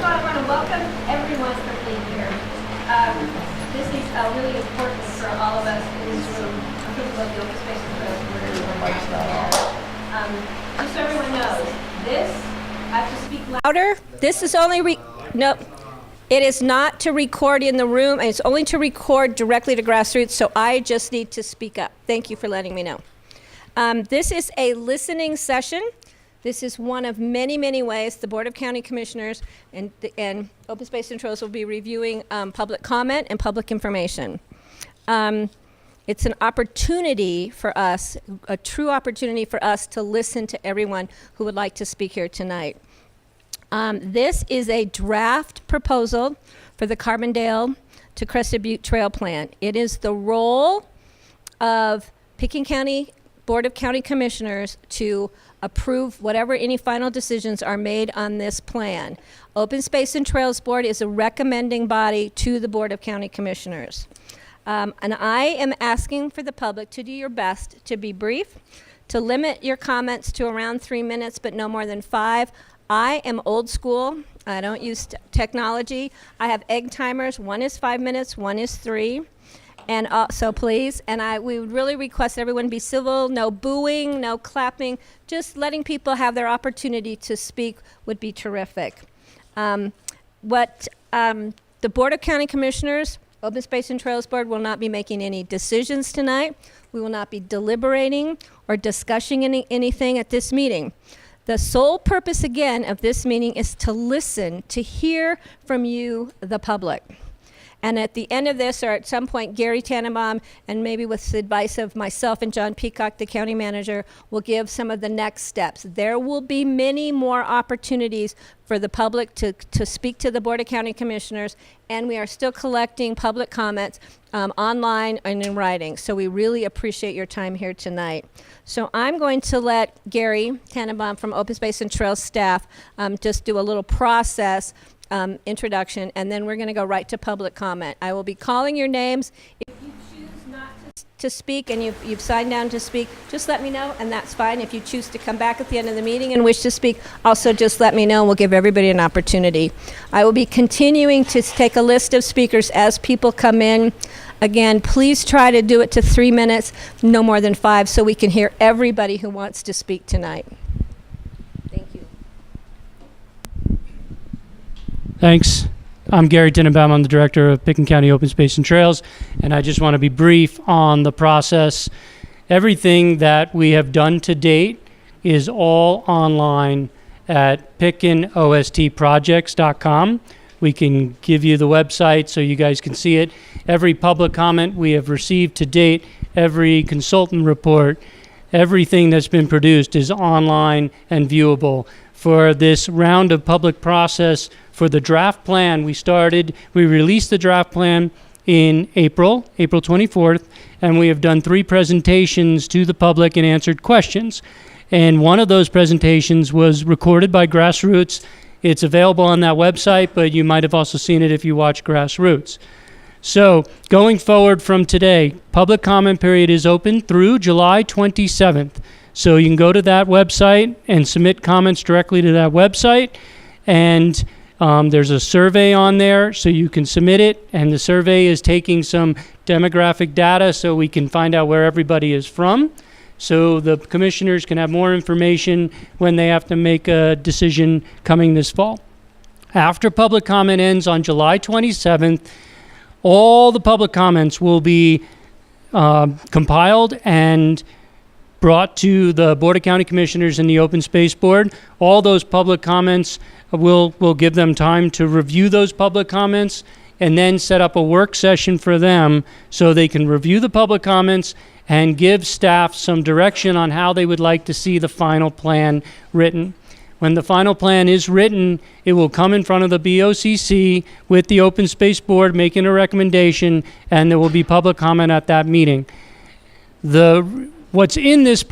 all, I want to welcome everyone for being here. This is really important for all of us in this room. Approval of the open space and trails board. Just so everyone knows, this, I have to speak louder. This is only, no, it is not to record in the room. It's only to record directly to grassroots, so I just need to speak up. Thank you for letting me know. This is a listening session. This is one of many, many ways the Board of County Commissioners and Open Space and Trails will be reviewing public comment and public information. It's an opportunity for us, a true opportunity for us to listen to everyone who would like to speak here tonight. This is a draft proposal for the Carbondale to Crested Butte Trail Plan. It is the role of Pitkin County Board of County Commissioners to approve whatever any final decisions are made on this plan. Open Space and Trails Board is a recommending body to the Board of County Commissioners. And I am asking for the public to do your best to be brief, to limit your comments to around 3 minutes, but no more than 5. I am old school. I don't use technology. I have egg timers. One is 5 minutes, one is 3. And so please, and we would really request everyone be civil, no booing, no clapping, just letting people have their opportunity to speak would be terrific. The Board of County Commissioners, Open Space and Trails Board will not be making any decisions tonight. We will not be deliberating or discussing anything at this meeting. The sole purpose, again, of this meeting is to listen, to hear from you, the public. And at the end of this, or at some point, Gary Tannenbaum, and maybe with the advice of myself and John Peacock, the county manager, will give some of the next steps. There will be many more opportunities for the public to speak to the Board of County Commissioners, and we are still collecting public comments online and in writing. So we really appreciate your time here tonight. So I'm going to let Gary Tannenbaum from Open Space and Trails staff just do a little process introduction, and then we're going to go right to public comment. I will be calling your names. If you choose not to speak and you've signed down to speak, just let me know, and that's fine. If you choose to come back at the end of the meeting and wish to speak, also just let me know, and we'll give everybody an opportunity. I will be continuing to take a list of speakers as people come in. Again, please try to do it to 3 minutes, no more than 5, so we can hear everybody who wants to speak tonight. Thanks. I'm Gary Tannenbaum. I'm the director of Pitkin County Open Space and Trails, and I just want to be brief on the process. Everything that we have done to date is all online at pitkinostprojects.com. We can give you the website so you guys can see it. Every public comment we have received to date, every consultant report, everything that's been produced is online and viewable. For this round of public process for the draft plan, we released the draft plan in April 24th, and we have done 3 presentations to the public and answered questions. And one of those presentations was recorded by Grassroots. It's available on that website, but you might have also seen it if you watch Grassroots. So going forward from today, public comment period is open through July 27th. So you can go to that website and submit comments directly to that website. And there's a survey on there, so you can submit it. And the survey is taking some demographic data so we can find out where everybody is from. So the commissioners can have more information when they have to make a decision coming this fall. After public comment ends on July 27th, all the public comments will be compiled and brought to the Board of County Commissioners and the Open Space Board. All those public comments, we'll give them time to review those public comments and then set up a work session for them so they can review the public comments and give staff some direction on how they would like to see the final plan written. When the final plan is written, it will come in front of the BOCC with the Open Space Board making a recommendation, and there will be public comment at that meeting. What's in this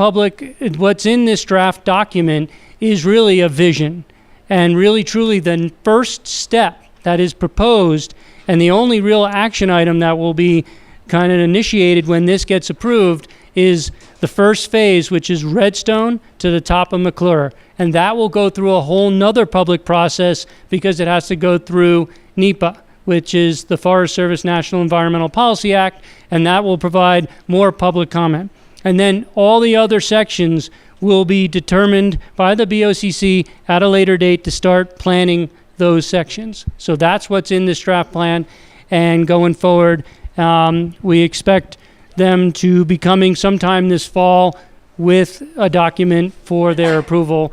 draft document is really a vision, and really truly the first step that is proposed, and the only real action item that will be kind of initiated when this gets approved is the first phase, which is Redstone to the top of McClure. And that will go through a whole nother public process because it has to go through NEPA, which is the Forest Service National Environmental Policy Act, and that will provide more public comment. And then all the other sections will be determined by the BOCC at a later date to start planning those sections. So that's what's in this draft plan. And going forward, we expect them to be coming sometime this fall with a document for their approval.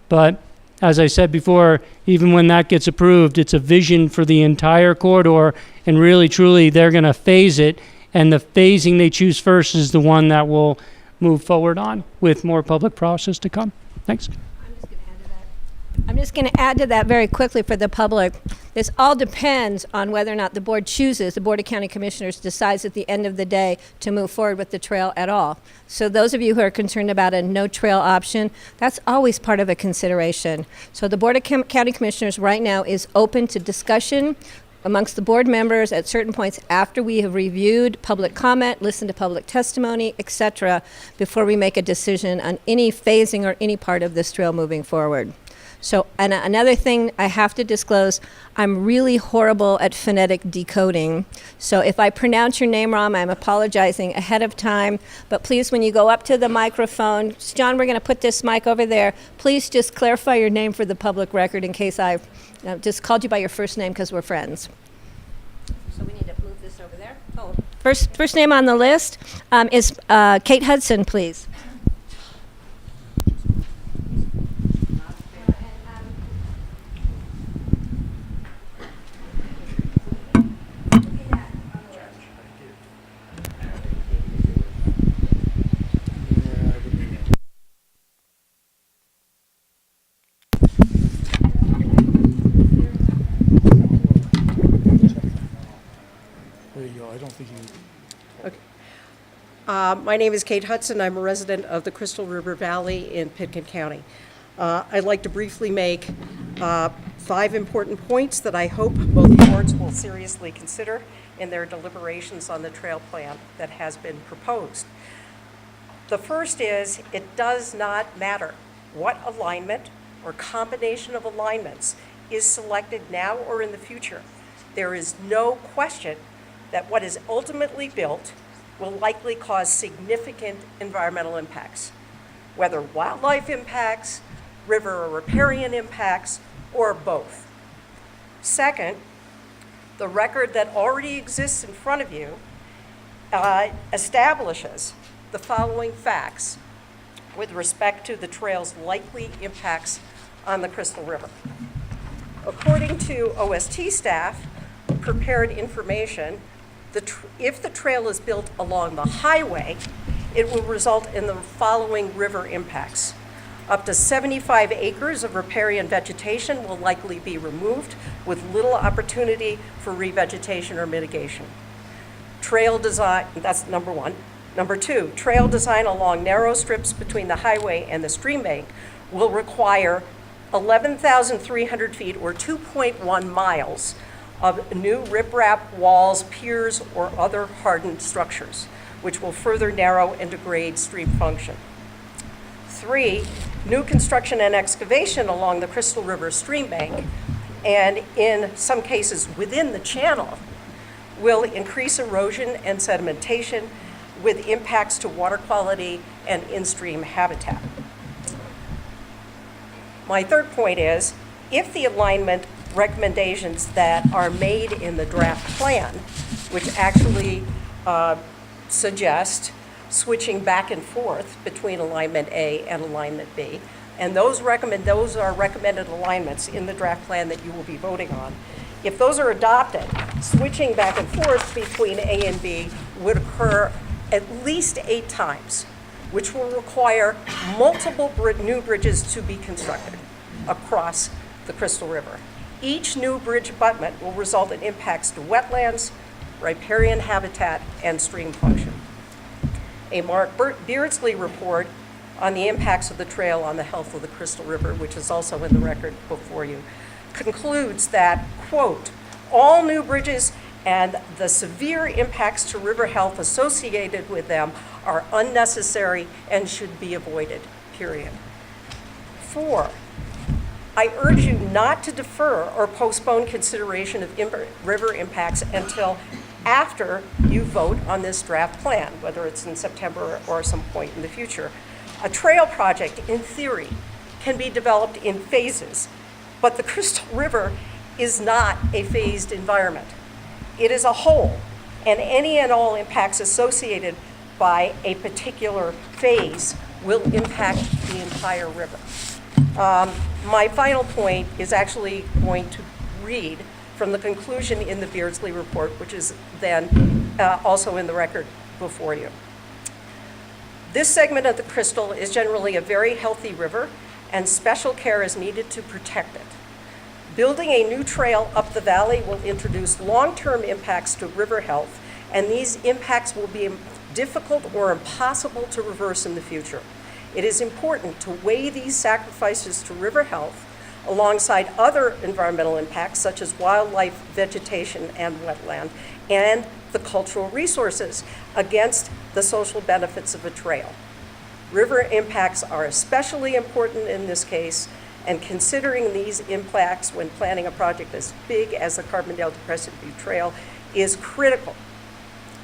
But as I said before, even when that gets approved, it's a vision for the entire corridor, and really, truly, they're going to phase it, and the phasing they choose first is the one that will move forward on with more public process to come. Thanks. I'm just going to add to that very quickly for the public. This all depends on whether or not the board chooses, the Board of County Commissioners decides at the end of the day to move forward with the trail at all. So those of you who are concerned about a no trail option, that's always part of a consideration. So the Board of County Commissioners right now is open to discussion amongst the board members at certain points after we have reviewed public comment, listened to public testimony, etc., before we make a decision on any phasing or any part of this trail moving forward. So, and another thing I have to disclose, I'm really horrible at phonetic decoding. So if I pronounce your name wrong, I'm apologizing ahead of time. But please, when you go up to the microphone, John, we're going to put this mic over there. Please just clarify your name for the public record in case I just called you by your first name because we're friends. So we need to move this over there. Oh, first name on the list is Kate Hudson, please. My name is Kate Hudson. I'm a resident of the Crystal River Valley in Pitkin County. I'd like to briefly make 5 important points that I hope both boards will seriously consider in their deliberations on the trail plan that has been proposed. The first is, it does not matter what alignment or combination of alignments is selected now or in the future. There is no question that what is ultimately built will likely cause significant environmental impacts, whether wildlife impacts, river or riparian impacts, or both. Second, the record that already exists in front of you establishes the following facts with respect to the trail's likely impacts on the Crystal River. According to OST staff, prepared information, if the trail is built along the highway, it will result in the following river impacts. Up to 75 acres of riparian vegetation will likely be removed with little opportunity for revegetation or mitigation. Trail design, that's number one. Number two, trail design along narrow strips between the highway and the stream bank will require 11,300 feet or 2.1 miles of new riprap walls, piers, or other hardened structures, which will further narrow and degrade stream function. 3, new construction and excavation along the Crystal River stream bank, and in some cases within the channel, will increase erosion and sedimentation with impacts to water quality and in-stream habitat. My third point is, if the alignment recommendations that are made in the draft plan, which actually suggest switching back and forth between alignment A and alignment B, and those are recommended alignments in the draft plan that you will be voting on. If those are adopted, switching back and forth between A and B would occur at least 8 times, which will require multiple new bridges to be constructed across the Crystal River. Each new bridge abutment will result in impacts to wetlands, riparian habitat, and stream function. A Mark Beardsley report on the impacts of the trail on the health of the Crystal River, which is also in the record before you, concludes that, quote, all new bridges and the severe impacts to river health associated with them are unnecessary and should be avoided, period. 4, I urge you not to defer or postpone consideration of river impacts until after you vote on this draft plan, whether it's in September or some point in the future. A trail project, in theory, can be developed in phases, but the Crystal River is not a phased environment. It is a whole, and any and all impacts associated by a particular phase will impact the entire river. My final point is actually going to read from the conclusion in the Beardsley report, which is then also in the record before you. This segment of the Crystal is generally a very healthy river, and special care is needed to protect it. Building a new trail up the valley will introduce long-term impacts to river health, and these impacts will be difficult or impossible to reverse in the future. It is important to weigh these sacrifices to river health alongside other environmental impacts such as wildlife, vegetation, and wetland, and the cultural resources against the social benefits of a trail. River impacts are especially important in this case, and considering these impacts when planning a project as big as the Carbondale to Crescent View Trail is critical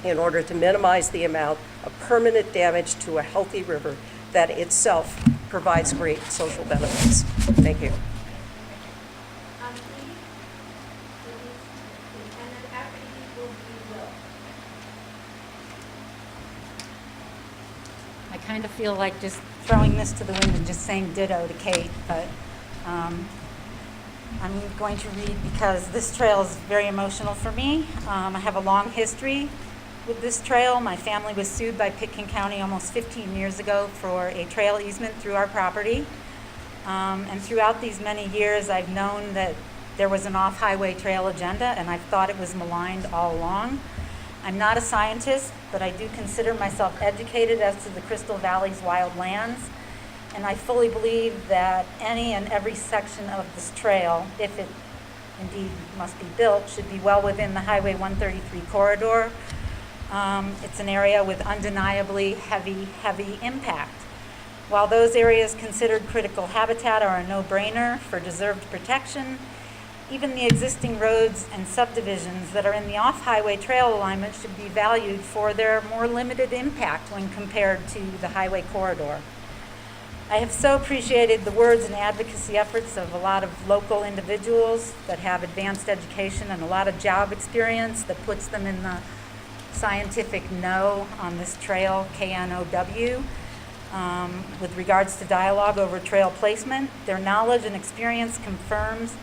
in order to minimize the amount of permanent damage to a healthy river that itself provides great social benefits. Thank you. I kind of feel like just throwing this to the wind and just saying ditto to Kate, but I'm going to read because this trail is very emotional for me. I have a long history with this trail. My family was sued by Pitkin County almost 15 years ago for a trail easement through our property. And throughout these many years, I've known that there was an off-highway trail agenda, and I've thought it was maligned all along. I'm not a scientist, but I do consider myself educated as to the Crystal Valley's wild lands, and I fully believe that any and every section of this trail, if it indeed must be built, should be well within the Highway 133 corridor. It's an area with undeniably heavy impact. While those areas considered critical habitat are a no-brainer for deserved protection, even the existing roads and subdivisions that are in the off-highway trail alignment should be valued for their more limited impact when compared to the highway corridor. I have so appreciated the words and advocacy efforts of a lot of local individuals that have advanced education and a lot of job experience that puts them in the scientific know on this trail, KNOW, with regards to dialogue over trail placement. Their knowledge and experience confirms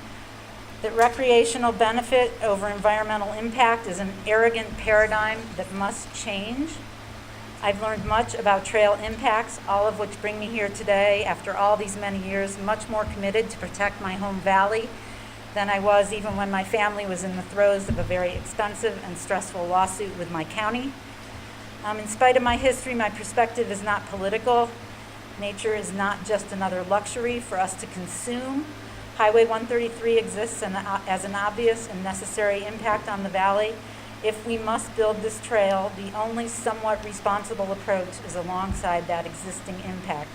that recreational benefit over environmental impact is an arrogant paradigm that must change. I've learned much about trail impacts, all of which bring me here today after all these many years, much more committed to protect my home valley than I was even when my family was in the throes of a very expensive and stressful lawsuit with my county. In spite of my history, my perspective is not political. Nature is not just another luxury for us to consume. Highway 133 exists as an obvious and necessary impact on the valley. If we must build this trail, the only somewhat responsible approach is alongside that existing impact.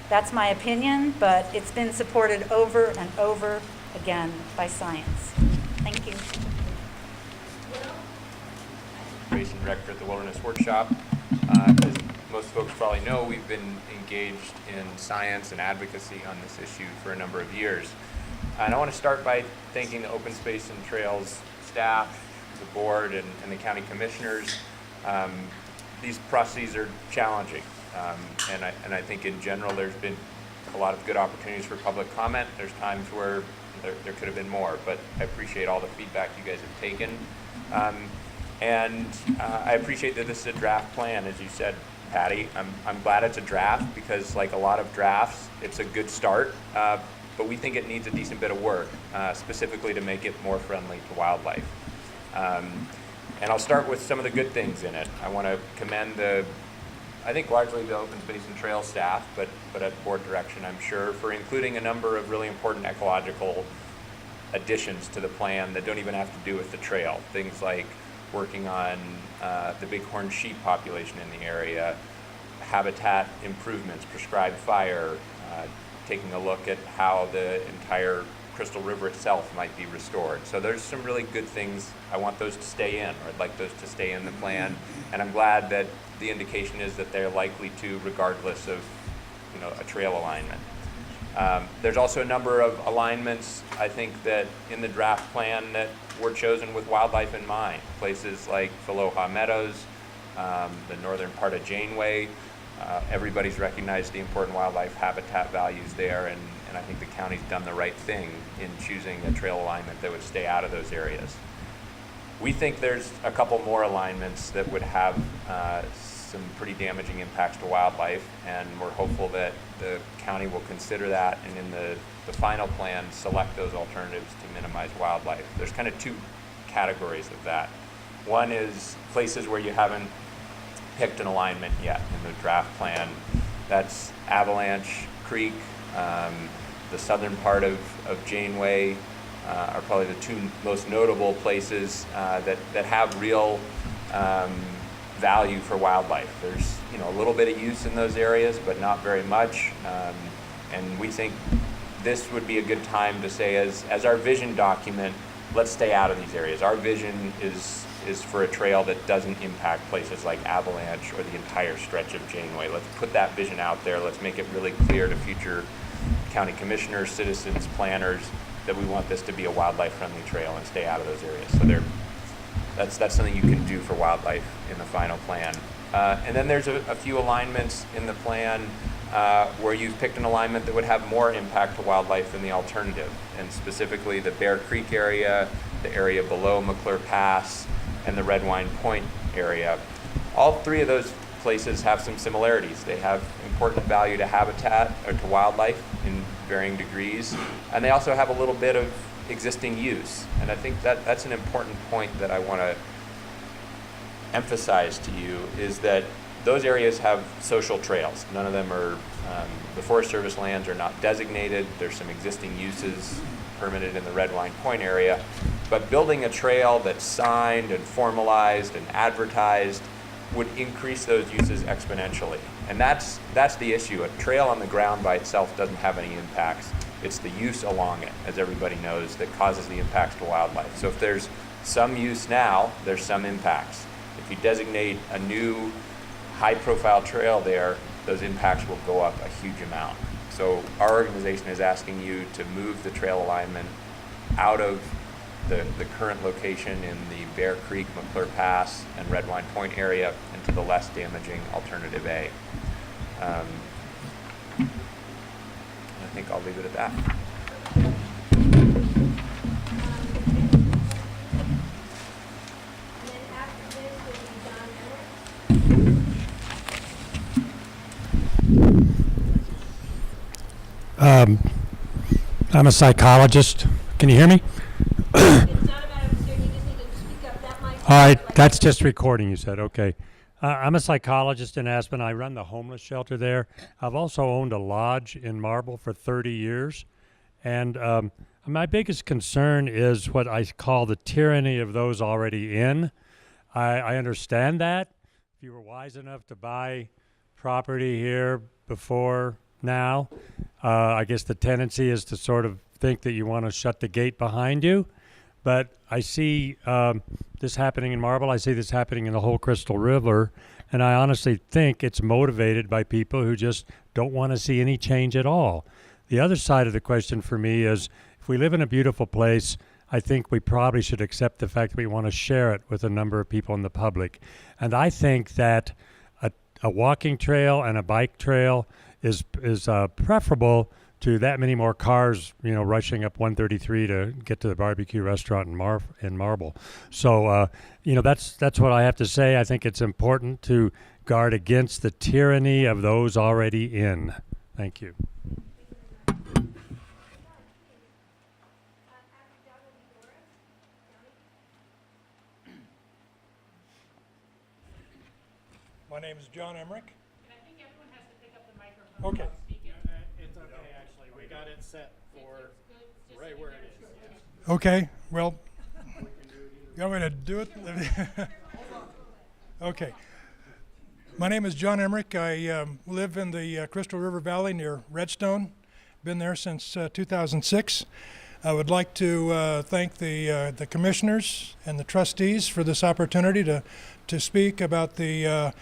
That's my opinion, but it's been supported over and over again by science. Thank you. Conservation Director at the Wilderness Workshop. As most folks probably know, we've been engaged in science and advocacy on this issue for a number of years. And I want to start by thanking the Open Space and Trails staff, the board, and the county commissioners. These processes are challenging, and I think in general there's been a lot of good opportunities for public comment. There's times where there could have been more, but I appreciate all the feedback you guys have taken. And I appreciate that this is a draft plan, as you said, Patty. I'm glad it's a draft because, like a lot of drafts, it's a good start. But we think it needs a decent bit of work, specifically to make it more friendly to wildlife. And I'll start with some of the good things in it. I want to commend I think largely the Open Space and Trail staff, but at board direction, I'm sure, for including a number of really important ecological additions to the plan that don't even have to do with the trail. Things like working on the bighorn sheep population in the area, habitat improvements, prescribed fire, taking a look at how the entire Crystal River itself might be restored. So there's some really good things. I want those to stay in, or I'd like those to stay in the plan. And I'm glad that the indication is that they're likely to, regardless of, a trail alignment. There's also a number of alignments, I think, that in the draft plan that were chosen with wildlife in mind. Places like Philoha Meadows, the northern part of Janeway. Everybody's recognized the important wildlife habitat values there, and I think the county's done the right thing in choosing a trail alignment that would stay out of those areas. We think there's a couple more alignments that would have some pretty damaging impacts to wildlife, and we're hopeful that the county will consider that, and in the final plan, select those alternatives to minimize wildlife. There's kind of two categories of that. One is places where you haven't picked an alignment yet in the draft plan. That's Avalanche Creek, the southern part of Janeway are probably the two most notable places that have real value for wildlife. There's a little bit of use in those areas, but not very much. And we think this would be a good time to say, as our vision document, let's stay out of these areas. Our vision is for a trail that doesn't impact places like Avalanche or the entire stretch of Janeway. Let's put that vision out there. Let's make it really clear to future county commissioners, citizens, planners, that we want this to be a wildlife-friendly trail and stay out of those areas. So that's something you can do for wildlife in the final plan. And then there's a few alignments in the plan where you've picked an alignment that would have more impact to wildlife than the alternative, and specifically the Bear Creek area, the area below McClure Pass, and the Red Wine Point area. All three of those places have some similarities. They have important value to habitat or to wildlife in varying degrees, and they also have a little bit of existing use. And I think that's an important point that I want to emphasize to you, is that those areas have social trails. None of them are, the Forest Service lands are not designated. There's some existing uses permitted in the Red Wine Point area. But building a trail that's signed and formalized and advertised would increase those uses exponentially. And that's the issue. A trail on the ground by itself doesn't have any impacts. It's the use along it, as everybody knows, that causes the impacts to wildlife. So if there's some use now, there's some impacts. If you designate a new high-profile trail there, those impacts will go up a huge amount. So our organization is asking you to move the trail alignment out of the current location in the Bear Creek, McClure Pass, and Red Wine Point area into the less damaging alternative A. I think I'll leave it at that. And then after this will be John Emmerich. I'm a psychologist. Can you hear me? It's not about a concern, you just need to speak up. That mic. All right, that's just recording, you said. Okay. I'm a psychologist in Aspen. I run the homeless shelter there. I've also owned a lodge in Marble for 30 years. And my biggest concern is what I call the tyranny of those already in. I understand that. If you were wise enough to buy property here before now, I guess the tendency is to sort of think that you want to shut the gate behind you. But I see this happening in Marble. I see this happening in the whole Crystal River. And I honestly think it's motivated by people who just don't want to see any change at all. The other side of the question for me is, if we live in a beautiful place, I think we probably should accept the fact that we want to share it with a number of people in the public. And I think that a walking trail and a bike trail is preferable to that many more cars, rushing up 133 to get to the barbecue restaurant in Marble. So, that's what I have to say. I think it's important to guard against the tyranny of those already in. Thank you. My name is John Emmerich. And I think everyone has to pick up the microphone. Okay. It's okay, actually. We got it set for right where it is. Yeah. Okay, well, you want me to do it? Okay. My name is John Emmerich. I live in the Crystal River Valley near Redstone. Been there since 2006. I would like to thank the commissioners and the trustees for this opportunity to speak about the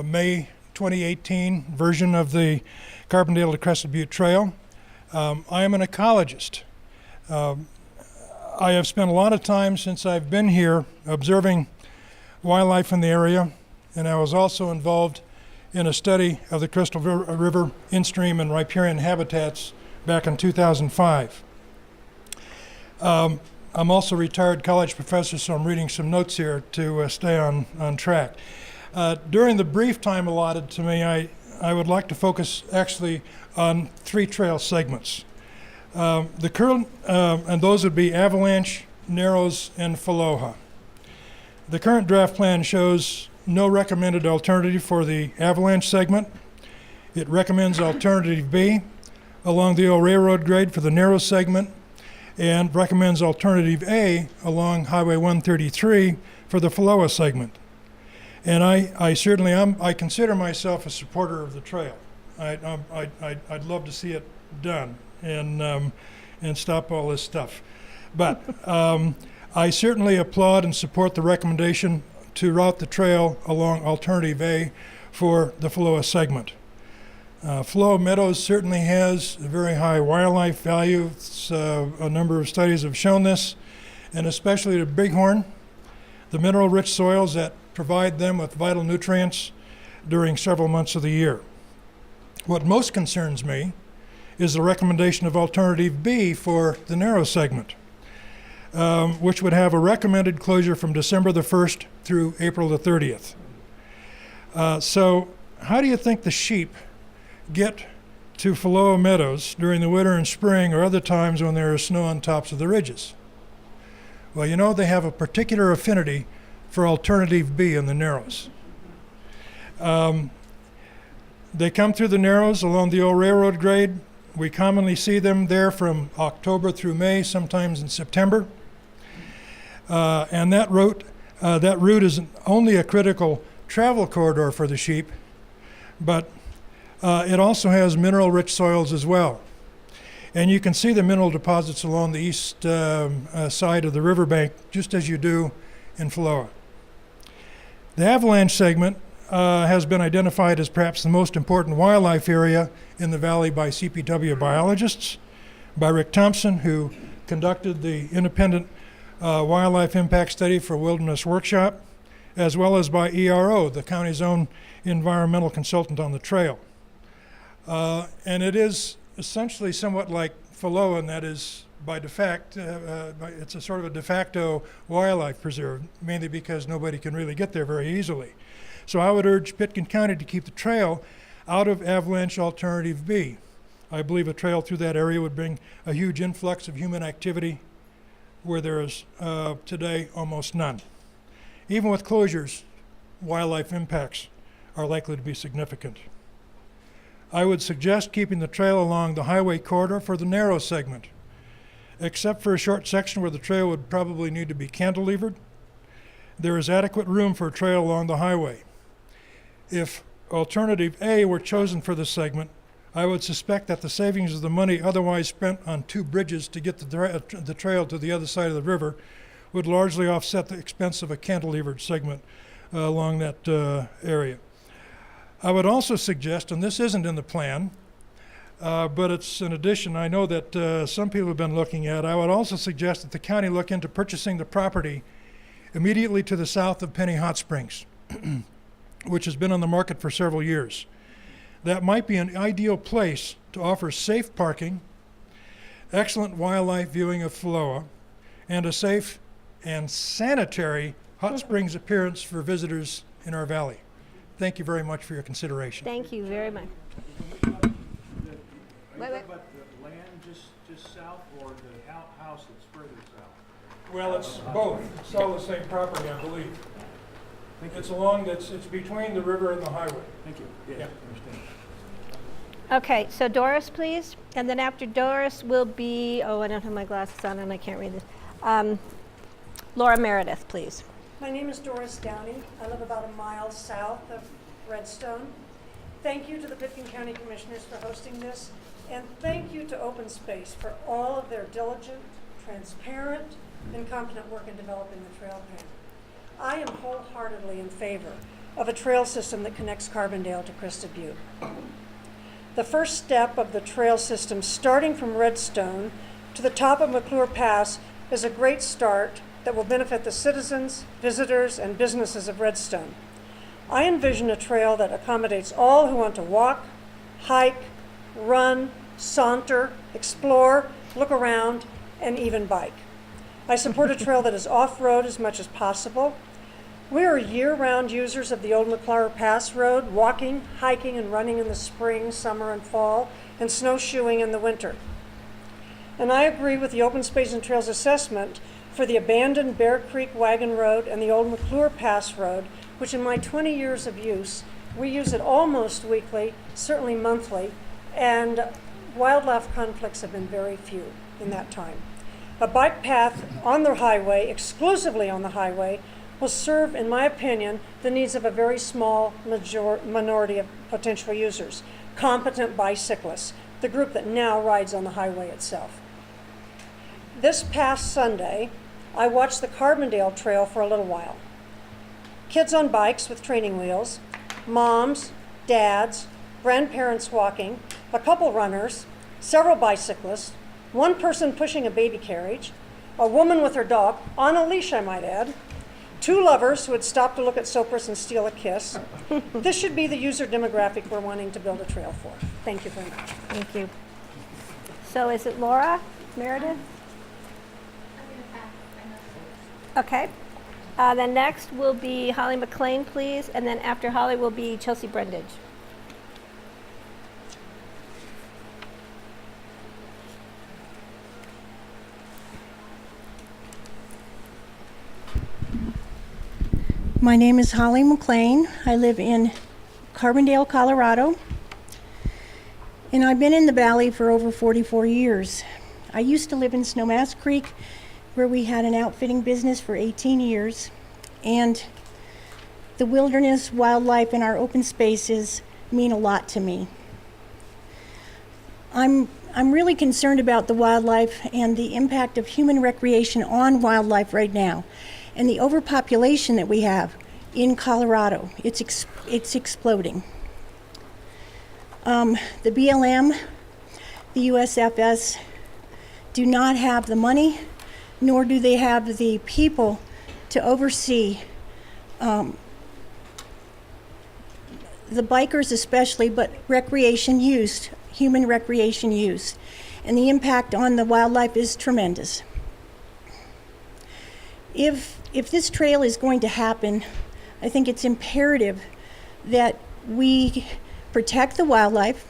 May 2018 version of the Carbondale to Crested Butte Trail. I am an ecologist. I have spent a lot of time since I've been here observing wildlife in the area, and I was also involved in a study of the Crystal River in-stream and riparian habitats back in 2005. I'm also a retired college professor, so I'm reading some notes here to stay on track. During the brief time allotted to me, I would like to focus actually on 3 trail segments. The current, and those would be Avalanche, Narrows, and Faloha. The current draft plan shows no recommended alternative for the Avalanche segment. It recommends alternative B along the old railroad grade for the narrow segment, and recommends alternative A along Highway 133 for the Faloha segment. And I certainly I consider myself a supporter of the trail. I'd love to see it done and stop all this stuff. But I certainly applaud and support the recommendation to route the trail along alternative A for the Faloha segment. Faloha Meadows certainly has a very high wildlife value. A number of studies have shown this, and especially the bighorn, the mineral-rich soils that provide them with vital nutrients during several months of the year. What most concerns me is the recommendation of alternative B for the narrow segment, which would have a recommended closure from December the 1st through April the 30th. So how do you think the sheep get to Faloha Meadows during the winter and spring or other times when there is snow on tops of the ridges? Well, you know, they have a particular affinity for alternative B in the Narrows. They come through the Narrows along the old railroad grade. We commonly see them there from October through May, sometimes in September. And that route isn't only a critical travel corridor for the sheep, but it also has mineral-rich soils as well. And you can see the mineral deposits along the east side of the riverbank, just as you do in Faloha. The Avalanche segment has been identified as perhaps the most important wildlife area in the valley by CPW biologists, by Rick Thompson, who conducted the independent wildlife impact study for Wilderness Workshop, as well as by ERO, the county's own environmental consultant on the trail. And it is essentially somewhat like Faloha, and that is by defact, it's a sort of a de facto wildlife preserve, mainly because nobody can really get there very easily. So I would urge Pitkin County to keep the trail out of Avalanche Alternative B. I believe a trail through that area would bring a huge influx of human activity where there is today almost none. Even with closures, wildlife impacts are likely to be significant. I would suggest keeping the trail along the highway corridor for the narrow segment, except for a short section where the trail would probably need to be cantilevered. There is adequate room for a trail along the highway. If alternative A were chosen for this segment, I would suspect that the savings of the money otherwise spent on 2 bridges to get the trail to the other side of the river would largely offset the expense of a cantilevered segment along that area. I would also suggest, and this isn't in the plan, but it's an addition I know that some people have been looking at, I would also suggest that the county look into purchasing the property immediately to the south of Penny Hot Springs, which has been on the market for several years. That might be an ideal place to offer safe parking, excellent wildlife viewing of Faloha, and a safe and sanitary hot springs appearance for visitors in our valley. Thank you very much for your consideration. Thank you very much. But the land just south or the house that's further south? Well, it's both. It's all the same property, I believe. It's between the river and the highway. Thank you. Yeah. Understand. Okay, so Doris, please. And then after Doris will be, I don't have my glasses on and I can't read this. Laura Meredith, please. My name is Doris Downey. I live about a mile south of Redstone. Thank you to the Pitkin County Commissioners for hosting this, and thank you to Open Space for all of their diligent, transparent, and competent work in developing the trail plan. I am wholeheartedly in favor of a trail system that connects Carbondale to Cresta Butte. The first step of the trail system, starting from Redstone to the top of McClure Pass, is a great start that will benefit the citizens, visitors, and businesses of Redstone. I envision a trail that accommodates all who want to walk, hike, run, saunter, explore, look around, and even bike. I support a trail that is off-road as much as possible. We are year-round users of the old McClure Pass Road, walking, hiking, and running in the spring, summer, and fall, and snowshoeing in the winter. And I agree with the Open Space and Trails assessment for the abandoned Bear Creek Wagon Road and the old McClure Pass Road, which in my 20 years of use, we use it almost weekly, certainly monthly, and wildlife conflicts have been very few in that time. A bike path on the highway, exclusively on the highway, will serve, in my opinion, the needs of a very small minority of potential users, competent bicyclists, the group that now rides on the highway itself. This past Sunday, I watched the Carbondale Trail for a little while. Kids on bikes with training wheels, moms, dads, grandparents walking, a couple runners, several bicyclists, one person pushing a baby carriage, a woman with her dog, on a leash I might add, two lovers who had stopped to look at Sopris and steal a kiss. This should be the user demographic we're wanting to build a trail for. Thank you very much. Thank you. So is it Laura, Meredith? Okay. Then next will be Holly McClane, please, and then after Holly will be Chelsea Brundage. My name is Holly McClane. I live in Carbondale, Colorado, and I've been in the valley for over 44 years. I used to live in Snowmass Creek, where we had an outfitting business for 18 years, and the wilderness, wildlife, and our open spaces mean a lot to me. I'm really concerned about the wildlife and the impact of human recreation on wildlife right now, and the overpopulation that we have in Colorado. It's exploding. The BLM, the USFS do not have the money, nor do they have the people to oversee the bikers especially, but recreation use, human recreation use. And the impact on the wildlife is tremendous. If this trail is going to happen, I think it's imperative that we protect the wildlife,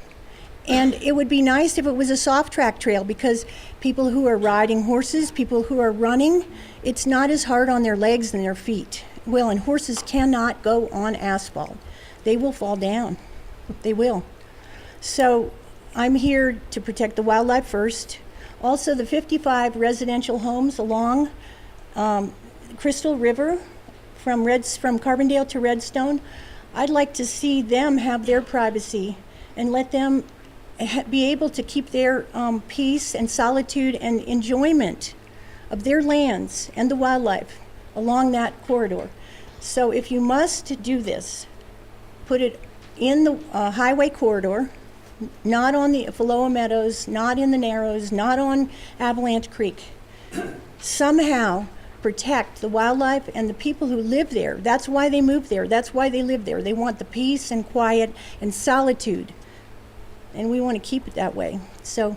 and it would be nice if it was a soft track trail, because people who are riding horses, people who are running, it's not as hard on their legs and their feet. Well, and horses cannot go on asphalt. They will fall down. They will. So I'm here to protect the wildlife first. Also, the 55 residential homes along Crystal River from Carbondale to Redstone, I'd like to see them have their privacy and let them be able to keep their peace and solitude and enjoyment of their lands and the wildlife along that corridor. So if you must do this, put it in the highway corridor, not on the Phaloa Meadows, not in the Narrows, not on Avalanche Creek. Somehow protect the wildlife and the people who live there. That's why they moved there. That's why they live there. They want the peace and quiet and solitude. And we want to keep it that way. So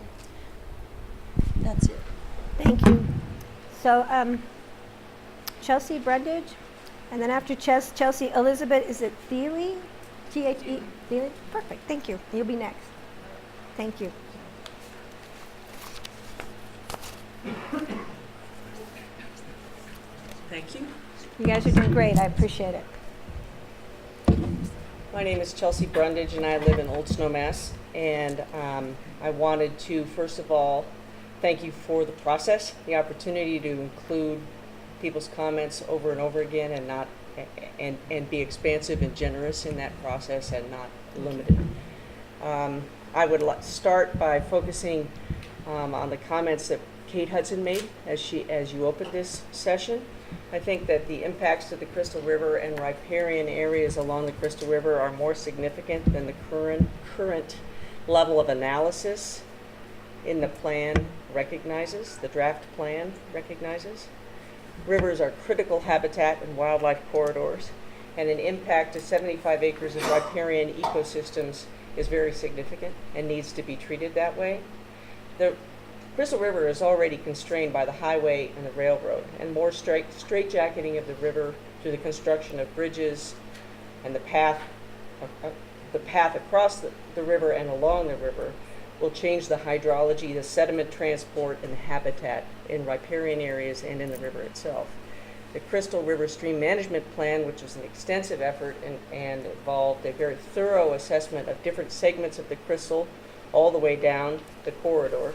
that's it. Thank you. So Chelsea Brundage, and then after Chelsea, Elizabeth, is it Healy? T-H-E, Healy? Perfect, thank you. You'll be next. Thank you. Thank you. You guys are doing great, I appreciate it. My name is Chelsea Brundage, and I live in Old Snowmass. And I wanted to, first of all, thank you for the process, the opportunity to include people's comments over and over again and not and be expansive and generous in that process and not limited. I would start by focusing on the comments that Kate Hudson made as you opened this session. I think that the impacts to the Crystal River and riparian areas along the Crystal River are more significant than the current level of analysis in the plan recognizes, the draft plan recognizes. Rivers are critical habitat and wildlife corridors, and an impact to 75 acres of riparian ecosystems is very significant and needs to be treated that way. The Crystal River is already constrained by the highway and the railroad, and more straitjacketing of the river through the construction of bridges and the path across the river and along the river will change the hydrology, the sediment transport, and the habitat in riparian areas and in the river itself. The Crystal River Stream Management Plan, which was an extensive effort and involved a very thorough assessment of different segments of the Crystal all the way down the corridor,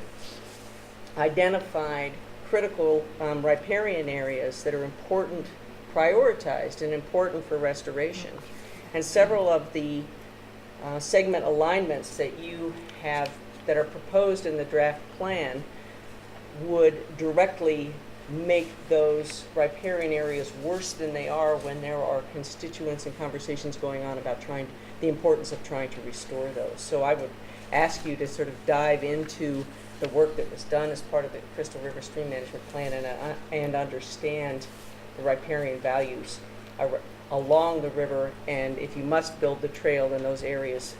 identified critical riparian areas that are important, prioritized, and important for restoration. And several of the segment alignments that you have that are proposed in the draft plan would directly make those riparian areas worse than they are when there are constituents and conversations going on about the importance of trying to restore those. So I would ask you to sort of dive into the work that was done as part of the Crystal River Stream Management Plan and understand the riparian values along the river, and if you must build the trail in those areas,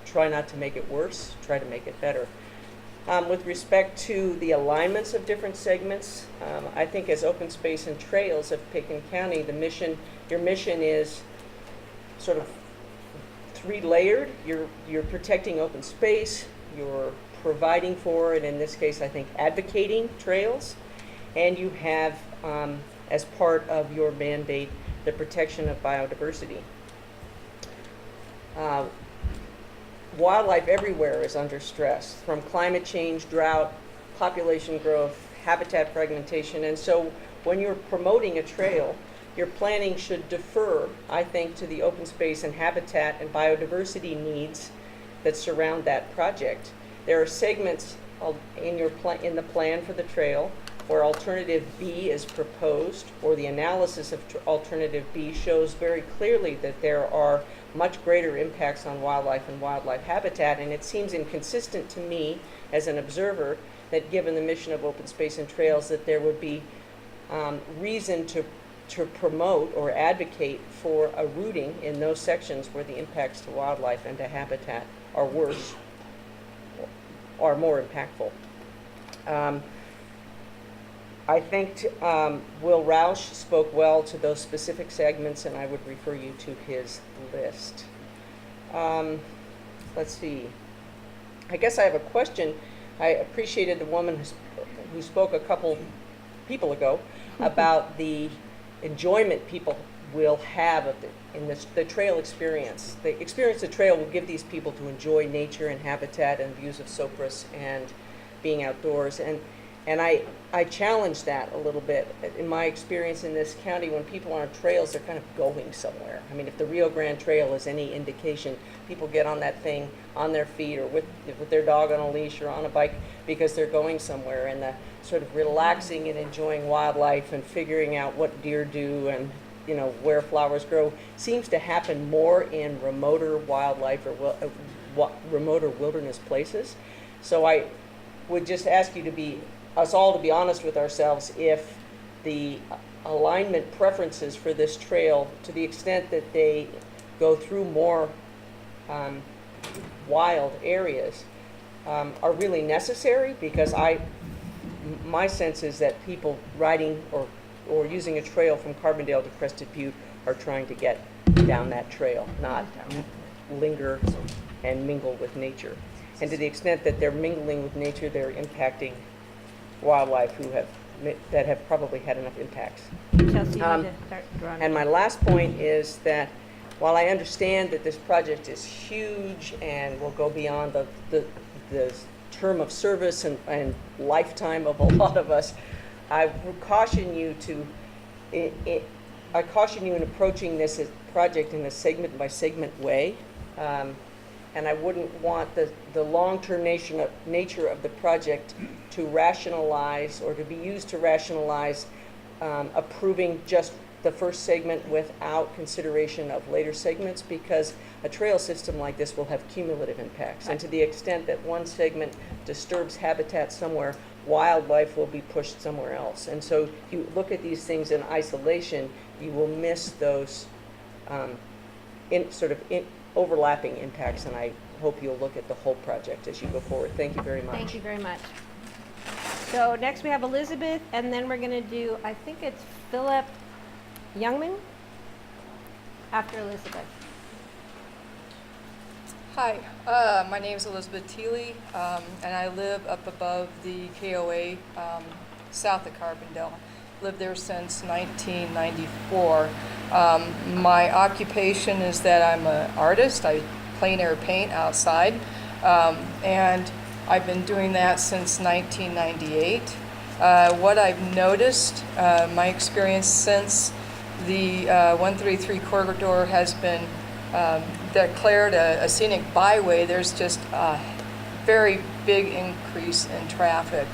try not to make it worse, try to make it better. With respect to the alignments of different segments, I think as Open Space and Trails of Pitkin County, your mission is sort of three-layered. You're protecting open space, you're providing for, and in this case I think advocating trails, and you have as part of your mandate the protection of biodiversity. Wildlife everywhere is under stress, from climate change, drought, population growth, habitat fragmentation, and so when you're promoting a trail, your planning should defer, I think, to the open space and habitat and biodiversity needs that surround that project. There are segments in the plan for the trail where alternative B is proposed, or the analysis of alternative B shows very clearly that there are much greater impacts on wildlife and wildlife habitat, and it seems inconsistent to me as an observer that given the mission of Open Space and Trails that there would be reason to promote or advocate for a routing in those sections where the impacts to wildlife and to habitat are worse or more impactful. I think Will Roush spoke well to those specific segments, and I would refer you to his list. Let's see. I guess I have a question. I appreciated the woman who spoke a couple people ago about the enjoyment people will have in the trail experience. The experience of trail will give these people to enjoy nature and habitat and views of Sopris and being outdoors. And I challenge that a little bit. In my experience in this county, when people are on trails, they're kind of going somewhere. I mean, if the Rio Grande Trail is any indication, people get on that thing on their feet or with their dog on a leash or on a bike because they're going somewhere. And the sort of relaxing and enjoying wildlife and figuring out what deer do and where flowers grow seems to happen more in remoter wildlife or remoter wilderness places. So I would just ask you us all to be honest with ourselves if the alignment preferences for this trail, to the extent that they go through more wild areas, are really necessary, because my sense is that people riding or using a trail from Carbondale to Crested Butte are trying to get down that trail, not linger and mingle with nature. And to the extent that they're mingling with nature, they're impacting wildlife that have probably had enough impacts. Chelsea, you need to start drawing. And my last point is that while I understand that this project is huge and will go beyond the term of service and lifetime of a lot of us, I would caution you to, I caution you in approaching this project in a segment by segment way. And I wouldn't want the long-term nature of the project to rationalize or to be used to rationalize approving just the first segment without consideration of later segments, because a trail system like this will have cumulative impacts. And to the extent that one segment disturbs habitat somewhere, wildlife will be pushed somewhere else. And so if you look at these things in isolation, you will miss those overlapping impacts, and I hope you'll look at the whole project as you go forward. Thank you very much. Thank you very much. So next we have Elizabeth, and then we're going to do, I think it's Philip Youngman after Elizabeth. Hi, my name is Elizabeth Healy, and I live up above the KOA south of Carbondale. Lived there since 1994. My occupation is that I'm an artist. I plein air paint outside, and I've been doing that since 1998. What I've noticed, my experience since the 133 corridor has been declared a scenic byway, there's just a very big increase in traffic.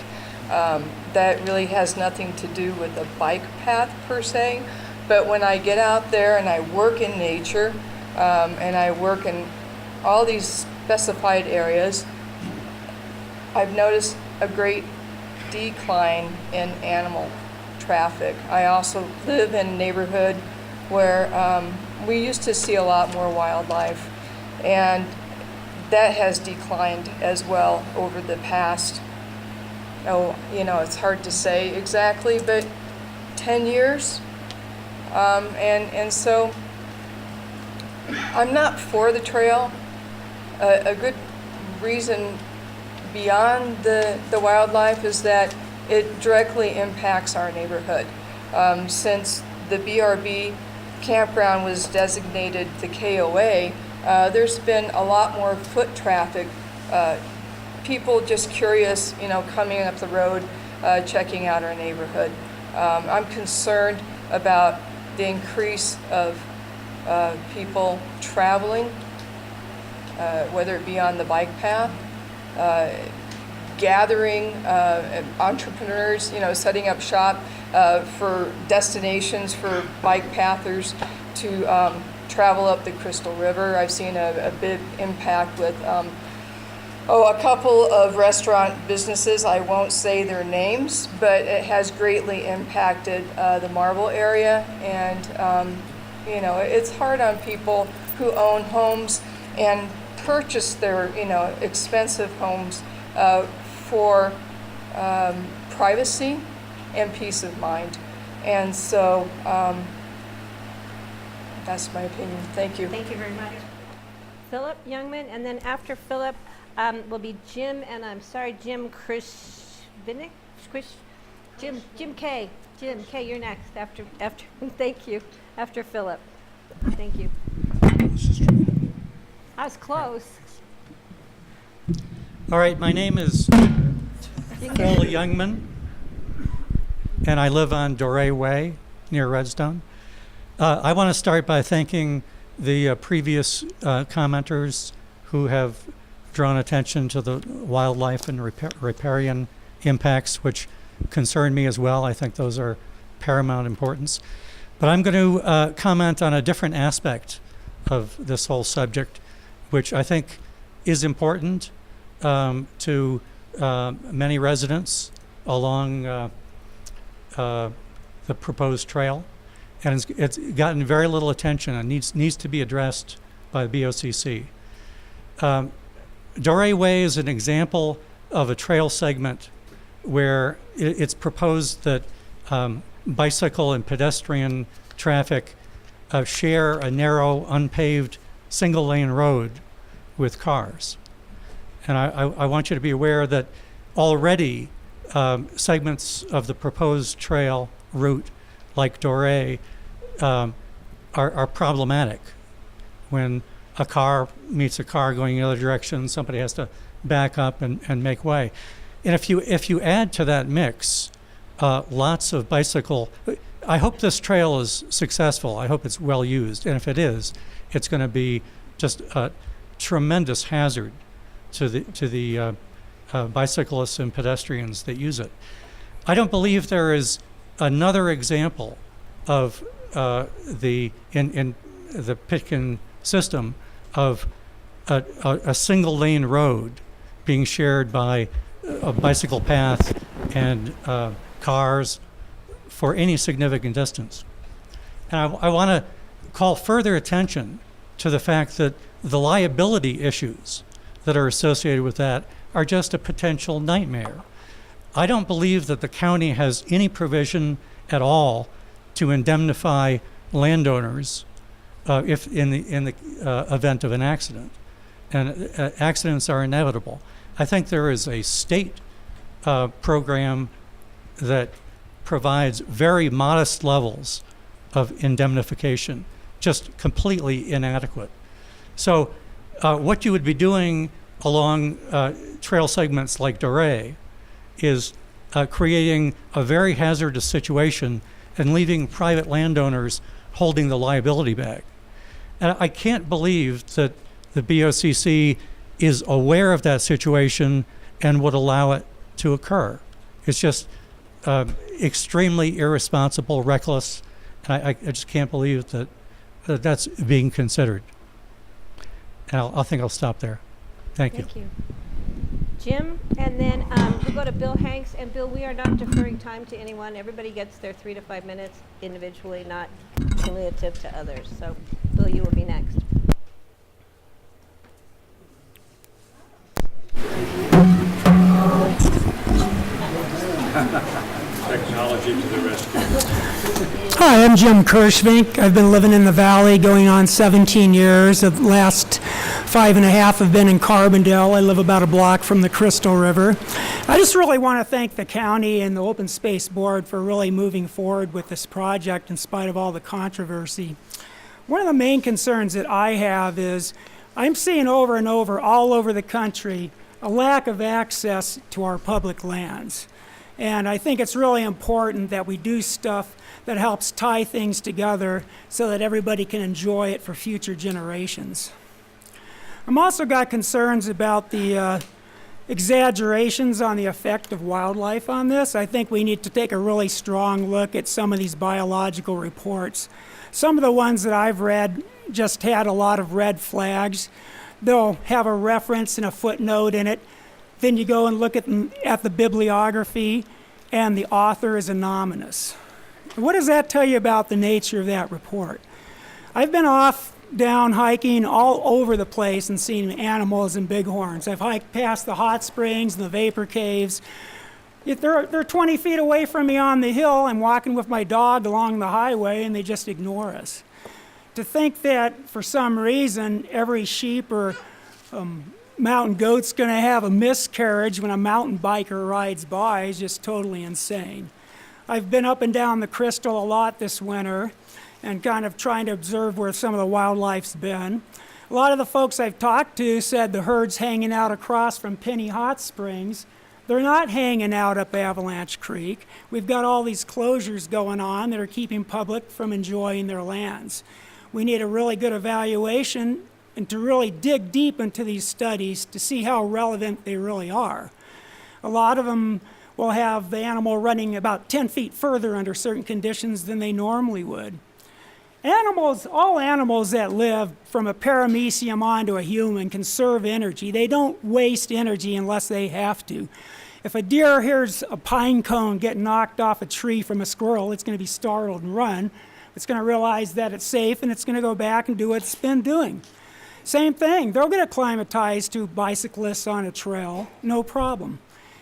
That really has nothing to do with the bike path per se, but when I get out there and I work in nature, and I work in all these specified areas, I've noticed a great decline in animal traffic. I also live in a neighborhood where we used to see a lot more wildlife, and that has declined as well over the past, it's hard to say exactly, but 10 years. And so I'm not for the trail. A good reason beyond the wildlife is that it directly impacts our neighborhood. Since the BRB campground was designated the KOA, there's been a lot more foot traffic, people just curious, coming up the road, checking out our neighborhood. I'm concerned about the increase of people traveling, whether it be on the bike path, gathering entrepreneurs, setting up shop for destinations for bike pathers to travel up the Crystal River. I've seen a big impact with a couple of restaurant businesses. I won't say their names, but it has greatly impacted the Marble area. And, it's hard on people who own homes and purchase their, expensive homes for privacy and peace of mind. And so that's my opinion. Thank you. Thank you very much. Philip Youngman, and then after Philip will be Jim, and I'm sorry, Jim Krishvinik? Jim K. Jim K, you're next after thank you. After Philip. Thank you. I was close. All right, my name is Phil Youngman, and I live on Doré Way near Redstone. I want to start by thanking the previous commenters who have drawn attention to the wildlife and riparian impacts, which concern me as well. I think those are paramount importance. But I'm going to comment on a different aspect of this whole subject, which I think is important to many residents along the proposed trail. And it's gotten very little attention and needs to be addressed by the BOCC. Doré Way is an example of a trail segment where it's proposed that bicycle and pedestrian traffic share a narrow, unpaved, single-lane road with cars. And I want you to be aware that already segments of the proposed trail route, like Doré, are problematic. When a car meets a car going in the other direction, somebody has to back up and make way. And if you add to that mix lots of bicycle. I hope this trail is successful. I hope it's well used. And if it is, it's going to be just a tremendous hazard to the bicyclists and pedestrians that use it. I don't believe there is another example of in the Pitkin system of a single lane road being shared by a bicycle path and cars for any significant distance. And I want to call further attention to the fact that the liability issues that are associated with that are just a potential nightmare. I don't believe that the county has any provision at all to indemnify landowners if in the event of an accident. And accidents are inevitable. I think there is a state program that provides very modest levels of indemnification, just completely inadequate. So what you would be doing along trail segments like Doré is creating a very hazardous situation and leaving private landowners holding the liability bag. And I can't believe that the BOCC is aware of that situation and would allow it to occur. It's just extremely irresponsible, reckless, and I just can't believe that that's being considered. And I think I'll stop there. Thank you. Thank you. Jim, and then we'll go to Bill Hanks. And Bill, we are not deferring time to anyone. Everybody gets their 3 to 5 minutes individually, not cumulative to others. So, Bill, you will be next. Technology to the rescue. Hi, I'm Jim Kirsh. I've been living in the valley going on 17 years. The last 5.5 have been in Carbondale. I live about a block from the Crystal River. I just really want to thank the county and the Open Space Board for really moving forward with this project in spite of all the controversy. One of the main concerns that I have is I'm seeing over and over all over the country a lack of access to our public lands. And I think it's really important that we do stuff that helps tie things together so that everybody can enjoy it for future generations. I'm also got concerns about the exaggerations on the effect of wildlife on this. I think we need to take a really strong look at some of these biological reports. Some of the ones that I've read just had a lot of red flags. They'll have a reference and a footnote in it. Then you go and look at the bibliography, and the author is anonymous. What does that tell you about the nature of that report? I've been off down hiking all over the place and seen animals and bighorns. I've hiked past the hot springs and the vapor caves. If they're 20 feet away from me on the hill. I'm walking with my dog along the highway, and they just ignore us. To think that for some reason every sheep or mountain goat's going to have a miscarriage when a mountain biker rides by is just totally insane. I've been up and down the Crystal a lot this winter and kind of trying to observe where some of the wildlife's been. A lot of the folks I've talked to said the herd's hanging out across from Penny Hot Springs. They're not hanging out up Avalanche Creek. We've got all these closures going on that are keeping public from enjoying their lands. We need a really good evaluation and to really dig deep into these studies to see how relevant they really are. A lot of them will have the animal running about 10 feet further under certain conditions than they normally would. All animals that live from a paramecium onto a human conserve energy. They don't waste energy unless they have to. If a deer hears a pine cone get knocked off a tree from a squirrel, it's going to be startled and run. It's going to realize that it's safe, and it's going to go back and do what it's been doing. Same thing, they'll get acclimatized to bicyclists on a trail, no problem.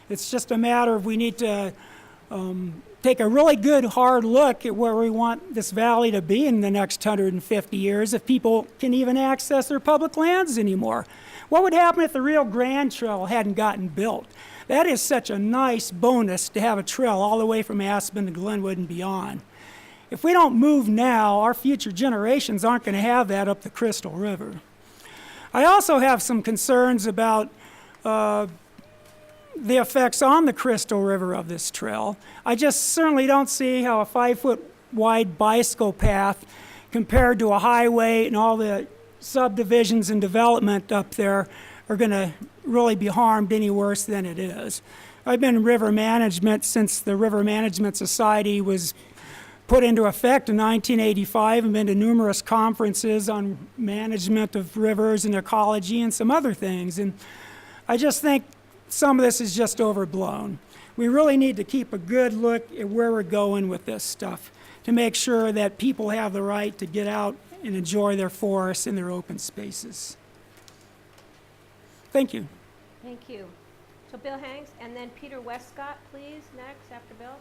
It's just a matter of we need to take a really good hard look at where we want this valley to be in the next 150 years if people can even access their public lands anymore. What would happen if the Rio Grande Trail hadn't gotten built? That is such a nice bonus to have a trail all the way from Aspen to Glenwood and beyond. If we don't move now, our future generations aren't going to have that up the Crystal River. I also have some concerns about the effects on the Crystal River of this trail. I just certainly don't see how a 5-foot wide bicycle path compared to a highway and all the subdivisions and development up there are going to really be harmed any worse than it is. I've been in river management since the River Management Society was put into effect in 1985 and been to numerous conferences on management of rivers and ecology and some other things. And I just think some of this is just overblown. We really need to keep a good look at where we're going with this stuff to make sure that people have the right to get out and enjoy their forests and their open spaces. Thank you. Thank you. So Bill Hanks, and then Peter Westcott, please, next after Bill.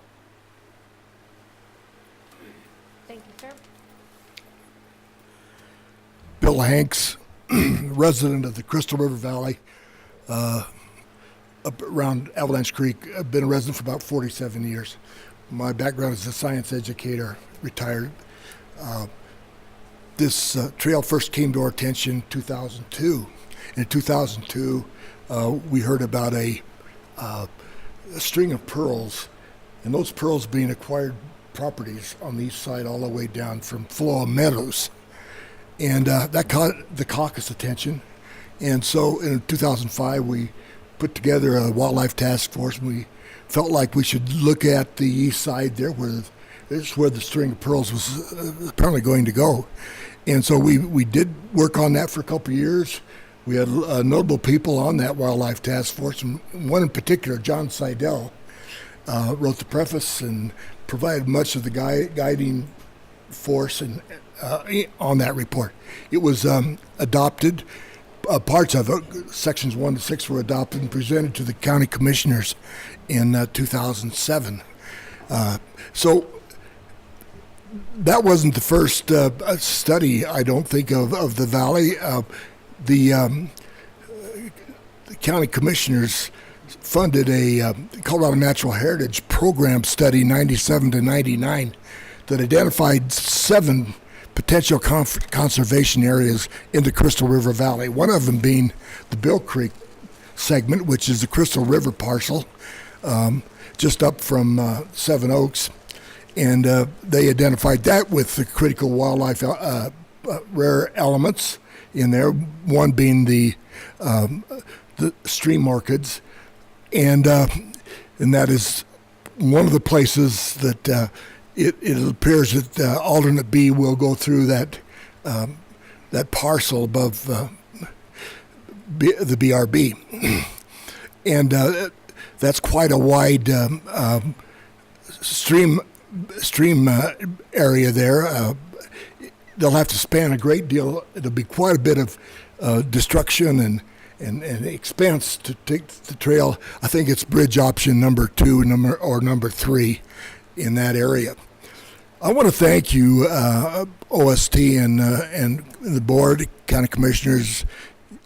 Thank you, sir. Bill Hanks, resident of the Crystal River Valley, up around Avalanche Creek. I've been a resident for about 47 years. My background is a science educator, retired. This trail first came to our attention in 2002. In 2002, we heard about a string of pearls, and those pearls being acquired properties on the east side all the way down from Floa Meadows. And that caught the caucus attention. And so in 2005, we put together a wildlife task force, and we felt like we should look at the east side there, where this is where the string of pearls was apparently going to go. And so we did work on that for a couple of years. We had notable people on that wildlife task force, and one in particular, John Seidel, wrote the preface and provided much of the guiding force and on that report. It was adopted. Parts of it, sections 1 to 6, were adopted and presented to the county commissioners in 2007. So that wasn't the first study, I don't think, of the valley. The county commissioners funded a Colorado Natural Heritage Program study, 97 to 99, that identified 7 potential conservation areas in the Crystal River Valley, one of them being the Bill Creek segment, which is the Crystal River parcel, just up from Seven Oaks. And they identified that with the critical wildlife rare elements in there, one being the stream orchids. And that is one of the places that it appears that alternate B will go through that parcel above the BRB. And that's quite a wide stream area there. They'll have to span a great deal. It'll be quite a bit of destruction and expense to take the trail. I think it's bridge option number 2 or number 3 in that area. I want to thank you, OST and the board, county commissioners.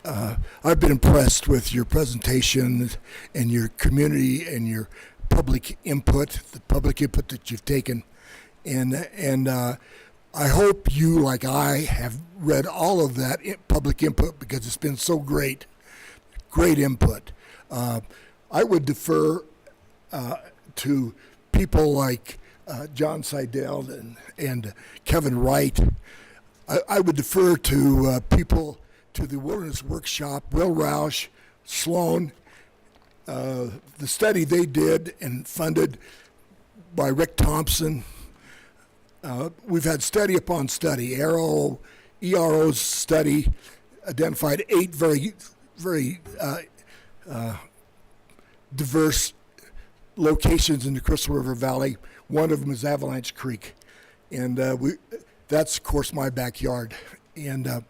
I've been impressed with your presentation and your community and your public input, the public input that you've taken, and I hope you, like I, have read all of that public input, because it's been so great input. I would defer to people like John Seidel and Kevin Wright. I would defer to people, to the Wilderness Workshop, Will Roush, Sloan, the study they did and funded by Rick Thompson. We've had study upon study. ERO's study identified 8 very, very diverse locations in the Crystal River Valley. One of them is Avalanche Creek, and that's, of course, my backyard. And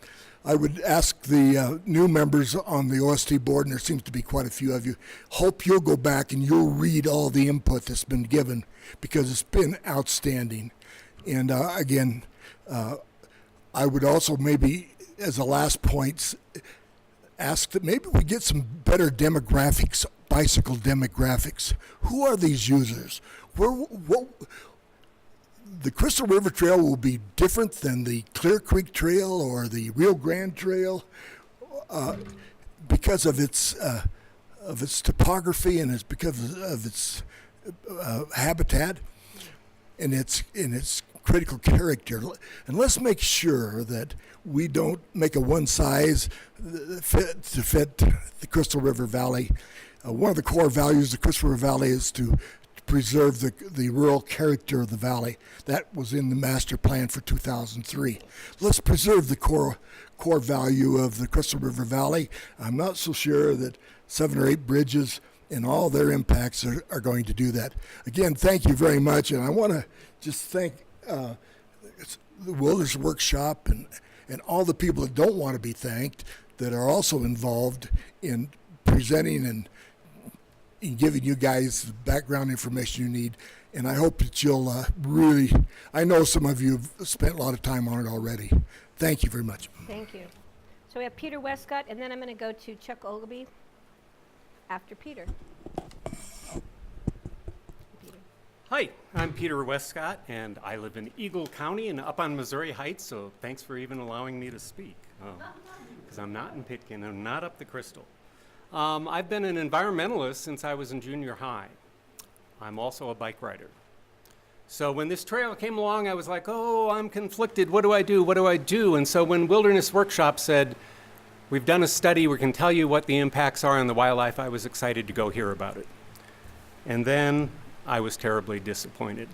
I would ask the new members on the OST board, and there seems to be quite a few of you, hope you'll go back and you'll read all the input that's been given, because it's been outstanding. And again, I would also maybe, as a last point, ask that maybe we get some better demographics, bicycle demographics. Who are these users? The Crystal River Trail will be different than the Clear Creek Trail or the Rio Grande Trail because of its of its topography and it's because of its habitat and its critical character. And let's make sure that we don't make a one size fit the Crystal River Valley. One of the core values of the Crystal River Valley is to preserve the rural character of the valley. That was in the master plan for 2003. Let's preserve the core value of the Crystal River Valley. I'm not so sure that 7 or 8 bridges and all their impacts are going to do that. Again, thank you very much, and I want to just thank the Wilderness Workshop and all the people that don't want to be thanked that are also involved in presenting and in giving you guys the background information you need. And I hope that you'll really, I know some of you have spent a lot of time on it already. Thank you very much. Thank you. So we have Peter Westcott, and then I'm going to go to Chuck Ogilvie after Peter. Hi, I'm Peter Westcott, and I live in Eagle County and up on Missouri Heights, so thanks for even allowing me to speak, because I'm not in Pitkin, I'm not up the Crystal. I've been an environmentalist since I was in junior high. I'm also a bike rider. So when this trail came along, I was like, oh, I'm conflicted, what do I do, what do I do? And so when Wilderness Workshop said, we've done a study, we can tell you what the impacts are on the wildlife, I was excited to go hear about it. And then I was terribly disappointed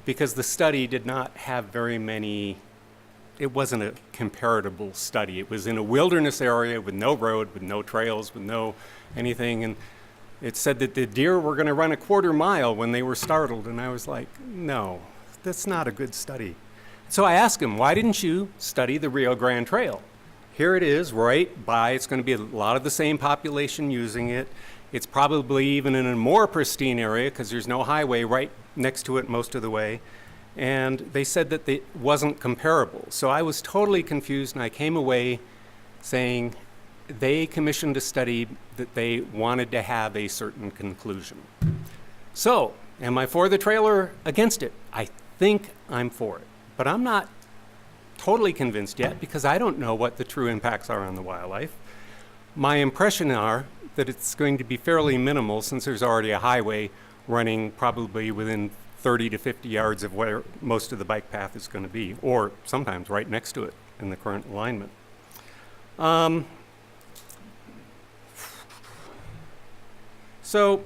because the study did not have very many, it wasn't a comparable study. It was in a wilderness area with no road, with no trails, with no anything. And it said that the deer were going to run a 1/4 mile when they were startled. And I was like, no, that's not a good study. So I asked him, why didn't you study the Rio Grande Trail? Here it is right by, it's going to be a lot of the same population using it. It's probably even in a more pristine area because there's no highway right next to it most of the way. And they said that it wasn't comparable. So I was totally confused, and I came away saying they commissioned a study that they wanted to have a certain conclusion. So, am I for the trail or against it? I think I'm for it. But I'm not totally convinced yet because I don't know what the true impacts are on the wildlife. My impression are that it's going to be fairly minimal since there's already a highway running probably within 30 to 50 yards of where most of the bike path is going to be, or sometimes right next to it in the current alignment. So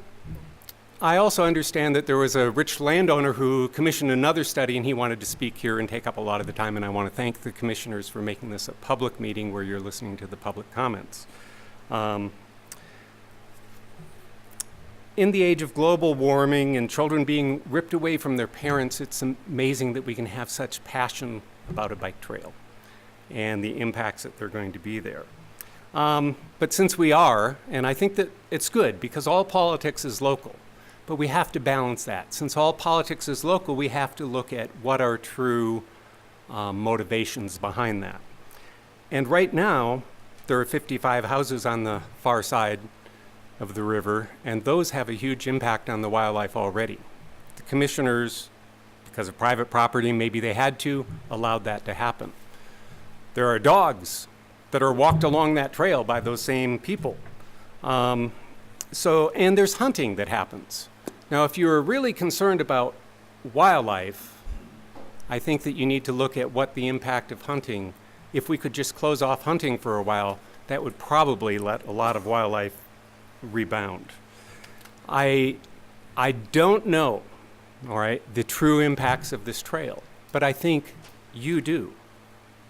I also understand that there was a rich landowner who commissioned another study and he wanted to speak here and take up a lot of the time, and I want to thank the commissioners for making this a public meeting where you're listening to the public comments. In the age of global warming and children being ripped away from their parents, it's amazing that we can have such passion about a bike trail and the impacts that they're going to be there. But since we are, and I think that it's good because all politics is local, but we have to balance that. Since all politics is local, we have to look at what are true motivations behind that. And right now, there are 55 houses on the far side of the river, and those have a huge impact on the wildlife already. The commissioners, because of private property, maybe they had to, allowed that to happen. There are dogs that are walked along that trail by those same people. And there's hunting that happens. Now, if you're really concerned about wildlife, I think that you need to look at what the impact of hunting, if we could just close off hunting for a while, that would probably let a lot of wildlife rebound. I don't know, all right, the true impacts of this trail, but I think you do.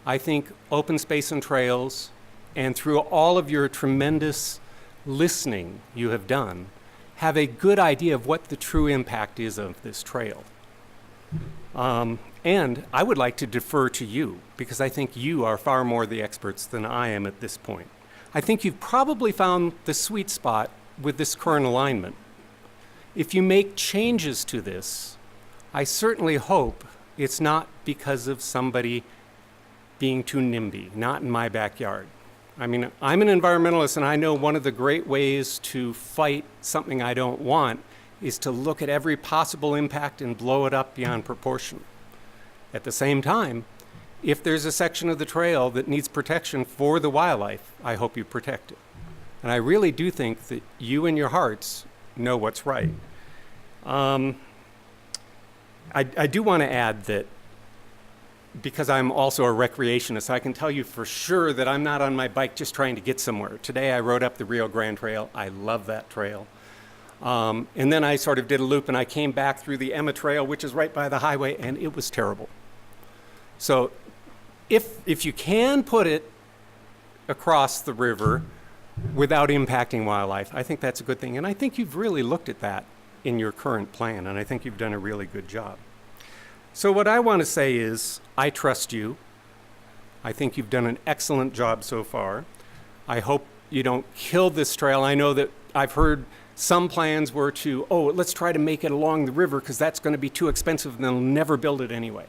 I think open space and trails, and through all of your tremendous listening you have done, have a good idea of what the true impact is of this trail. And I would like to defer to you, because I think you are far more the experts than I am at this point. I think you've probably found the sweet spot with this current alignment. If you make changes to this, I certainly hope it's not because of somebody being too NIMBY, not in my backyard. I mean, I'm an environmentalist, and I know one of the great ways to fight something I don't want is to look at every possible impact and blow it up beyond proportion. At the same time, if there's a section of the trail that needs protection for the wildlife, I hope you protect it. And I really do think that you in your hearts know what's right. I do want to add that because I'm also a recreationist, I can tell you for sure that I'm not on my bike just trying to get somewhere. Today I rode up the Rio Grande Trail. I love that trail. And then I sort of did a loop and I came back through the Emma Trail, which is right by the highway, and it was terrible. So if you can put it across the river without impacting wildlife, I think that's a good thing. And I think you've really looked at that in your current plan, and I think you've done a really good job. So what I want to say is, I trust you. I think you've done an excellent job so far. I hope you don't kill this trail. I know that I've heard some plans were to, let's try to make it along the river because that's going to be too expensive and they'll never build it anyway.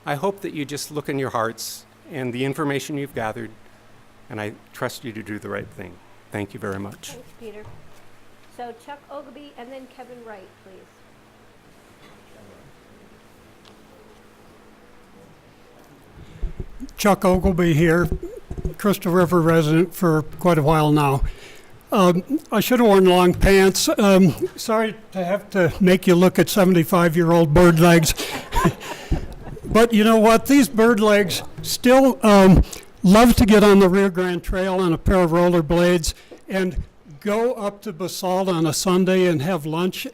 I hope that you just look in your hearts and the information you've gathered, and I trust you to do the right thing. Thank you very much. Thanks, Peter. So Chuck Ogilvie and then Kevin Wright, please. Chuck Ogilvie here, Crystal River resident for quite a while now. I should have worn long pants. Sorry to have to make you look at 75-year-old bird legs. But you know what? These bird legs still love to get on the Rio Grande Trail on a pair of rollerblades and go up to Basalt on a Sunday and have lunch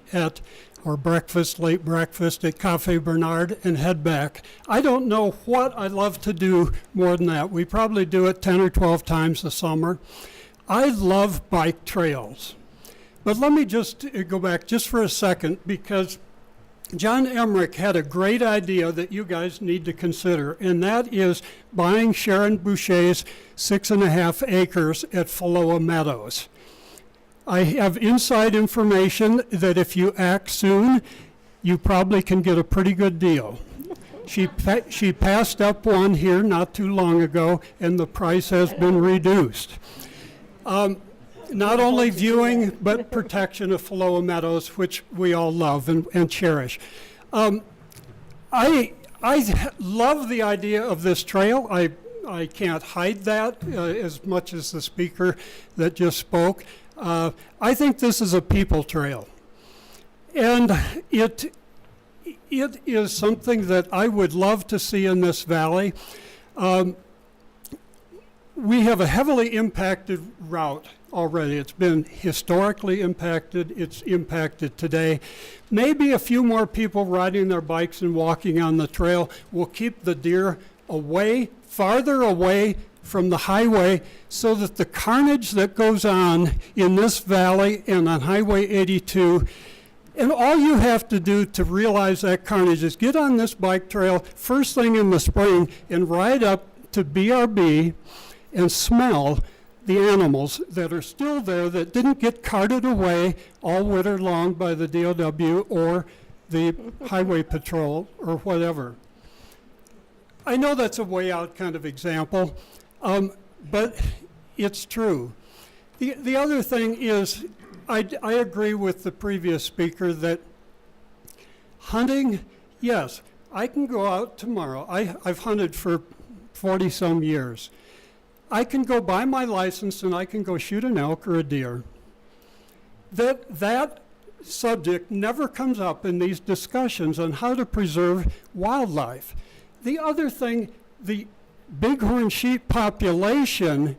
or breakfast, late breakfast at Cafe Bernard and head back. I don't know what I love to do more than that. We probably do it 10 or 12 times a summer. I love bike trails. But let me just go back just for a second, because John Emmerich had a great idea that you guys need to consider, and that is buying Sharon Boucher's 6.5 acres at Faloa Meadows. I have inside information that if you act soon, you probably can get a pretty good deal. She passed up one here not too long ago, and the price has been reduced. Not only viewing, but protection of Faloa Meadows, which we all love and cherish. I love the idea of this trail. I can't hide that as much as the speaker that just spoke. I think this is a people trail. And it is something that I would love to see in this valley. We have a heavily impacted route already. It's been historically impacted. It's impacted today. Maybe a few more people riding their bikes and walking on the trail will keep the deer away, farther away from the highway, so that the carnage that goes on in this valley and on Highway 82, and all you have to do to realize that carnage is get on this bike trail first thing in the spring and ride up to BRB and smell the animals that are still there that didn't get carted away all winter long by the DOW or the highway patrol or whatever. I know that's a way out kind of example, but it's true. The other thing is, I agree with the previous speaker that hunting, yes, I can go out tomorrow. I've hunted for 40-some years. I can go buy my license and I can go shoot an elk or a deer. That subject never comes up in these discussions on how to preserve wildlife. The other thing, the bighorn sheep population,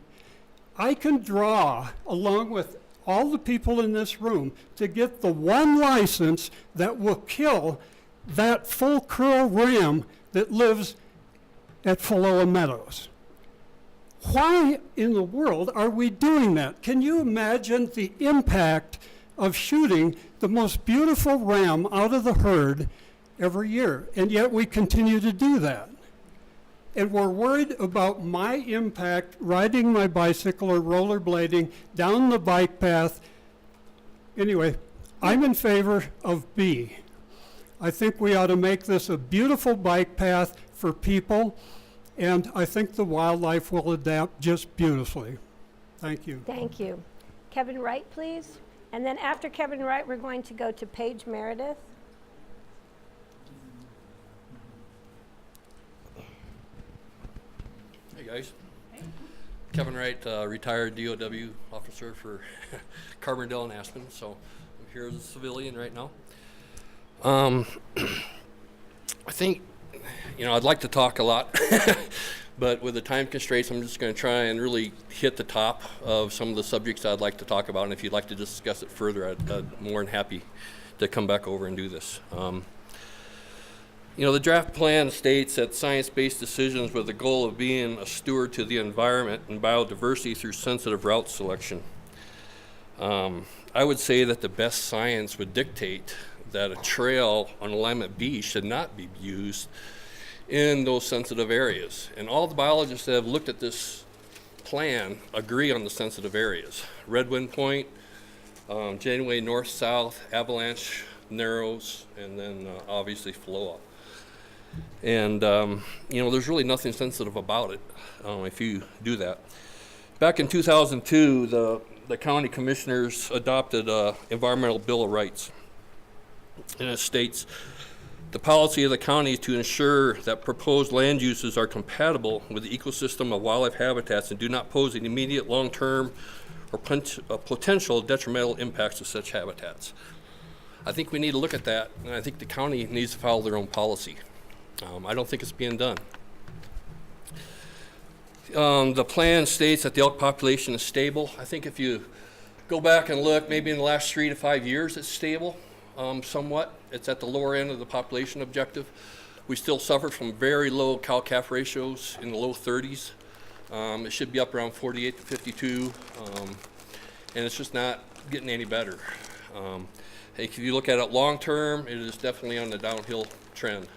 I can draw, along with all the people in this room, to get the one license that will kill that full curl ram that lives at Faloa Meadows. Why in the world are we doing that? Can you imagine the impact of shooting the most beautiful ram out of the herd every year? And yet we continue to do that. And we're worried about my impact riding my bicycle or rollerblading down the bike path. Anyway, I'm in favor of B. I think we ought to make this a beautiful bike path for people, and I think the wildlife will adapt just beautifully. Thank you. Thank you. Kevin Wright, please. And then after Kevin Wright, we're going to go to Paige Meredith. Hey guys. Kevin Wright, retired DOW officer for Carbondale and Aspen, so I'm here as a civilian right now. I think, I'd like to talk a lot, but with the time constraints, I'm just going to try and really hit the top of some of the subjects I'd like to talk about, and if you'd like to discuss it further, I'd more than happy to come back over and do this. The draft plan states that science-based decisions with the goal of being a steward to the environment and biodiversity through sensitive route selection. I would say that the best science would dictate that a trail on alignment B should not be used in those sensitive areas. And all the biologists that have looked at this plan agree on the sensitive areas. Red Wind Point, Janeway North-South, Avalanche, Narrows, and then obviously Floa. And, there's really nothing sensitive about it if you do that. Back in 2002, the county commissioners adopted an environmental bill of rights. And it states, the policy of the county is to ensure that proposed land uses are compatible with the ecosystem of wildlife habitats and do not pose any immediate, long-term, or potential detrimental impacts to such habitats. I think we need to look at that, and I think the county needs to follow their own policy. I don't think it's being done. The plan states that the elk population is stable. I think if you go back and look, maybe in the last 3 to 5 years, it's stable somewhat. It's at the lower end of the population objective. We still suffer from very low cow-calf ratios in the low 30s. It should be up around 48 to 52, and it's just not getting any better. If you look at it long-term, it is definitely on the downhill trend.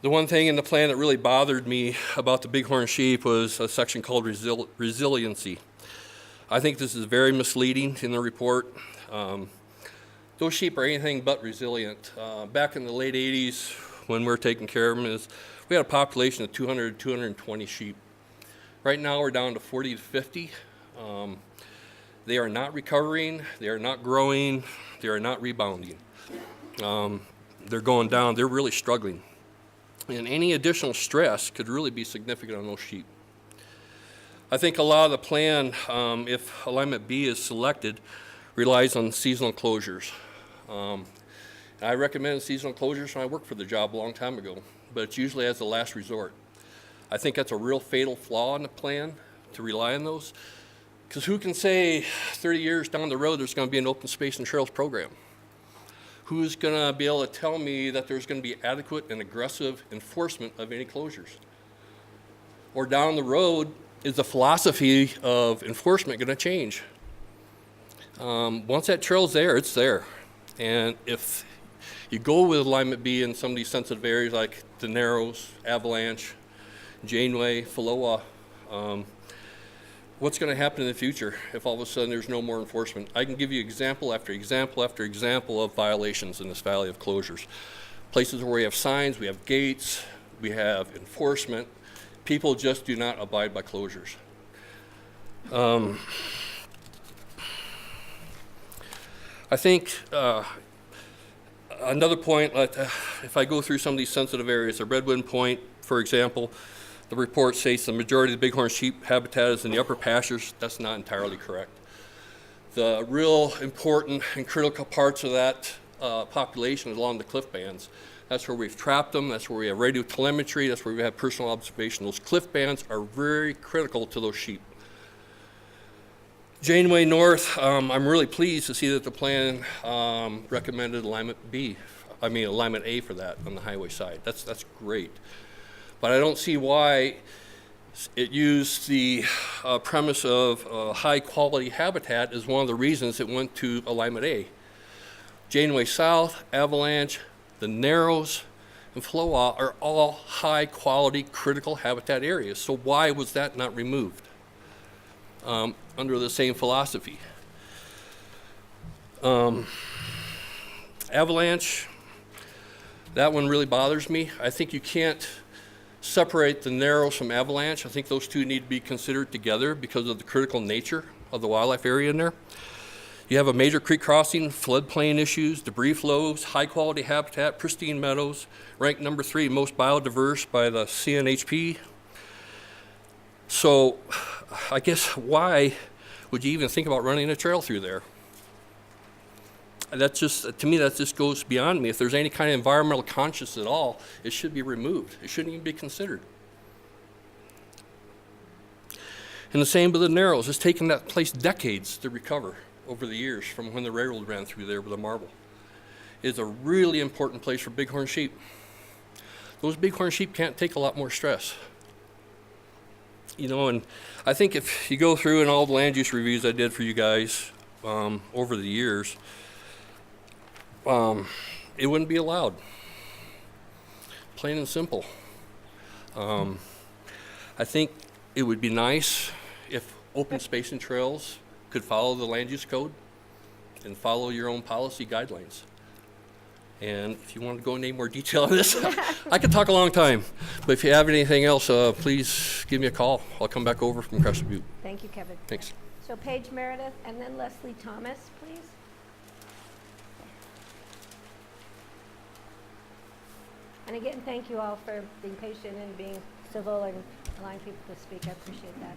The one thing in the plan that really bothered me about the bighorn sheep was a section called resiliency. I think this is very misleading in the report. Those sheep are anything but resilient. Back in the late 80s, when we were taking care of them, we had a population of 200 to 220 sheep. Right now we're down to 40 to 50. They are not recovering, they are not growing, they are not rebounding. They're going down, they're really struggling. And any additional stress could really be significant on those sheep. I think a lot of the plan, if alignment B is selected, relies on seasonal closures. I recommend seasonal closures when I worked for the job a long time ago, but it's usually as a last resort. I think that's a real fatal flaw in the plan, to rely on those, because who can say 30 years down the road there's going to be an open space and trails program? Who's going to be able to tell me that there's going to be adequate and aggressive enforcement of any closures? Or down the road, is the philosophy of enforcement going to change? Once that trail's there, it's there. And if you go with alignment B in some of these sensitive areas like the Narrows, Avalanche, Janeway, Floa, what's going to happen in the future if all of a sudden there's no more enforcement? I can give you example after example after example of violations in this valley of closures. Places where we have signs, we have gates, we have enforcement. People just do not abide by closures. I think another point, if I go through some of these sensitive areas, the Red Wind Point, for example, the report states the majority of the bighorn sheep habitat is in the upper pastures. That's not entirely correct. The real important and critical parts of that population is along the cliff bands. That's where we've trapped them. That's where we have radio telemetry. That's where we have personal observation. Those cliff bands are very critical to those sheep. Janeway North, I'm really pleased to see that the plan recommended alignment A for that on the highway side. That's great. But I don't see why it used the premise of high quality habitat as one of the reasons it went to alignment A. Janeway South, Avalanche, the Narrows, and Floa are all high quality critical habitat areas. So why was that not removed under the same philosophy? Avalanche, that one really bothers me. I think you can't separate the Narrows from Avalanche. I think those two need to be considered together because of the critical nature of the wildlife area in there. You have a major creek crossing, floodplain issues, debris flows, high quality habitat, pristine meadows, ranked number 3 most biodiverse by the CNHP. So I guess why would you even think about running a trail through there? That's just, to me, that just goes beyond me. If there's any kind of environmental conscience at all, it should be removed. It shouldn't even be considered. And the same with the Narrows. It's taken that place decades to recover over the years from when the railroad ran through there with the marble. It's a really important place for bighorn sheep. Those bighorn sheep can't take a lot more stress. You know, and I think if you go through and all the land use reviews I did for you guys over the years, it wouldn't be allowed. Plain and simple. I think it would be nice if open space and trails could follow the land use code and follow your own policy guidelines. And if you want to go into any more detail on this, I could talk a long time. But if you have anything else, please give me a call. I'll come back over from Crescent Butte. Thank you, Kevin. Thanks. So Paige Meredith and then Leslie Thomas, please. And again, thank you all for being patient and being civil and allowing people to speak. I appreciate that.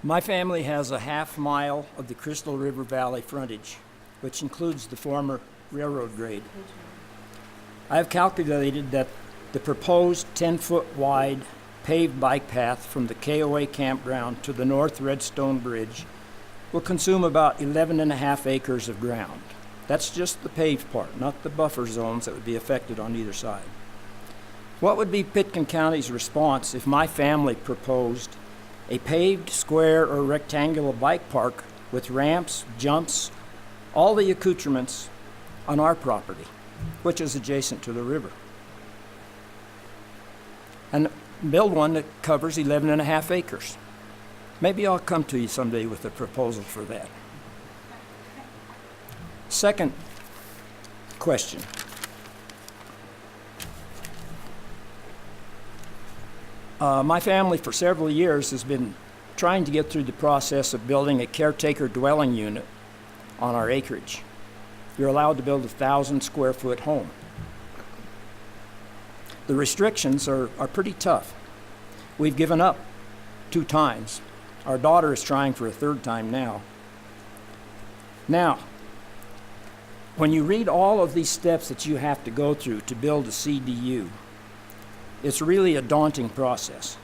My family has a half mile of the Crystal River Valley frontage, which includes the former railroad grade. I have calculated that the proposed 10-foot wide paved bike path from the KOA campground to the North Redstone Bridge will consume about 11.5 acres of ground. That's just the paved part, not the buffer zones that would be affected on either side. What would be Pitkin County's response if my family proposed a paved square or rectangular bike park with ramps, jumps, all the accoutrements on our property, which is adjacent to the river? And build one that covers 11.5 acres. Maybe I'll come to you someday with a proposal for that. Second question. My family for several years has been trying to get through the process of building a caretaker dwelling unit on our acreage. You're allowed to build a 1,000 square foot home. The restrictions are pretty tough. We've given up 2 times. Our daughter is trying for a 3rd time now. Now, when you read all of these steps that you have to go through to build a CDU, it's really a daunting process.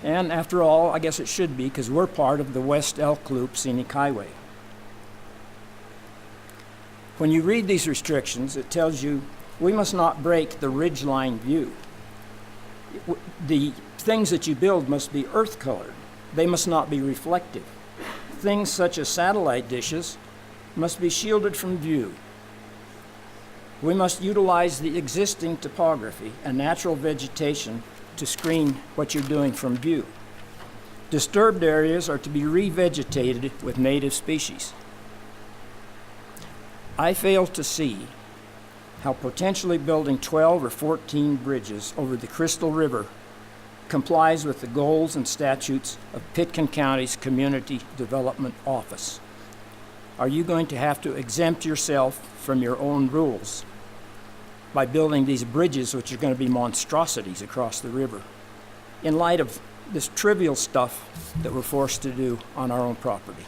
And after all, I guess it should be, because we're part of the West Elk Loop Scenic Highway. When you read these restrictions, it tells you we must not break the ridgeline view. The things that you build must be earth-colored. They must not be reflective. Things such as satellite dishes must be shielded from view. We must utilize the existing topography and natural vegetation to screen what you're doing from view. Disturbed areas are to be revegetated with native species. I fail to see how potentially building 12 or 14 bridges over the Crystal River complies with the goals and statutes of Pitkin County's Community Development Office. Are you going to have to exempt yourself from your own rules by building these bridges, which are going to be monstrosities across the river, in light of this trivial stuff that we're forced to do on our own property?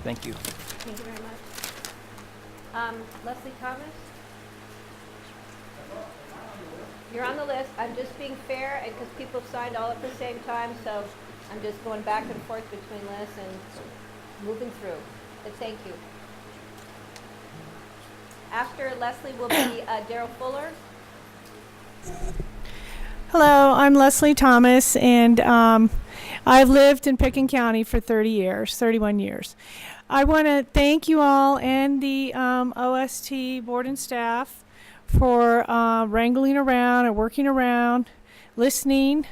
Thank you. Thank you very much. Leslie Thomas? You're on the list. I'm just being fair, and because people signed all at the same time, so I'm just going back and forth between lists and moving through. But thank you. After Leslie will be Daryl Fuller. Hello, I'm Leslie Thomas, and I've lived in Pitkin County for 31 years. I want to thank you all and the OST board and staff for wrangling around and working around, listening,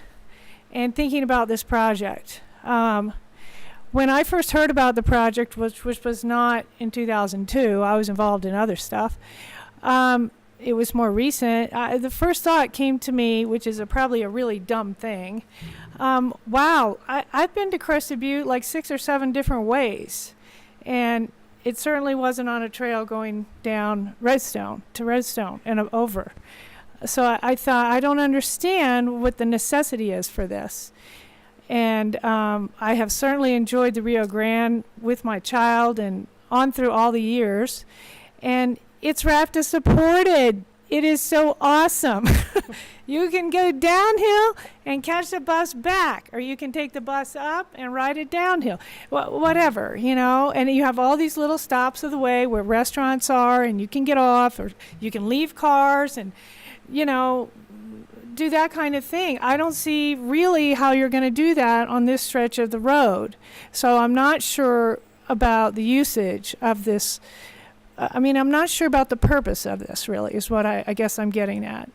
and thinking about this project. When I first heard about the project, which was not in 2002, I was involved in other stuff. It was more recent. The first thought came to me, which is probably a really dumb thing. Wow, I've been to Crescent Butte like 6 or 7 different ways. And it certainly wasn't on a trail going down Redstone to Redstone and over. So I thought, I don't understand what the necessity is for this. And I have certainly enjoyed the Rio Grande with my child and on through all the years. And it's RAFTA supported. It is so awesome. You can go downhill and catch the bus back, or you can take the bus up and ride it downhill. Whatever, you know. And you have all these little stops of the way where restaurants are, and you can get off, or you can leave cars and, you know, do that kind of thing. I don't see really how you're going to do that on this stretch of the road. So I'm not sure about the usage of this. I mean, I'm not sure about the purpose of this, really, is what I guess I'm getting at.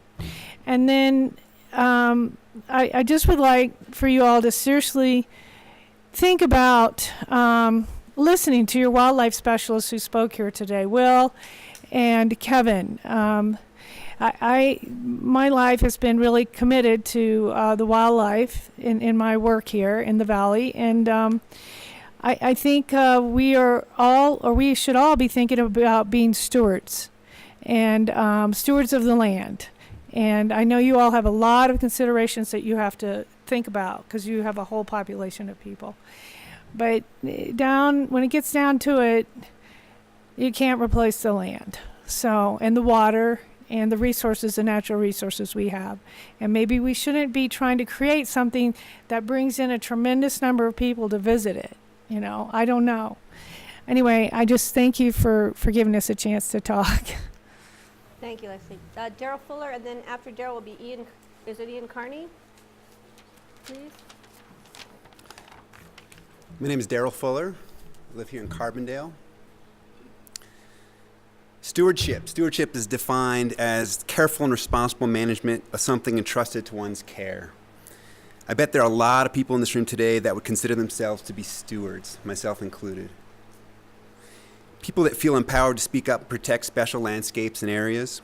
And then I just would like for you all to seriously think about listening to your wildlife specialists who spoke here today, Will and Kevin. My life has been really committed to the wildlife in my work here in the valley, and I think we should all be thinking about being stewards and stewards of the land. And I know you all have a lot of considerations that you have to think about because you have a whole population of people. But when it gets down to it, you can't replace the land. So, and the water and the resources, the natural resources we have. And maybe we shouldn't be trying to create something that brings in a tremendous number of people to visit it. You know, I don't know. Anyway, I just thank you for giving us a chance to talk. Thank you, Leslie. Daryl Fuller, and then after Daryl will be Ian. Is it Ian Carney? Please. My name is Daryl Fuller. I live here in Carbondale. Stewardship. Stewardship is defined as careful and responsible management of something entrusted to one's care. I bet there are a lot of people in this room today that would consider themselves to be stewards, myself included. People that feel empowered to speak up and protect special landscapes and areas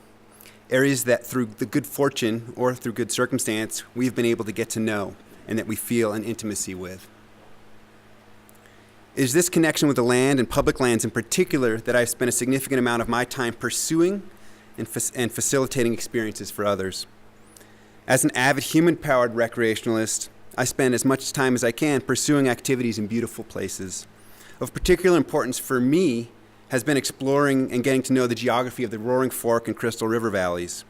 that through the good fortune or through good circumstance, we've been able to get to know and that we feel an intimacy with. It is this connection with the land and public lands in particular that I've spent a significant amount of my time pursuing and facilitating experiences for others. As an avid human-powered recreationalist, I spend as much time as I can pursuing activities in beautiful places. Of particular importance for me has been exploring and getting to know the geography of the Roaring Fork and Crystal River valleys.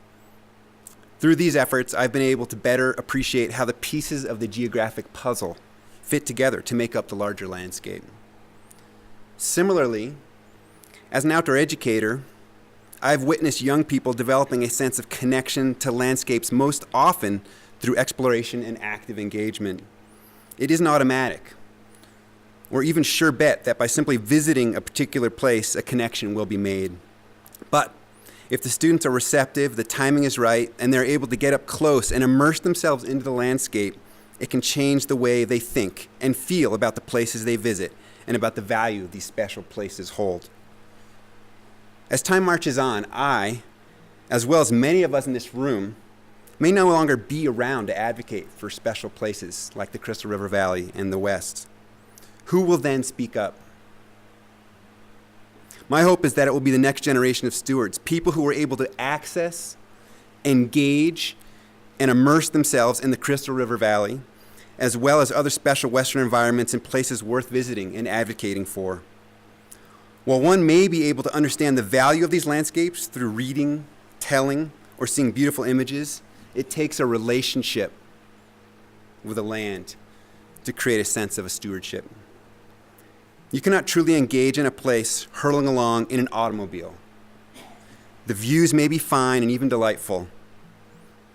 Through these efforts, I've been able to better appreciate how the pieces of the geographic puzzle fit together to make up the larger landscape. Similarly, as an outdoor educator, I've witnessed young people developing a sense of connection to landscapes most often through exploration and active engagement. It isn't automatic, or even sure bet that by simply visiting a particular place, a connection will be made. But if the students are receptive, the timing is right, and they're able to get up close and immerse themselves into the landscape, it can change the way they think and feel about the places they visit and about the value these special places hold. As time marches on, I, as well as many of us in this room, may no longer be around to advocate for special places like the Crystal River Valley and the West. Who will then speak up? My hope is that it will be the next generation of stewards, people who are able to access, engage, and immerse themselves in the Crystal River Valley, as well as other special Western environments and places worth visiting and advocating for. While one may be able to understand the value of these landscapes through reading, telling, or seeing beautiful images, it takes a relationship with the land to create a sense of a stewardship. You cannot truly engage in a place hurtling along in an automobile. The views may be fine and even delightful,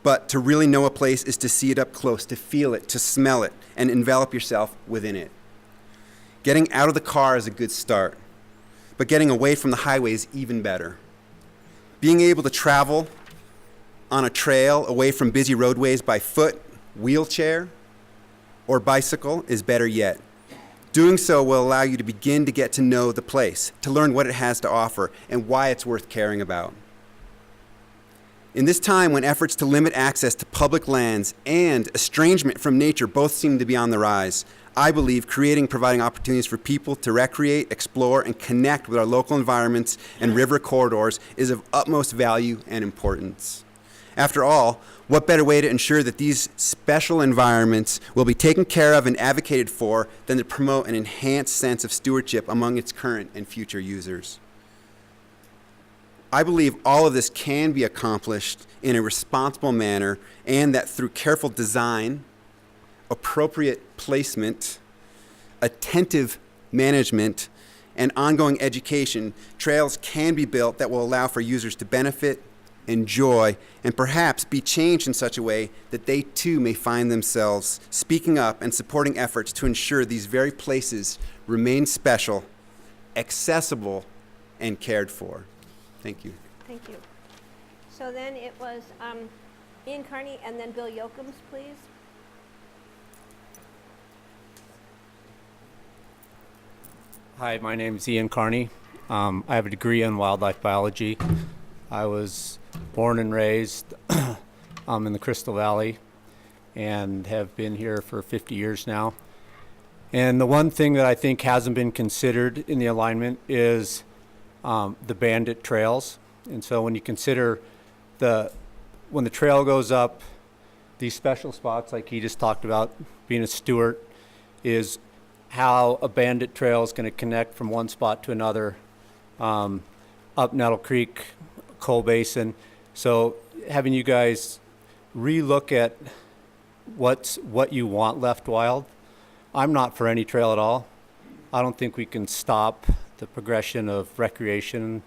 but to really know a place is to see it up close, to feel it, to smell it, and envelop yourself within it. Getting out of the car is a good start, but getting away from the highway is even better. Being able to travel on a trail away from busy roadways by foot, wheelchair, or bicycle is better yet. Doing so will allow you to begin to get to know the place, to learn what it has to offer, and why it's worth caring about. In this time when efforts to limit access to public lands and estrangement from nature both seem to be on the rise, I believe creating and providing opportunities for people to recreate, explore, and connect with our local environments and river corridors is of utmost value and importance. After all, what better way to ensure that these special environments will be taken care of and advocated for than to promote an enhanced sense of stewardship among its current and future users? I believe all of this can be accomplished in a responsible manner, and that through careful design, appropriate placement, attentive management, and ongoing education, trails can be built that will allow for users to benefit, enjoy, and perhaps be changed in such a way that they too may find themselves speaking up and supporting efforts to ensure these very places remain special, accessible, and cared for. Thank you. Thank you. So then it was Ian Carney and then Bill Yoakams, please. Hi, my name is Ian Carney. I have a degree in wildlife biology. I was born and raised in the Crystal Valley and have been here for 50 years now. And the one thing that I think hasn't been considered in the alignment is the bandit trails. And so when you consider when the trail goes up, these special spots like he just talked about, being a steward, is how a bandit trail is going to connect from one spot to another, up Nettle Creek, Coal Basin. So having you guys relook at what you want left wild. I'm not for any trail at all. I don't think we can stop the progression of recreation,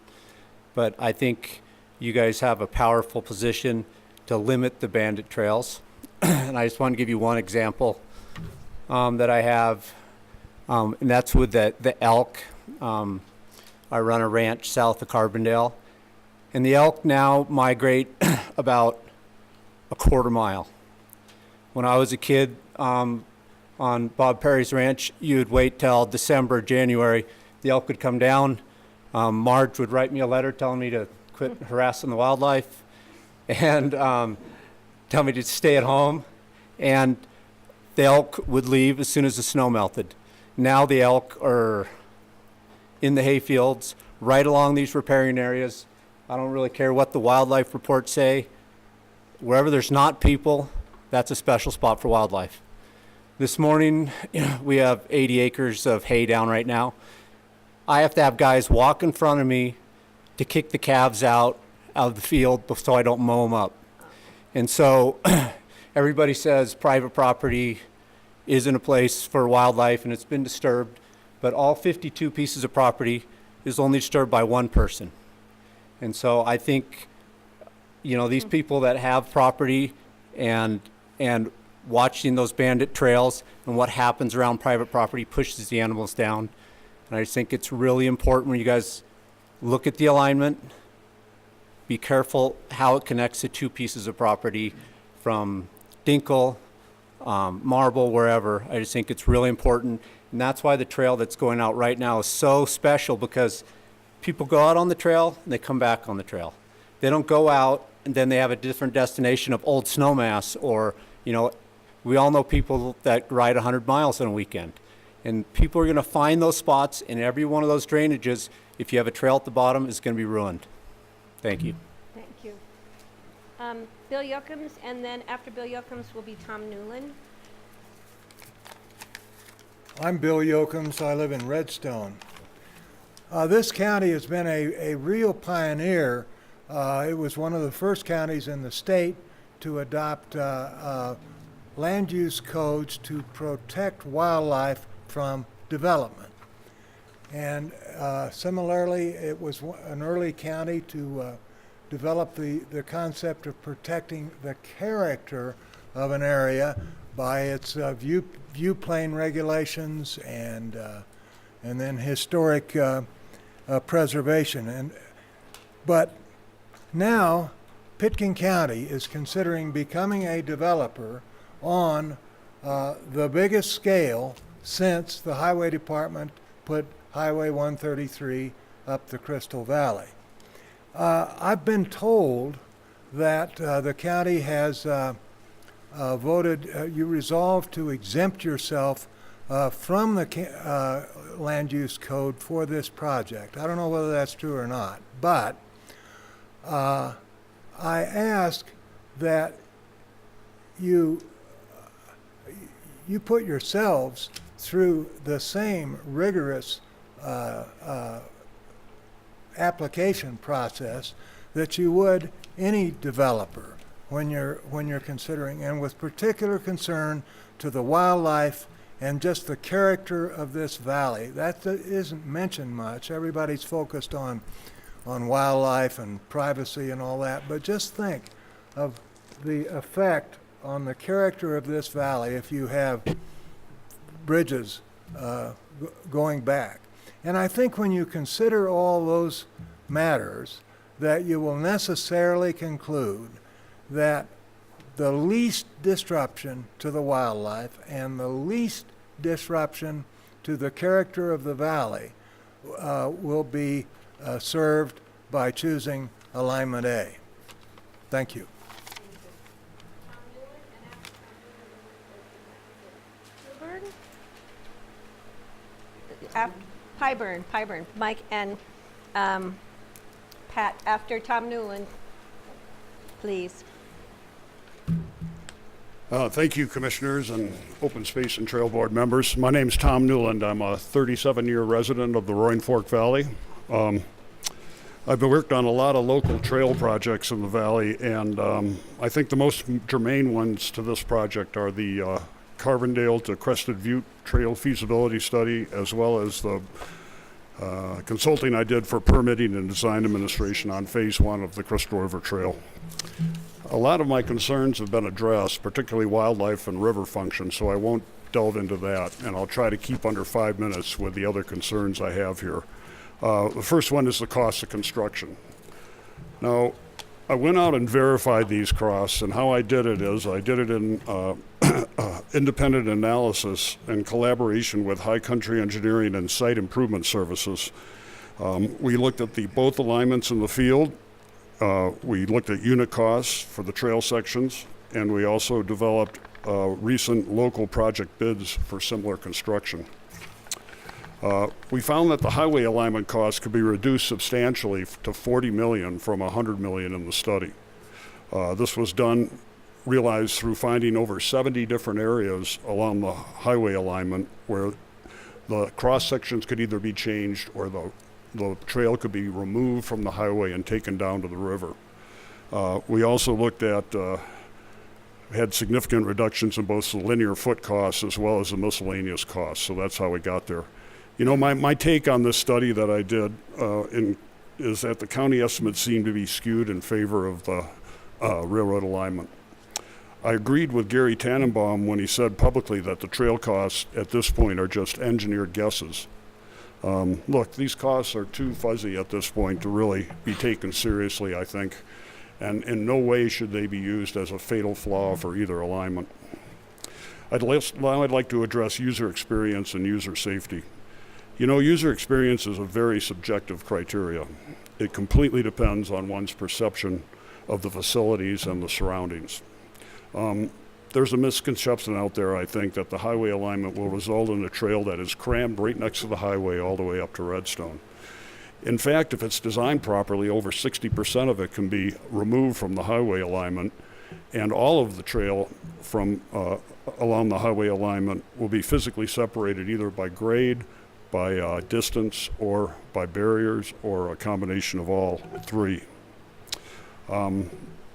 but I think you guys have a powerful position to limit the bandit trails. And I just want to give you one example that I have. And that's with the elk. I run a ranch south of Carbondale, and the elk now migrate about a quarter mile. When I was a kid on Bob Perry's ranch, you would wait till December, January. The elk would come down. Marge would write me a letter telling me to quit harassing the wildlife and tell me to stay at home. And the elk would leave as soon as the snow melted. Now the elk are in the hay fields, right along these riparian areas. I don't really care what the wildlife reports say. Wherever there's not people, that's a special spot for wildlife. This morning, we have 80 acres of hay down right now. I have to have guys walk in front of me to kick the calves out of the field so I don't mow them up. And so everybody says private property isn't a place for wildlife and it's been disturbed, but all 52 pieces of property is only disturbed by one person. And so I think, these people that have property and watching those bandit trails and what happens around private property pushes the animals down. And I just think it's really important when you guys look at the alignment, be careful how it connects to two pieces of property from Dinkle, Marble, wherever. I just think it's really important. And that's why the trail that's going out right now is so special, because people go out on the trail and they come back on the trail. They don't go out and then they have a different destination of Old Snowmass, or, we all know people that ride 100 miles on a weekend. And people are going to find those spots, and every one of those drainages, if you have a trail at the bottom, is going to be ruined. Thank you. Thank you. Bill Yoakams, and then after Bill Yoakams will be Tom Newland. I'm Bill Yoakams. I live in Redstone. This county has been a real pioneer. It was one of the first counties in the state to adopt land use codes to protect wildlife from development. And similarly, it was an early county to develop the concept of protecting the character of an area by its view plane regulations and then historic preservation. But now Pitkin County is considering becoming a developer on the biggest scale since the Highway Department put Highway 133 up the Crystal Valley. I've been told that the county has voted, you resolved to exempt yourself from the land use code for this project. I don't know whether that's true or not, but I ask, that you put yourselves through the same rigorous application process that you would any developer when you're considering, and with particular concern to the wildlife and just the character of this valley. That isn't mentioned much. Everybody's focused on wildlife and privacy and all that, but just think of the effect on the character of this valley if you have bridges going back. And I think when you consider all those matters, that you will necessarily conclude that the least disruption to the wildlife and the least disruption to the character of the valley will be served by choosing alignment A. Thank you. Pyburn, Mike and Pat after Tom Newland, please. Thank you, Commissioners and Open Space and Trail Board members. My name's Tom Newland. I'm a 37-year resident of the Roaring Fork Valley. I've worked on a lot of local trail projects in the valley, and I think the most germane ones to this project are the Carbondale to Crested Butte Trail Feasibility Study, as well as the consulting I did for permitting and design administration on Phase 1 of the Crystal River Trail. A lot of my concerns have been addressed, particularly wildlife and river function, so I won't delve into that, and I'll try to keep under 5 minutes with the other concerns I have here. The first one is the cost of construction. Now, I went out and verified these costs, and how I did it is I did it in independent analysis in collaboration with High Country Engineering and Site Improvement Services. We looked at both alignments in the field. We looked at unit costs for the trail sections, and we also developed recent local project bids for similar construction. We found that the highway alignment costs could be reduced substantially to $40 million from $100 million in the study. This was realized through finding over 70 different areas along the highway alignment where the cross sections could either be changed or the trail could be removed from the highway and taken down to the river. We also looked at, had significant reductions in both the linear foot costs as well as the miscellaneous costs, so that's how we got there. You know, my take on this study that I did is that the county estimates seem to be skewed in favor of the railroad alignment. I agreed with Gary Tannenbaum when he said publicly that the trail costs at this point are just engineered guesses. Look, these costs are too fuzzy at this point to really be taken seriously, I think, and in no way should they be used as a fatal flaw for either alignment. I'd like to address user experience and user safety. You know, user experience is a very subjective criteria. It completely depends on one's perception of the facilities and the surroundings. There's a misconception out there, I think, that the highway alignment will result in a trail that is crammed right next to the highway all the way up to Redstone. In fact, if it's designed properly, over 60% of it can be removed from the highway alignment, and all of the trail from along the highway alignment will be physically separated either by grade, by distance, or by barriers, or a combination of all three.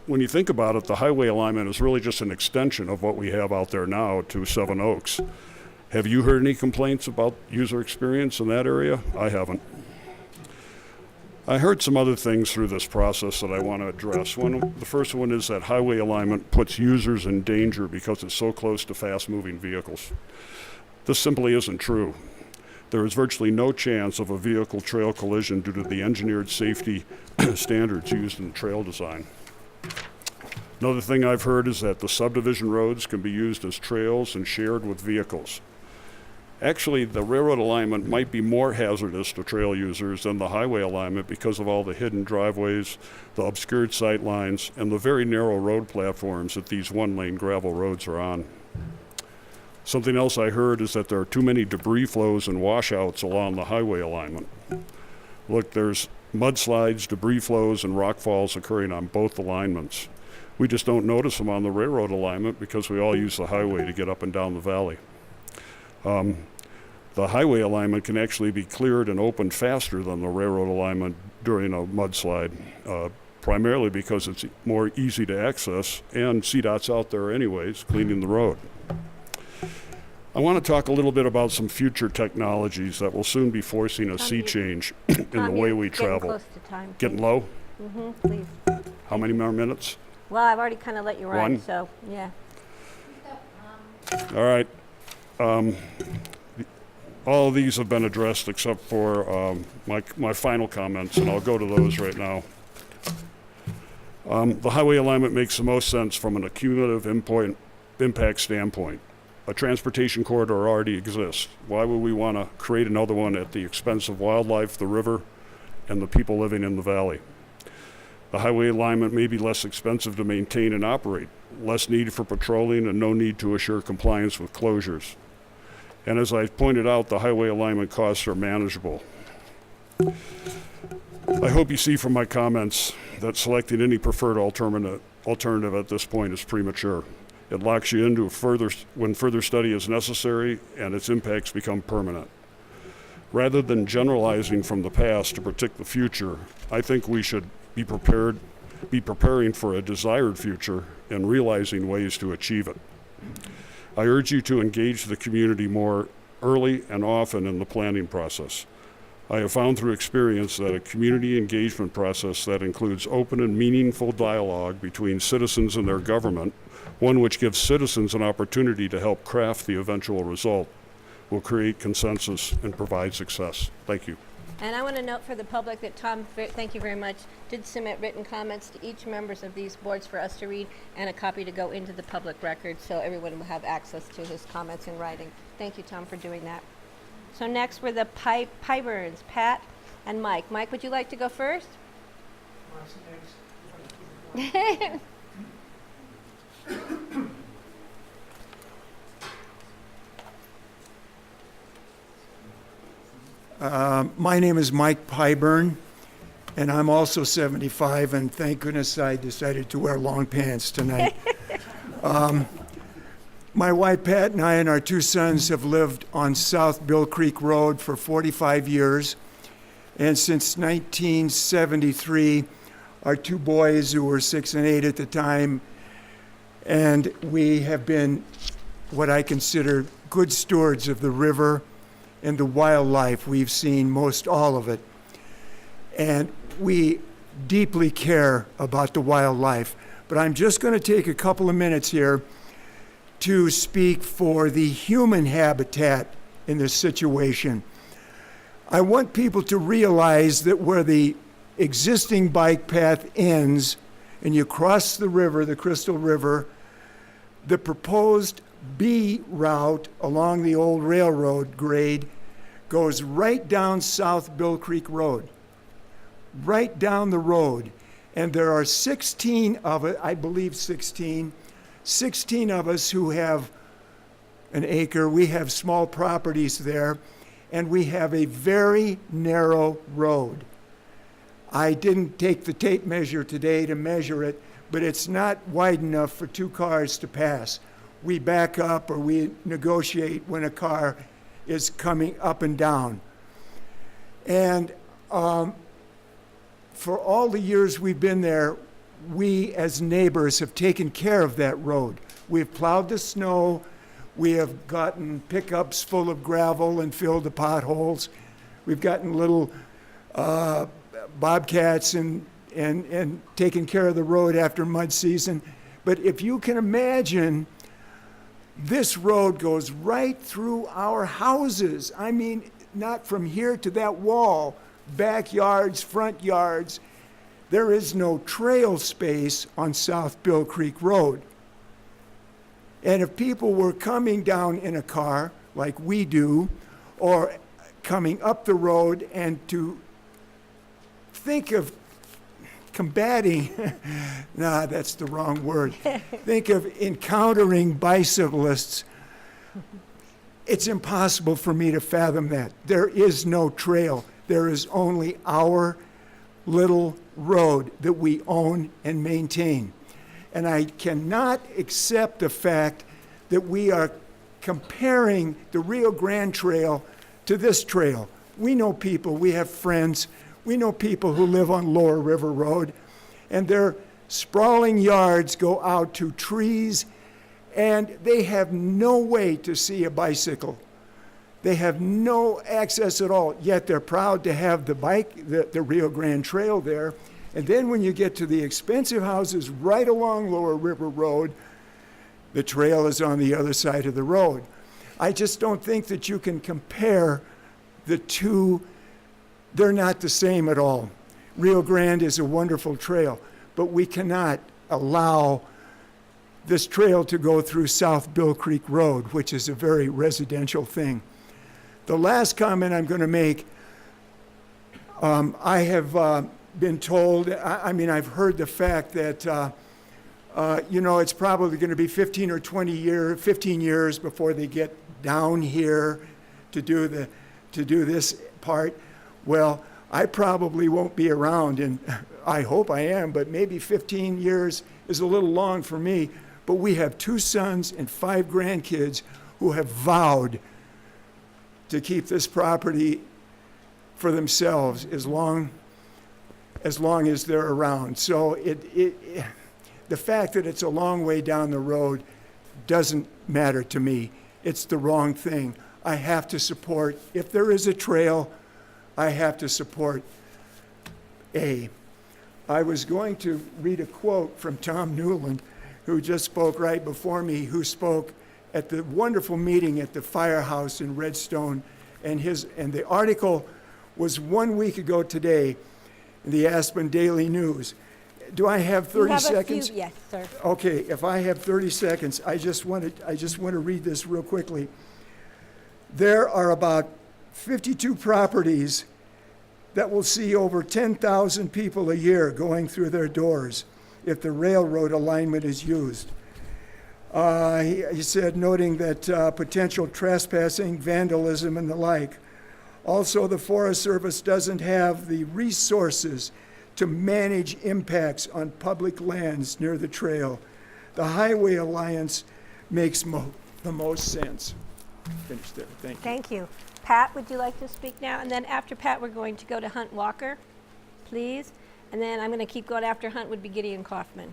When you think about it, the highway alignment is really just an extension of what we have out there now to Seven Oaks. Have you heard any complaints about user experience in that area? I haven't. I heard some other things through this process that I want to address. The first one is that highway alignment puts users in danger because it's so close to fast-moving vehicles. This simply isn't true. There is virtually no chance of a vehicle-trail collision due to the engineered safety standards used in trail design. Another thing I've heard is that the subdivision roads can be used as trails and shared with vehicles. Actually, the railroad alignment might be more hazardous to trail users than the highway alignment because of all the hidden driveways, the obscured sight lines, and the very narrow road platforms that these one-lane gravel roads are on. Something else I heard is that there are too many debris flows and washouts along the highway alignment. Look, there's mudslides, debris flows, and rock falls occurring on both alignments. We just don't notice them on the railroad alignment because we all use the highway to get up and down the valley. The highway alignment can actually be cleared and opened faster than the railroad alignment during a mudslide, primarily because it's more easy to access, and CDOT's out there anyways, cleaning the road. I want to talk a little bit about some future technologies that will soon be forcing a sea change in the way we travel. Close to time, Getting low? please. How many more minutes? Well, I've already kind of let you run, One? so, yeah. All right. All of these have been addressed except for my final comments, and I'll go to those right now. The highway alignment makes the most sense from an accumulative impact standpoint. A transportation corridor already exists. Why would we want to create another one at the expense of wildlife, the river, and the people living in the valley? The highway alignment may be less expensive to maintain and operate, less need for patrolling, and no need to assure compliance with closures. And as I pointed out, the highway alignment costs are manageable. I hope you see from my comments that selecting any preferred alternative at this point is premature. It locks you into when further study is necessary and its impacts become permanent. Rather than generalizing from the past to predict the future, I think we should be preparing for a desired future and realizing ways to achieve it. I urge you to engage the community more early and often in the planning process. I have found through experience that a community engagement process that includes open and meaningful dialogue between citizens and their government, one which gives citizens an opportunity to help craft the eventual result, will create consensus and provide success. Thank you. And I want to note for the public that Tom, thank you very much, did submit written comments to each members of these boards for us to read and a copy to go into the public record so everyone will have access to his comments in writing. Thank you, Tom, for doing that. So next were the Pyburns, Pat and Mike. Mike, would you like to go first? My name is Mike Pyburn, and I'm also 75, and thank goodness I decided to wear long pants tonight. My wife Pat and I and our two sons have lived on South Bill Creek Road for 45 years, and since 1973, our two boys, who were 6 and 8 at the time, and we have been what I consider good stewards of the river and the wildlife. We've seen most all of it. And we deeply care about the wildlife. But I'm just going to take a couple of minutes here to speak for the human habitat in this situation. I want people to realize that where the existing bike path ends and you cross the river, the Crystal River, the proposed B route along the old railroad grade goes right down South Bill Creek Road, right down the road. And there are 16 of it, I believe 16 of us who have an acre. We have small properties there, and we have a very narrow road. I didn't take the tape measure today to measure it, but it's not wide enough for two cars to pass. We back up or we negotiate when a car is coming up and down. And for all the years we've been there, we as neighbors have taken care of that road. We've plowed the snow, we have gotten pickups full of gravel and filled the potholes. We've gotten little bobcats and taken care of the road after mud season. But if you can imagine, this road goes right through our houses. I mean, not from here to that wall, backyards, front yards. There is no trail space on South Bill Creek Road. And if people were coming down in a car, like we do, or coming up the road, and to think of combating, nah, that's the wrong word. Think of encountering bicyclists. It's impossible for me to fathom that. There is no trail. There is only our little road that we own and maintain. And I cannot accept the fact that we are comparing the Rio Grande Trail to this trail. We know people, we have friends, we know people who live on Lower River Road, and their sprawling yards go out to trees, and they have no way to see a bicycle. They have no access at all, yet they're proud to have the Rio Grande Trail there. And then when you get to the expensive houses right along Lower River Road, the trail is on the other side of the road. I just don't think that you can compare the two. They're not the same at all. Rio Grande is a wonderful trail, but we cannot allow this trail to go through South Bill Creek Road, which is a very residential thing. The last comment I'm going to make, I have been told, I've heard the fact that, it's probably going to be 15 years before they get down here to do this part. Well, I probably won't be around, and I hope I am, but maybe 15 years is a little long for me. But we have 2 sons and 5 grandkids who have vowed to keep this property for themselves as long as they're around. So the fact that it's a long way down the road doesn't matter to me. It's the wrong thing. I have to support, if there is a trail, I have to support A. I was going to read a quote from Tom Newland, who just spoke right before me, who spoke at the wonderful meeting at the firehouse in Redstone, and the article was 1 week ago today in the Aspen Daily News. Do I have 30 seconds? Yes, sir. Okay, if I have 30 seconds, I just want to read this real quickly. There are about 52 properties that will see over 10,000 people a year going through their doors if the railroad alignment is used. He said, noting that potential trespassing, vandalism, and the like. Also, the Forest Service doesn't have the resources to manage impacts on public lands near the trail. The Highway Alliance makes the most sense. Finish there. Thank you. Thank you. Pat, would you like to speak now? And then after Pat, we're going to go to Hunt Walker, please. And then I'm going to keep going. After Hunt would be Gideon Kaufman.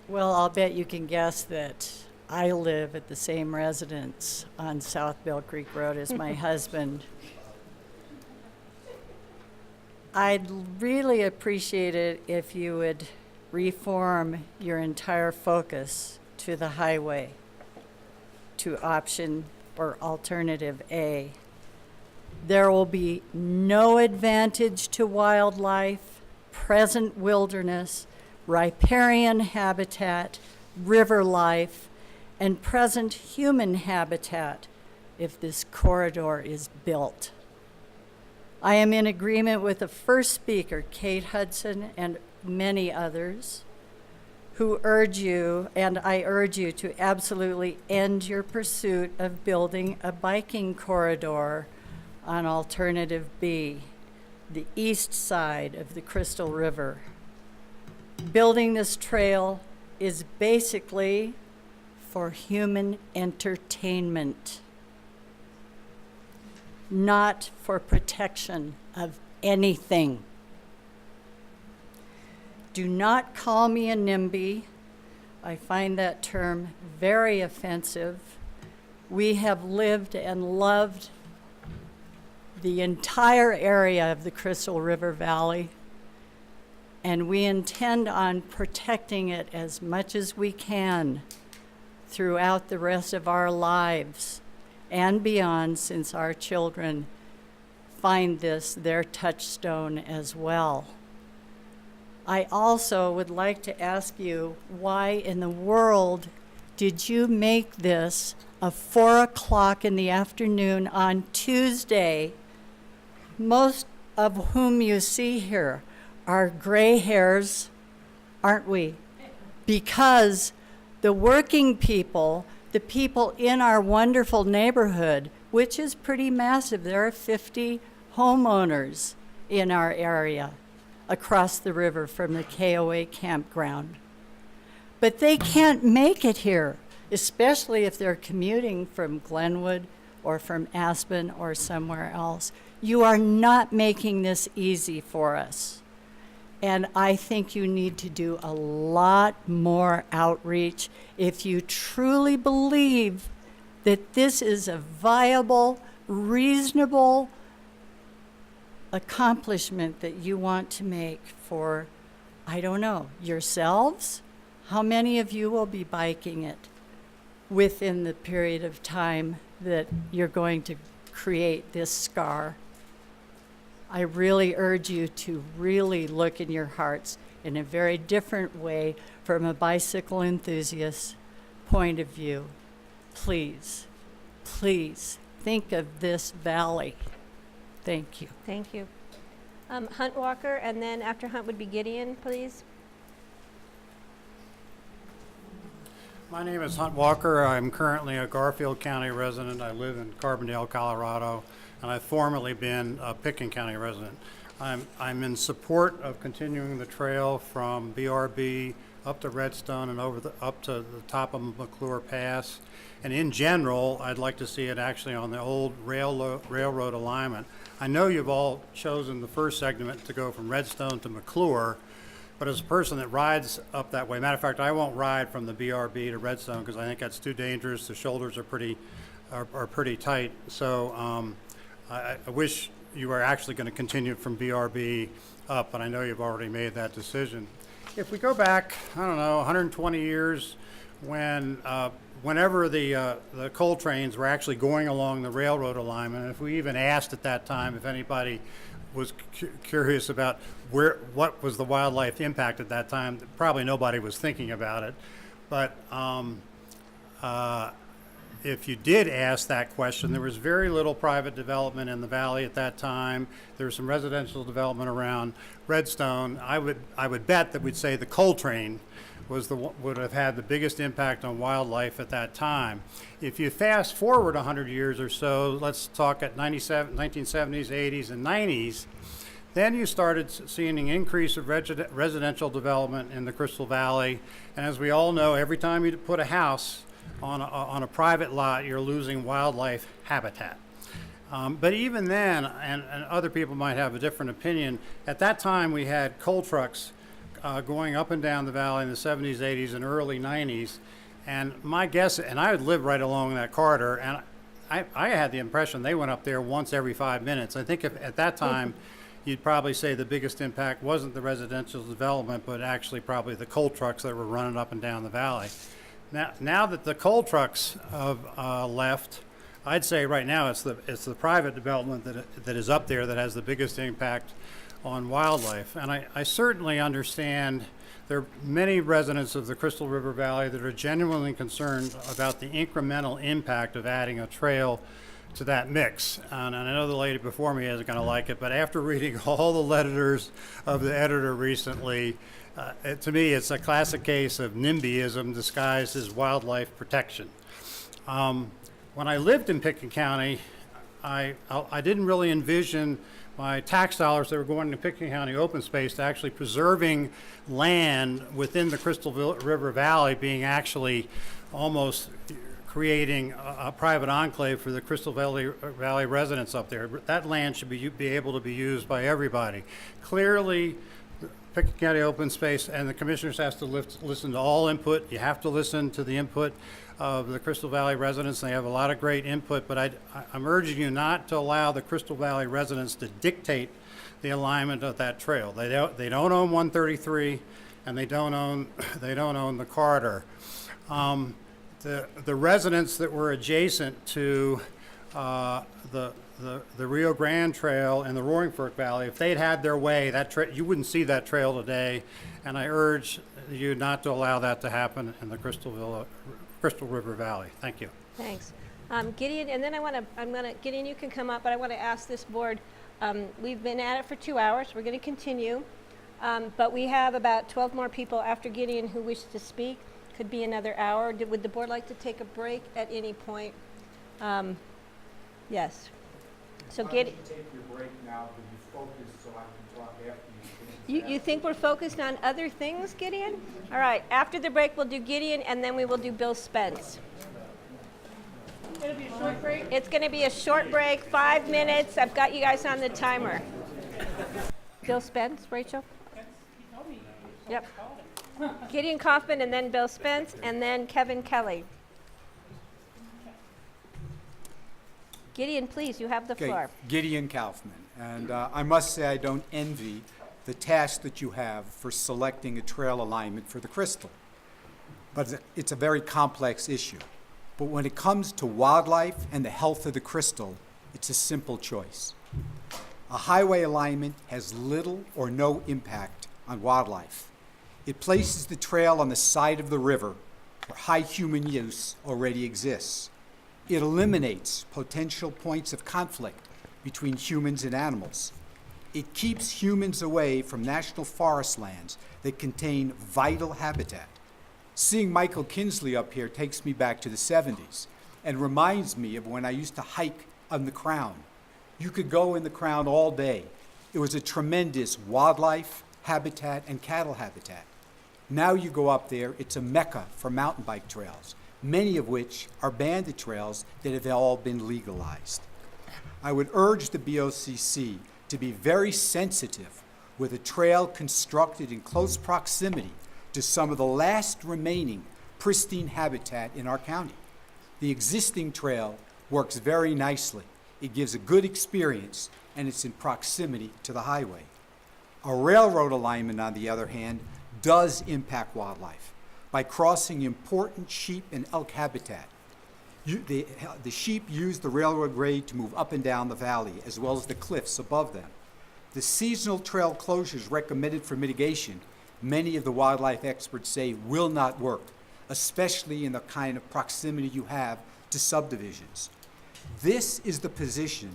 Well, I'll bet you can guess that I live at the same residence on South Bill Creek Road as my husband. I'd really appreciate it if you would reform your entire focus to the highway, to option or alternative A. There will be no advantage to wildlife, present wilderness, riparian habitat, river life, and present human habitat if this corridor is built. I am in agreement with the first speaker, Kate Hudson, and many others who urge you, and I urge you, to absolutely end your pursuit of building a biking corridor on alternative B, the east side of the Crystal River. Building this trail is basically for human entertainment, not for protection of anything. Do not call me a NIMBY. I find that term very offensive. We have lived and loved the entire area of the Crystal River Valley, and we intend on protecting it as much as we can throughout the rest of our lives and beyond, since our children find this their touchstone as well. I also would like to ask you, why in the world did you make this a 4 o'clock in the afternoon on Tuesday? Most of whom you see here are gray hairs, aren't we? Because the working people, the people in our wonderful neighborhood, which is pretty massive, there are 50 homeowners in our area, across the river from the KOA campground. But they can't make it here, especially if they're commuting from Glenwood or from Aspen or somewhere else. You are not making this easy for us. And I think you need to do a lot more outreach if you truly believe that this is a viable, reasonable accomplishment that you want to make for, I don't know, yourselves? How many of you will be biking it within the period of time that you're going to create this scar? I really urge you to really look in your hearts in a very different way from a bicycle enthusiast point of view. Please, please think of this valley. Thank you. Thank you. Hunt Walker, and then after Hunt would be Gideon, please. My name is Hunt Walker. I'm currently a Garfield County resident. I live in Carbondale, Colorado, and I've formerly been a Pitkin County resident. I'm in support of continuing the trail from BRB up to Redstone and up to the top of McClure Pass. And in general, I'd like to see it actually on the old railroad alignment. I know you've all chosen the first segment to go from Redstone to McClure, but as a person that rides up that way, matter of fact, I won't ride from the BRB to Redstone because I think that's too dangerous. The shoulders are pretty tight. So I wish you were actually going to continue from BRB up, but I know you've already made that decision. If we go back, I don't know, 120 years, whenever the coal trains were actually going along the railroad alignment, if we even asked at that time if anybody was curious about what was the wildlife impact at that time, probably nobody was thinking about it. But if you did ask that question, there was very little private development in the valley at that time. There was some residential development around Redstone. I would bet that we'd say the coal train would have had the biggest impact on wildlife at that time. If you fast forward 100 years or so, let's talk at 1970s, 80s, and 90s, then you started seeing an increase of residential development in the Crystal Valley. And as we all know, every time you put a house on a private lot, you're losing wildlife habitat. But even then, and other people might have a different opinion, at that time we had coal trucks going up and down the valley in the 70s, 80s, and early 90s. And my guess, and I would live right along that corridor, and I had the impression they went up there once every 5 minutes. I think at that time, you'd probably say the biggest impact wasn't the residential development, but actually probably the coal trucks that were running up and down the valley. Now that the coal trucks have left, I'd say right now it's the private development that is up there that has the biggest impact on wildlife. And I certainly understand there are many residents of the Crystal River Valley that are genuinely concerned about the incremental impact of adding a trail to that mix. And I know the lady before me isn't going to like it, but after reading all the letters of the editor recently, to me it's a classic case of NIMBYism disguised as wildlife protection. When I lived in Pitkin County, I didn't really envision my tax dollars that were going to Pitkin County open space to actually preserving land within the Crystal River Valley, being actually almost creating a private enclave for the Crystal Valley residents up there. That land should be able to be used by everybody. Clearly, Pitkin County open space and the commissioners have to listen to all input. You have to listen to the input of the Crystal Valley residents. They have a lot of great input, but I'm urging you not to allow the Crystal Valley residents to dictate the alignment of that trail. They don't own 133, and they don't own the corridor. The residents that were adjacent to the Rio Grande Trail and the Roaring Fork Valley, if they'd had their way, you wouldn't see that trail today. And I urge you not to allow that to happen in the Crystal River Valley. Thank you. Thanks. Gideon, and then Gideon, you can come up, but I want to ask this board, we've been at it for 2 hours. We're going to continue, but we have about 12 more people after Gideon who wish to speak. Could be another hour. Would the board like to take a break at any point? Yes. So get, Take your break now, but you focus so I can talk after you. you think we're focused on other things, Gideon? All right, after the break, we'll do Gideon, and then we will do Bill Spence. It'll be a short break. It's going to be a short break, 5 minutes. I've got you guys on the timer. Bill Spence, Rachel? Yep. Gideon Kaufman, and then Bill Spence, and then Kevin Kelly. Gideon, please, you have the floor. Gideon Kaufman, and I must say I don't envy the task that you have for selecting a trail alignment for the Crystal. But it's a very complex issue. But when it comes to wildlife and the health of the Crystal, it's a simple choice. A highway alignment has little or no impact on wildlife. It places the trail on the side of the river where high human use already exists. It eliminates potential points of conflict between humans and animals. It keeps humans away from national forest lands that contain vital habitat. Seeing Michael Kinsley up here takes me back to the 70s and reminds me of when I used to hike on the Crown. You could go in the Crown all day. It was a tremendous wildlife habitat and cattle habitat. Now you go up there, it's a mecca for mountain bike trails, many of which are bandit trails that have all been legalized. I would urge the BOCC to be very sensitive with a trail constructed in close proximity to some of the last remaining pristine habitat in our county. The existing trail works very nicely. It gives a good experience, and it's in proximity to the highway. A railroad alignment, on the other hand, does impact wildlife by crossing important sheep and elk habitat. The sheep use the railroad grade to move up and down the valley, as well as the cliffs above them. The seasonal trail closures recommended for mitigation, many of the wildlife experts say will not work, especially in the kind of proximity you have to subdivisions. This is the position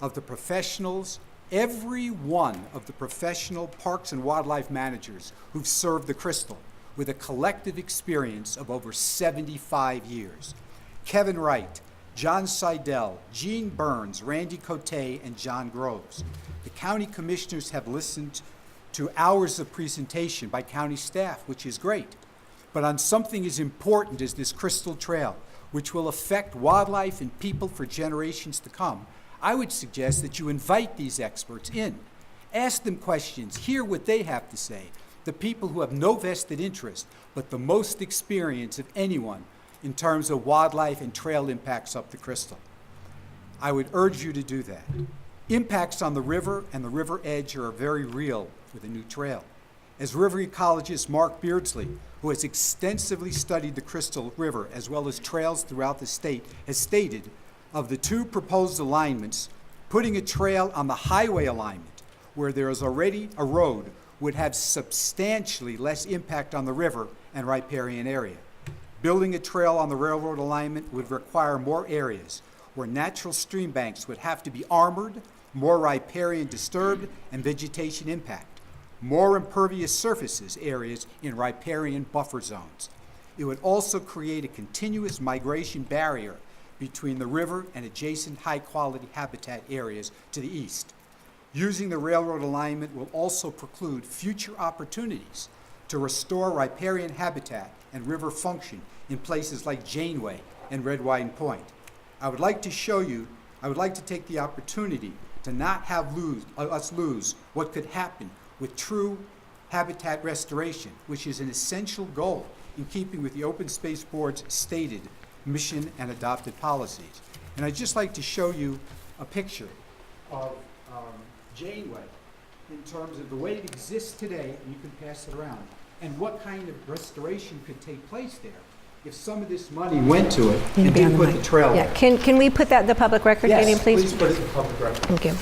of the professionals, every one of the professional parks and wildlife managers who've served the Crystal with a collective experience of over 75 years. Kevin Wright, John Seidel, Gene Burns, Randy Cote, and John Groves. The county commissioners have listened to hours of presentation by county staff, which is great. But on something as important as this Crystal Trail, which will affect wildlife and people for generations to come, I would suggest that you invite these experts in. Ask them questions, hear what they have to say. The people who have no vested interest, but the most experience of anyone in terms of wildlife and trail impacts up the Crystal. I would urge you to do that. Impacts on the river and the river edge are very real with a new trail. As river ecologist Mark Beardsley, who has extensively studied the Crystal River as well as trails throughout the state, has stated, of the two proposed alignments, putting a trail on the highway alignment where there is already a road would have substantially less impact on the river and riparian area. Building a trail on the railroad alignment would require more areas where natural stream banks would have to be armored, more riparian disturbed, and vegetation impact. More impervious surfaces areas in riparian buffer zones. It would also create a continuous migration barrier between the river and adjacent high-quality habitat areas to the east. Using the railroad alignment will also preclude future opportunities to restore riparian habitat and river function in places like Janeway and Red Wine Point. I would like to take the opportunity to not have us lose what could happen with true habitat restoration, which is an essential goal in keeping with the Open Space Board's stated mission and adopted policies. And I'd just like to show you a picture of Janeway in terms of the way it exists today, and you can pass it around, and what kind of restoration could take place there if some of this money went to it and didn't put the trail Yeah, there. can we put that in the public record, Yes, Gideon, please? please put it in the public record. Thank you.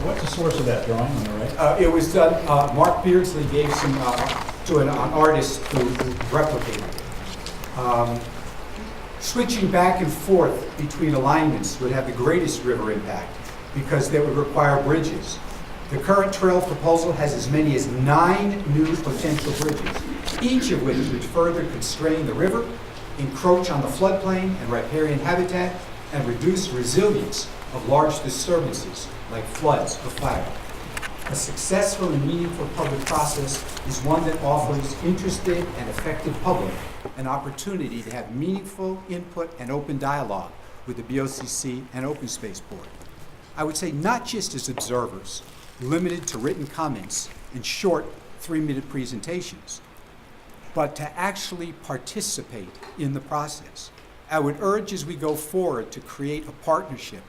What's the source of that drawing on the right? It was done, Mark Beardsley gave some to an artist who replicated it. Switching back and forth between alignments would have the greatest river impact because they would require bridges. The current trail proposal has as many as 9 new potential bridges, each of which would further constrain the river, encroach on the floodplain and riparian habitat, and reduce resilience of large disturbances like floods or fire. A successful and meaningful public process is one that offers interested and effective public an opportunity to have meaningful input and open dialogue with the BOCC and Open Space Board. I would say not just as observers, limited to written comments and short 3-minute presentations, but to actually participate in the process. I would urge as we go forward to create a partnership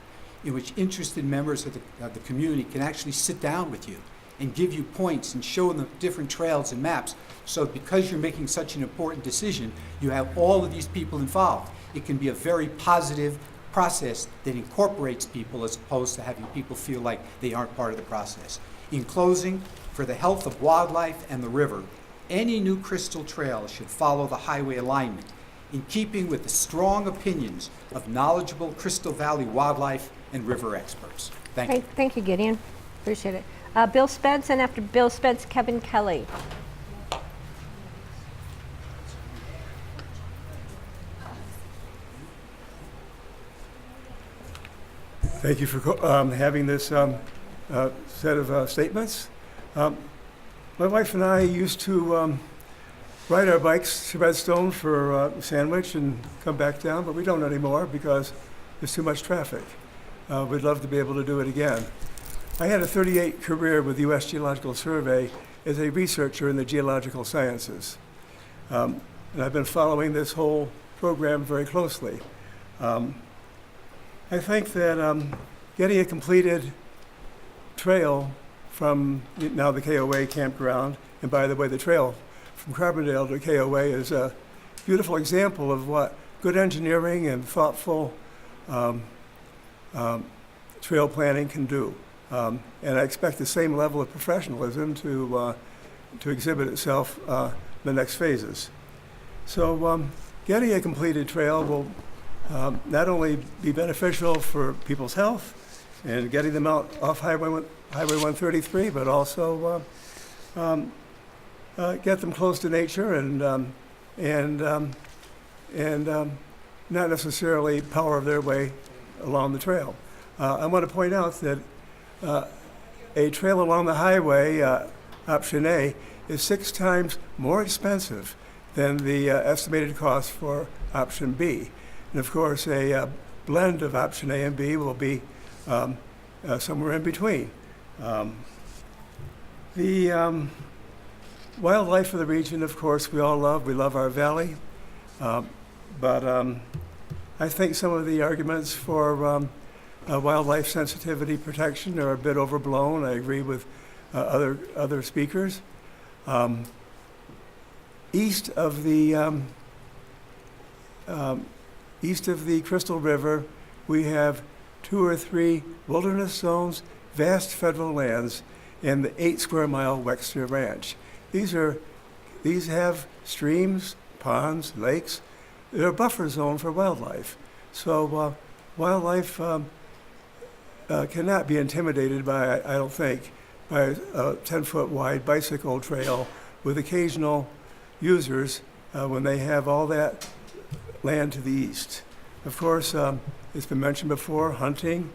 in which interested members of the community can actually sit down with you and give you points and show them different trails and maps. So because you're making such an important decision, you have all of these people involved. It can be a very positive process that incorporates people as opposed to having people feel like they aren't part of the process. In closing, for the health of wildlife and the river, any new Crystal Trail should follow the highway alignment in keeping with the strong opinions of knowledgeable Crystal Valley wildlife and river experts. Thank you. Thank you, Gideon. Appreciate it. Bill Spence, and after Bill Spence, Kevin Kelly. Thank you for having this set of statements. My wife and I used to ride our bikes to Redstone for a sandwich and come back down, but we don't anymore because there's too much traffic. We'd love to be able to do it again. I had a 38 career with the U.S. Geological Survey as a researcher in the geological sciences. And I've been following this whole program very closely. I think that getting a completed trail from now the KOA campground, and by the way, the trail from Carbondale to KOA is a beautiful example of what good engineering and thoughtful trail planning can do. And I expect the same level of professionalism to exhibit itself in the next phases. So getting a completed trail will not only be beneficial for people's health and getting them out off Highway 133, but also get them close to nature and not necessarily power their way along the trail. I want to point out that a trail along the highway, option A, is 6 times more expensive than the estimated cost for option B. And of course, a blend of option A and B will be somewhere in between. The wildlife of the region, of course, we all love. We love our valley. But I think some of the arguments for wildlife sensitivity protection are a bit overblown. I agree with other speakers. East of the Crystal River, we have 2 or 3 wilderness zones, vast federal lands, and the 8-square-mile Wexter Ranch. These have streams, ponds, lakes. They're a buffer zone for wildlife. So wildlife cannot be intimidated by, I don't think, by a 10-foot wide bicycle trail with occasional users when they have all that land to the east. Of course, it's been mentioned before, hunting,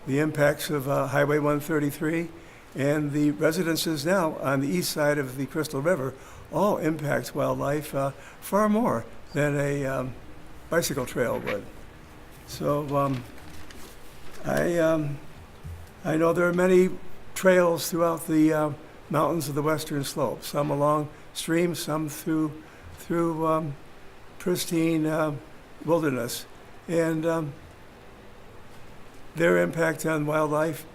the impacts of Highway 133, and the residences now on the east side of the Crystal River all impact wildlife far more than a bicycle trail would. So I know there are many trails throughout the mountains of the western slope, some along streams, some through pristine wilderness. And their impact on wildlife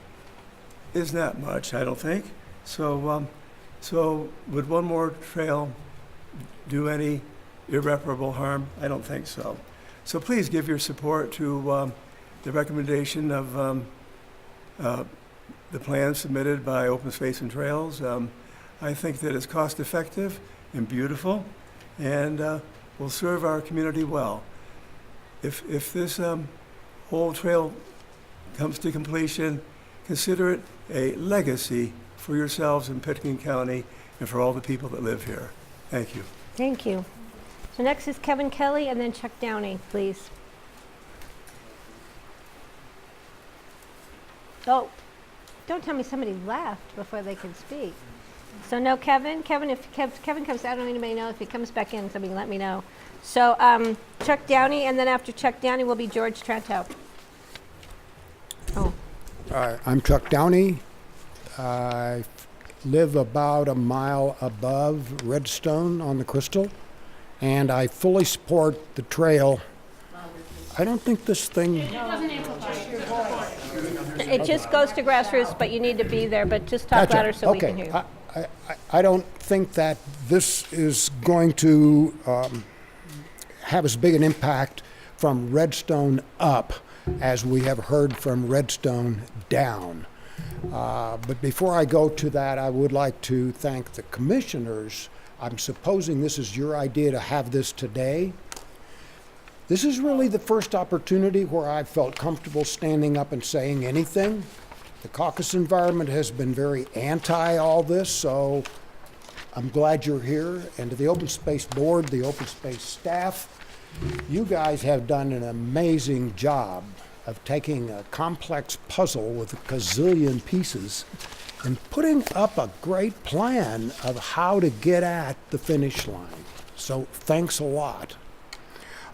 is not much, I don't think. So would one more trail do any irreparable harm? I don't think so. So please give your support to the recommendation of the plan submitted by Open Space and Trails. I think that it's cost effective and beautiful and will serve our community well. If this whole trail comes to completion, consider it a legacy for yourselves in Pitkin County and for all the people that live here. Thank you. Thank you. So next is Kevin Kelly and then Chuck Downey, please. Oh, don't tell me somebody left before they can speak. So no Kevin? If Kevin comes, I don't anybody know. If he comes back in, somebody let me know. So Chuck Downey, and then after Chuck Downey will be George Trento. Oh. I'm Chuck Downey. I live about a mile above Redstone on the Crystal, and I fully support the trail. I don't think this thing... It just goes to grassroots, but you need to be there, but just talk louder so we can hear you. I don't think that this is going to have as big an impact from Redstone up as we have heard from Redstone down. But before I go to that, I would like to thank the commissioners. I'm supposing this is your idea to have this today. This is really the first opportunity where I felt comfortable standing up and saying anything. The caucus environment has been very anti all this, so I'm glad you're here. And to the Open Space Board, the Open Space staff, you guys have done an amazing job of taking a complex puzzle with a gazillion pieces and putting up a great plan of how to get at the finish line. So thanks a lot.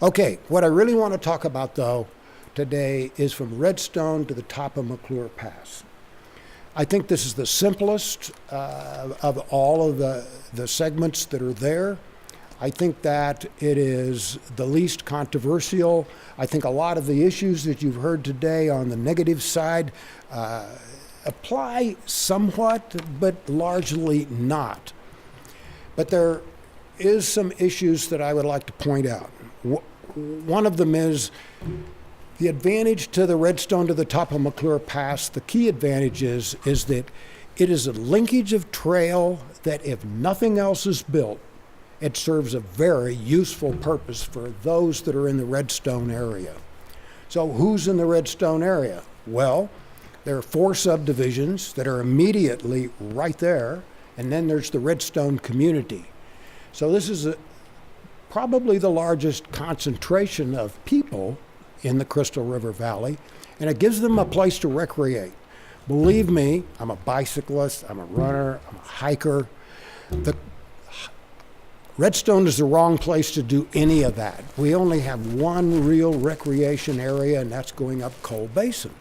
Okay, what I really want to talk about, though, today is from Redstone to the top of McClure Pass. I think this is the simplest of all of the segments that are there. I think that it is the least controversial. I think a lot of the issues that you've heard today on the negative side apply somewhat, but largely not. But there is some issues that I would like to point out. One of them is the advantage to the Redstone to the top of McClure Pass. The key advantage is that it is a linkage of trail that if nothing else is built, it serves a very useful purpose for those that are in the Redstone area. So who's in the Redstone area? Well, there are 4 subdivisions that are immediately right there, and then there's the Redstone community. So this is probably the largest concentration of people in the Crystal River Valley, and it gives them a place to recreate. Believe me, I'm a bicyclist, I'm a runner, I'm a hiker. Redstone is the wrong place to do any of that. We only have one real recreation area, and that's going up Coal Basin.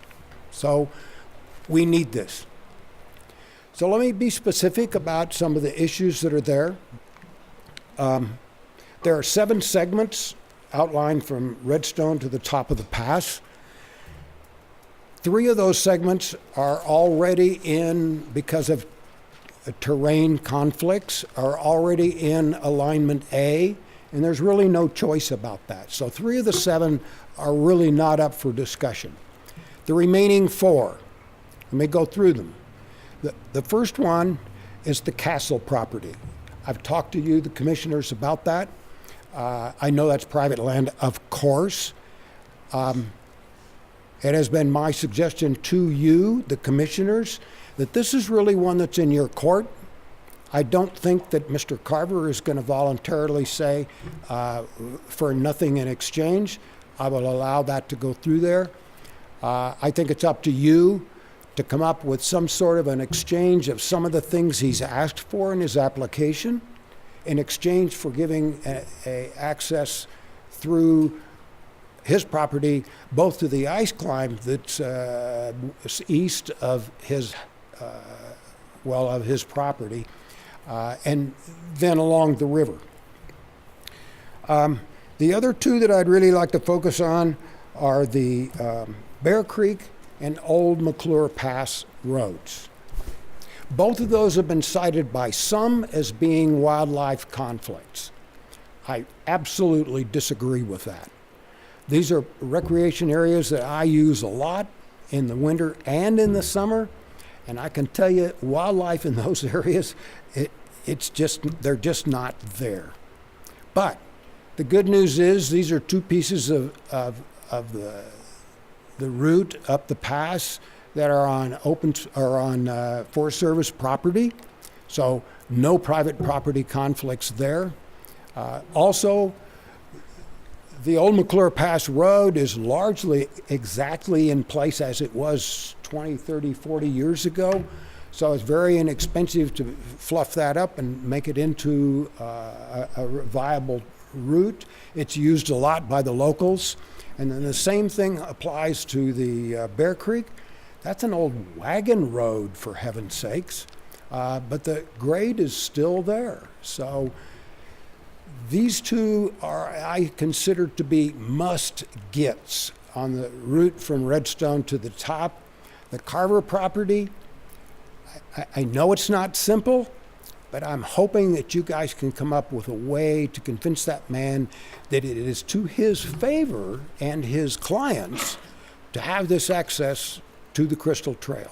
So we need this. So let me be specific about some of the issues that are there. There are 7 segments outlined from Redstone to the top of the pass. 3 of those segments are already in, because of terrain conflicts, are already in alignment A, and there's really no choice about that. So 3 of the 7 are really not up for discussion. The remaining 4, let me go through them. The first one is the castle property. I've talked to you, the commissioners, about that. I know that's private land, of course. It has been my suggestion to you, the commissioners, that this is really one that's in your court. I don't think that Mr. Carver is going to voluntarily say for nothing in exchange. I will allow that to go through there. I think it's up to you to come up with some sort of an exchange of some of the things he's asked for in his application, in exchange for giving a access through his property, both to the ice climb that's east of his, of his property, and then along the river. The other 2 that I'd really like to focus on are the Bear Creek and Old McClure Pass roads. Both of those have been cited by some as being wildlife conflicts. I absolutely disagree with that. These are recreation areas that I use a lot in the winter and in the summer, and I can tell you wildlife in those areas, they're just not there. But the good news is these are 2 pieces of the route up the pass that are on Forest Service property, so no private property conflicts there. Also, The old McClure Pass Road is largely exactly in place as it was 20, 30, 40 years ago. So it's very inexpensive to fluff that up and make it into a viable route. It's used a lot by the locals. And then the same thing applies to the Bear Creek. That's an old wagon road, for heaven's sakes. But the grade is still there. So these two are, I consider to be must-gets on the route from Redstone to the top. The Carver property, I know it's not simple, but I'm hoping that you guys can come up with a way to convince that man that it is to his favor and his clients to have this access to the Crystal Trail.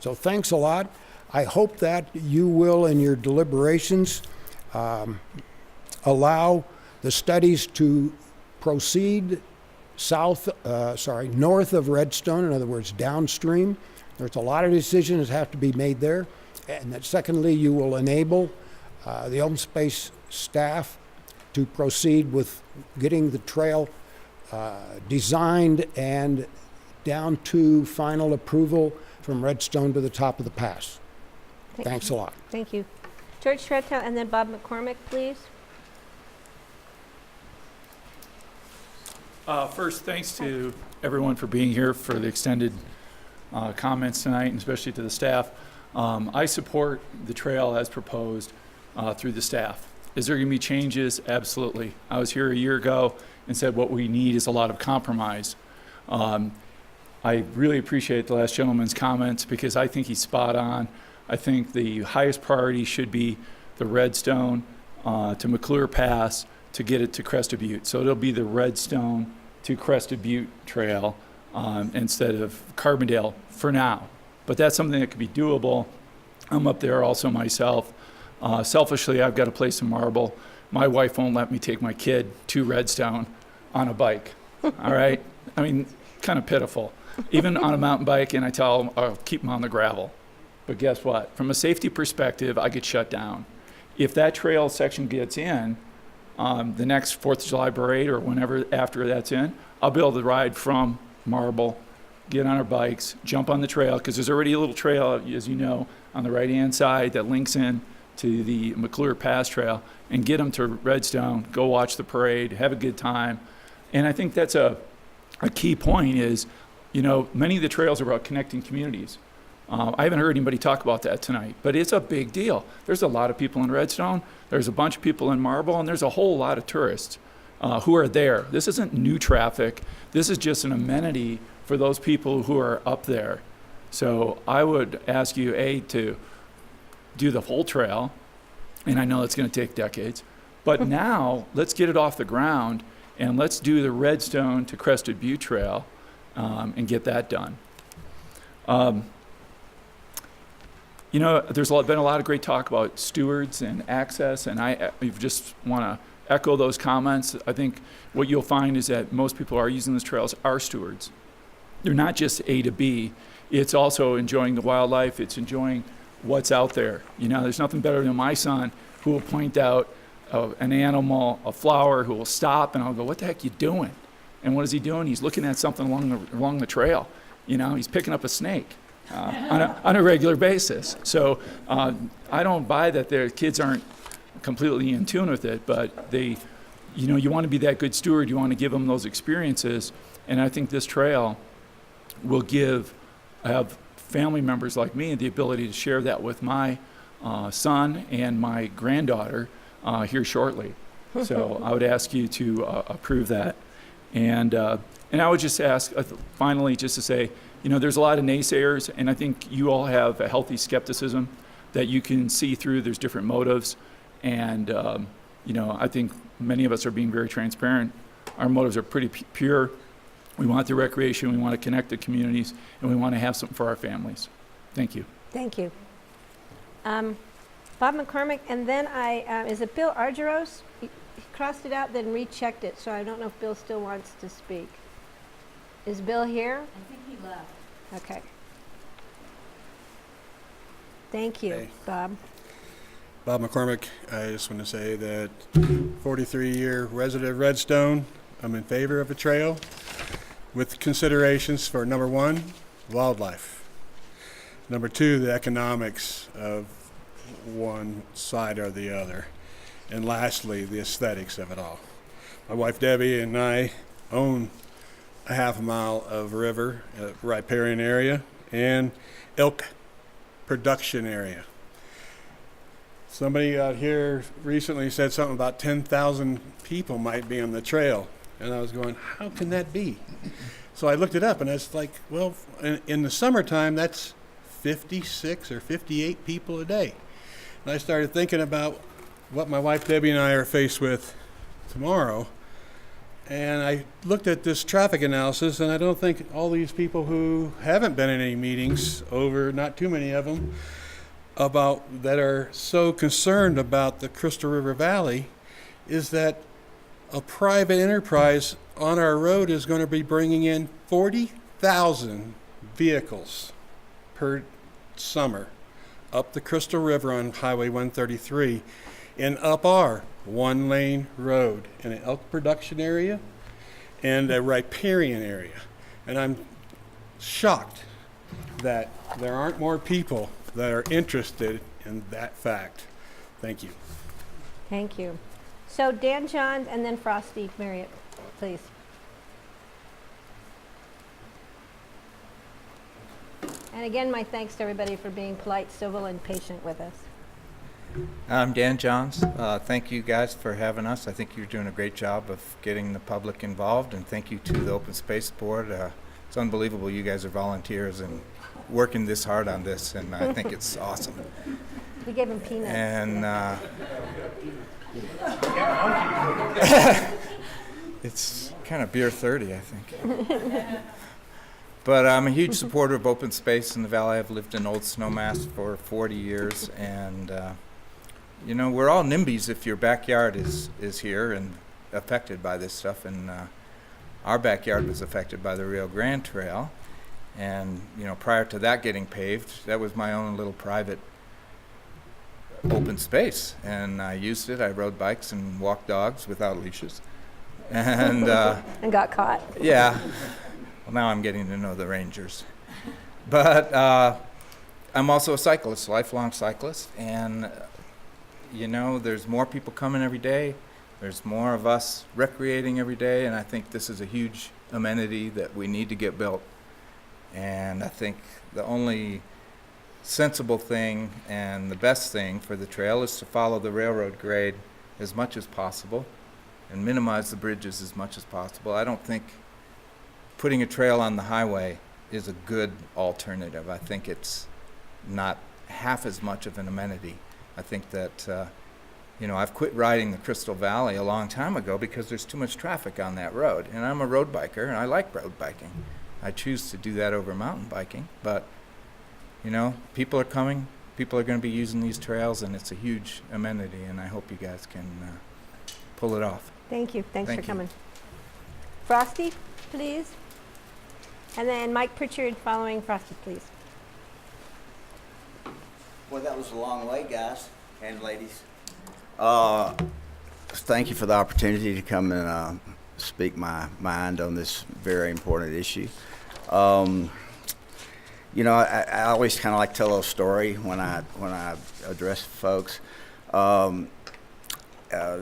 So thanks a lot. I hope that you will, in your deliberations, allow the studies to proceed north of Redstone, in other words, downstream. There's a lot of decisions that have to be made there. And that secondly, you will enable the open space staff to proceed with getting the trail designed and down to final approval from Redstone to the top of the pass. Thanks a lot. Thank you. George Treadtown and then Bob McCormick, please. First, thanks to everyone for being here for the extended comments tonight, and especially to the staff. I support the trail as proposed through the staff. Is there going to be changes? Absolutely. I was here a year ago and said what we need is a lot of compromise. I really appreciate the last gentleman's comments because I think he's spot on. I think the highest priority should be the Redstone to McClure Pass to get it to Crested Butte. So it'll be the Redstone to Crested Butte trail instead of Carbondale for now. But that's something that could be doable. I'm up there also myself. Selfishly, I've got a place in Marble. My wife won't let me take my kid to Redstone on a bike. All right? I mean, kind of pitiful. Even on a mountain bike, and I tell them, I'll keep them on the gravel. But guess what? From a safety perspective, I get shut down. If that trail section gets in, the next 4th of July parade or whenever after that's in, I'll be able to ride from Marble, get on our bikes, jump on the trail, because there's already a little trail, as you know, on the right-hand side that links in to the McClure Pass Trail, and get them to Redstone, go watch the parade, have a good time. And I think that's a key point is, you know, many of the trails are about connecting communities. I haven't heard anybody talk about that tonight, but it's a big deal. There's a lot of people in Redstone, there's a bunch of people in Marble, and there's a whole lot of tourists who are there. This isn't new traffic. This is just an amenity for those people who are up there. So I would ask you, A, to do the whole trail, and I know it's going to take decades, but now let's get it off the ground, and let's do the Redstone to Crested Butte Trail and get that done. You know, there's been a lot of great talk about stewards and access, and I just want to echo those comments. I think what you'll find is that most people who are using these trails are stewards. They're not just A to B. It's also enjoying the wildlife. It's enjoying what's out there. You know, there's nothing better than my son who will point out an animal, a flower, who will stop, and I'll go, "What the heck you doing?" And what is he doing? He's looking at something along the trail. You know, he's picking up a snake on a regular basis. So I don't buy that their kids aren't completely in tune with it, but they, you know, you want to be that good steward. You want to give them those experiences, and I think this trail will have family members like me the ability to share that with my son and my granddaughter here shortly. So I would ask you to approve that. And I would just ask, finally, just to say, you know, there's a lot of naysayers, and I think you all have a healthy skepticism that you can see through. There's different motives, and, you know, I think many of us are being very transparent. Our motives are pretty pure. We want the recreation, we want to connect the communities, and we want to have something for our families. Thank you. Thank you. Bob McCormick, and then is it Bill Argyros? He crossed it out, then rechecked it, so I don't know if Bill still wants to speak. Is Bill here? I think he left. Okay. Thank you, Hey. Bob. Bob McCormick. I just want to say that 43-year resident of Redstone, I'm in favor of a trail with considerations for number one, wildlife. Number two, the economics of one side or the other. And lastly, the aesthetics of it all. My wife Debbie and I own a half a mile of river, riparian area, and elk production area. Somebody out here recently said something about 10,000 people might be on the trail. And I was going, how can that be? So I looked it up, and it's like, well, in the summertime, that's 56 or 58 people a day. And I started thinking about what my wife Debbie and I are faced with tomorrow. And I looked at this traffic analysis, and I don't think all these people who haven't been in any meetings, over not too many of them, about that are so concerned about the Crystal River Valley, is that a private enterprise on our road is going to be bringing in 40,000 vehicles per summer up the Crystal River on Highway 133 and up our one-lane road in an elk production area and a riparian area. And I'm shocked that there aren't more people that are interested in that fact. Thank you. Thank you. So Dan Johns and then Frosty Marriott, please. And again, my thanks to everybody for being polite, civil, and patient with us. I'm Dan Johns. Thank you guys for having us. I think you're doing a great job of getting the public involved, and thank you to the Open Space Board. It's unbelievable you guys are volunteers and working this hard on this, and I think it's awesome. We gave him peanuts. And it's kind of beer 30, I think. But I'm a huge supporter of open space in the valley. I've lived in Old Snowmass for 40 years, and you know, we're all NIMBYs if your backyard is here and affected by this stuff. And our backyard was affected by the Rio Grande Trail, and you know, prior to that getting paved, that was my own little private open space, and I used it. I rode bikes and walked dogs without leashes, and and got caught. Yeah. Well, now I'm getting to know the rangers. But I'm also a cyclist, lifelong cyclist, and you know, there's more people coming every day. There's more of us recreating every day, and I think this is a huge amenity that we need to get built. And I think the only sensible thing and the best thing for the trail is to follow the railroad grade as much as possible and minimize the bridges as much as possible. I don't think putting a trail on the highway is a good alternative. I think it's not half as much of an amenity. I think that, you know, I've quit riding the Crystal Valley a long time ago because there's too much traffic on that road. And I'm a road biker, and I like road biking. I choose to do that over mountain biking. But, you know, people are coming. People are going to be using these trails, and it's a huge amenity, and I hope you guys can pull it off. Thank you. Thanks Thank for you. coming. Frosty, please. And then Mike Pritchard following Frosty, please. Well, that was a long way, guys and ladies. Thank you for the opportunity to come and speak my mind on this very important issue. You know, I always kind of like to tell a little story when I address folks.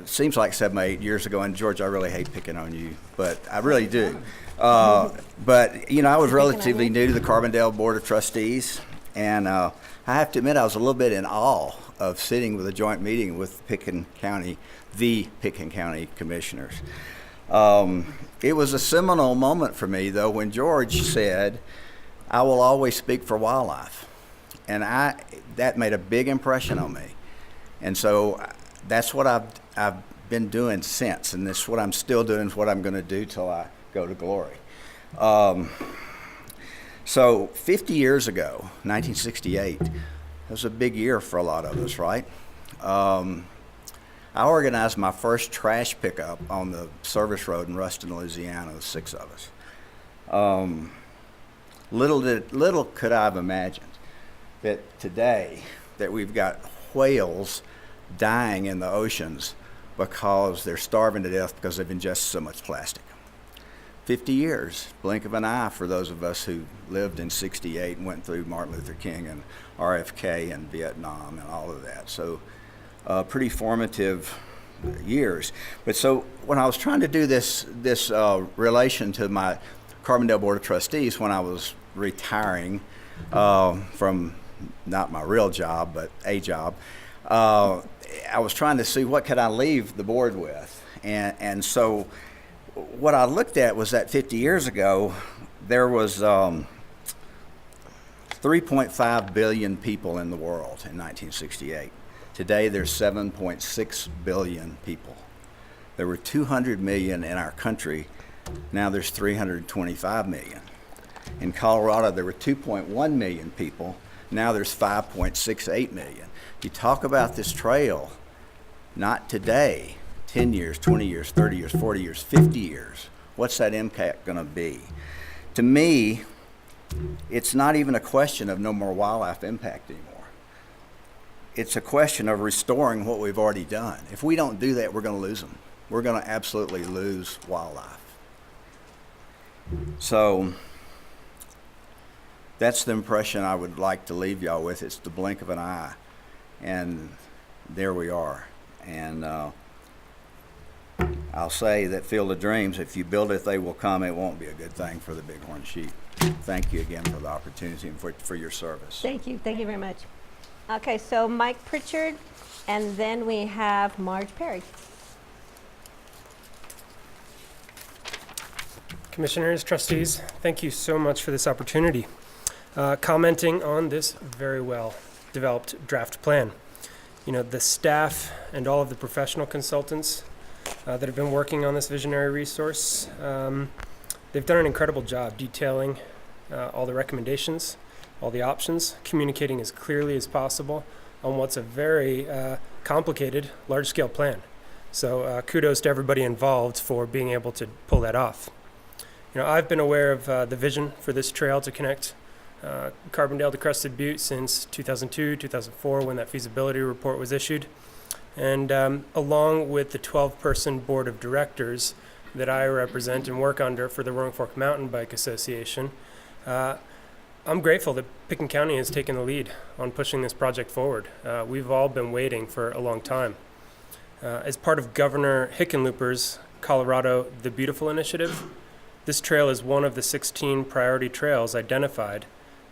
Seems like 7 or 8 years ago, and George, I really hate picking on you, but I really do. But, you know, I was relatively new to the Carbondale Board of Trustees, and I have to admit I was a little bit in awe of sitting with a joint meeting with Pitkin County, the Pitkin County Commissioners. It was a seminal moment for me, though, when George said, "I will always speak for wildlife." And that made a big impression on me. And so that's what I've been doing since, and this is what I'm still doing, is what I'm going to do till I go to glory. So 50 years ago, 1968, it was a big year for a lot of us, right? I organized my first trash pickup on the service road in Ruston, Louisiana, with 6 of us. Little could I have imagined that today that we've got whales dying in the oceans because they're starving to death because they've ingested so much plastic. 50 years, blink of an eye for those of us who lived in '68 and went through Martin Luther King and RFK and Vietnam and all of that. So pretty formative years. But so when I was trying to do this relation to my Carbondale Board of Trustees when I was retiring from not my real job, but a job, I was trying to see what could I leave the board with. And so what I looked at was that 50 years ago, there was 3.5 billion people in the world in 1968. Today, there's 7.6 billion people. There were 200 million in our country. Now there's 325 million. In Colorado, there were 2.1 million people. Now there's 5.68 million. You talk about this trail, not today, 10 years, 20 years, 30 years, 40 years, 50 years. What's that impact going to be? To me, it's not even a question of no more wildlife impact anymore. It's a question of restoring what we've already done. If we don't do that, we're going to lose them. We're going to absolutely lose wildlife. So that's the impression I would like to leave y'all with. It's the blink of an eye. And there we are. And I'll say that Field of Dreams, if you build it, they will come. It won't be a good thing for the bighorn sheep. Thank you again for the opportunity and for your service. Thank you very much. Okay, so Mike Pritchard, and then we have Marge Perry. Commissioners, trustees, thank you so much for this opportunity. Commenting on this very well developed draft plan. You know, the staff and all of the professional consultants that have been working on this visionary resource, they've done an incredible job detailing all the recommendations, all the options, communicating as clearly as possible on what's a very complicated, large-scale plan. So kudos to everybody involved for being able to pull that off. You know, I've been aware of the vision for this trail to connect Carbondale to Crested Butte since 2002, 2004, when that feasibility report was issued. And along with the 12-person board of directors that I represent and work under for the Roaring Fork Mountain Bike Association, I'm grateful that Pitkin County has taken the lead on pushing this project forward. We've all been waiting for a long time. As part of Governor Hickenlooper's Colorado the Beautiful initiative, this trail is one of the 16 priority trails identified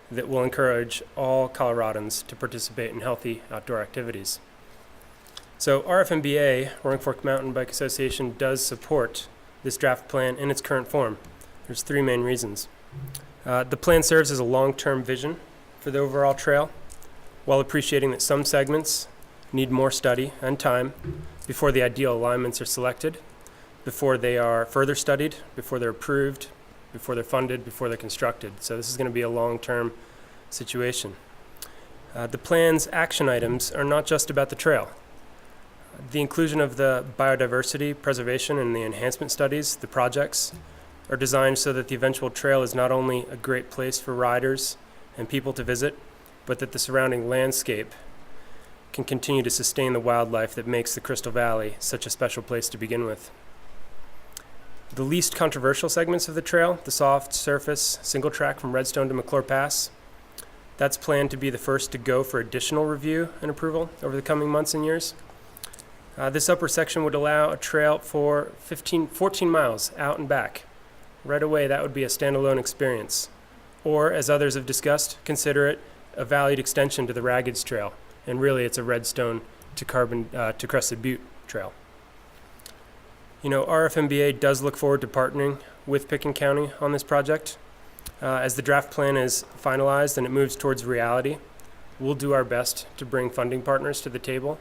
that will encourage all Coloradans to participate in healthy outdoor activities. So RFMBA, Roaring Fork Mountain Bike Association, does support this draft plan in its current form. There's three main reasons. The plan serves as a long-term vision for the overall trail, while appreciating that some segments need more study and time before the ideal alignments are selected, before they are further studied, before they're approved, before they're funded, before they're constructed. So this is going to be a long-term situation. The plan's action items are not just about the trail. The inclusion of the biodiversity preservation and the enhancement studies, the projects, are designed so that the eventual trail is not only a great place for riders and people to visit, but that the surrounding landscape can continue to sustain the wildlife that makes the Crystal Valley such a special place to begin with. The least controversial segments of the trail, the soft surface single track from Redstone to McClure Pass, that's planned to be the first to go for additional review and approval over the coming months and years. This upper section would allow a trail for 14 miles out and back. Right away, that would be a standalone experience. Or, as others have discussed, consider it a valued extension to the Raggeds Trail. And really, it's a Redstone to Crested Butte trail. You know, RFMBA does look forward to partnering with Pitkin County on this project. As the draft plan is finalized and it moves towards reality, we'll do our best to bring funding partners to the table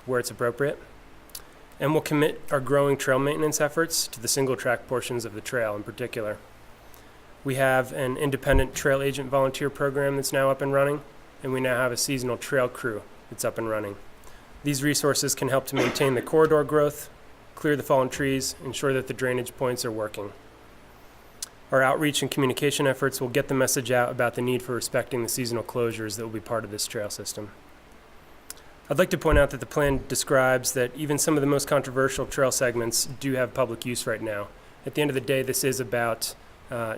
where it's appropriate. And we'll commit our growing trail maintenance efforts to the single track portions of the trail in particular. We have an independent trail agent volunteer program that's now up and running, and we now have a seasonal trail crew that's up and running. These resources can help to maintain the corridor growth, clear the fallen trees, ensure that the drainage points are working. Our outreach and communication efforts will get the message out about the need for respecting the seasonal closures that will be part of this trail system. I'd like to point out that the plan describes that even some of the most controversial trail segments do have public use right now. At the end of the day, this is about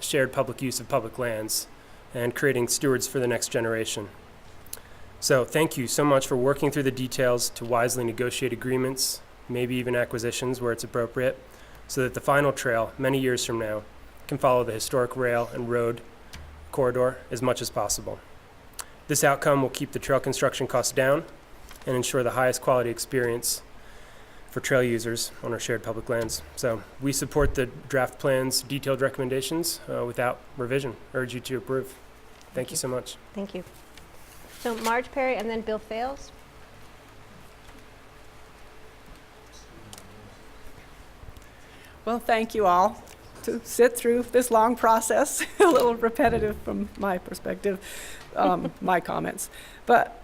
shared public use of public lands and creating stewards for the next generation. So thank you so much for working through the details to wisely negotiate agreements, maybe even acquisitions where it's appropriate, so that the final trail, many years from now, can follow the historic rail and road corridor as much as possible. This outcome will keep the trail construction costs down and ensure the highest quality experience for trail users on our shared public lands. So we support the draft plan's detailed recommendations without revision. Urge you to approve. Thank you so much. Thank you. So Marge Perry and then Bill Fales. Well, thank you all to sit through this long process, a little repetitive from my perspective, my comments. But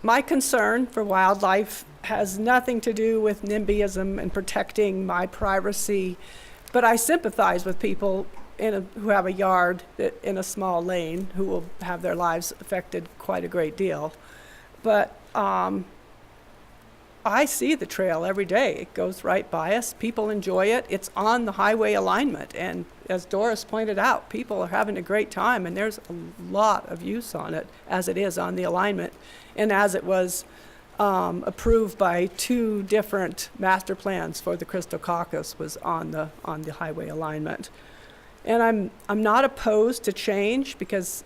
my concern for wildlife has nothing to do with NIMBYism and protecting my privacy, but I sympathize with people who have a yard in a small lane who will have their lives affected quite a great deal. But I see the trail every day. It goes right by us. People enjoy it. It's on the highway alignment. And as Doris pointed out, people are having a great time, and there's a lot of use on it as it is on the alignment. And as it was approved by 2 different master plans for the Crystal Caucus was on the highway alignment. And I'm not opposed to change, because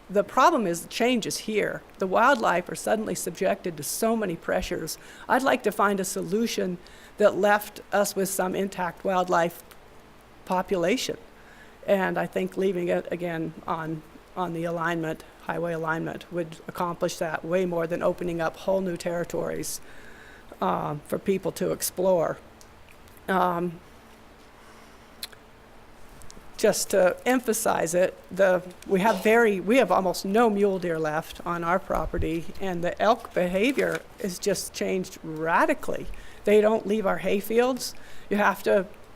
the problem is the change is here. The wildlife are suddenly subjected to so many pressures. I'd like to find a solution that left us with some intact wildlife population. And I think leaving it again on the alignment, highway alignment, would accomplish that way more than opening up whole new territories for people to explore. Just to emphasize it, we have almost no mule deer left on our property, and the elk behavior has just changed radically. They don't leave our hay fields.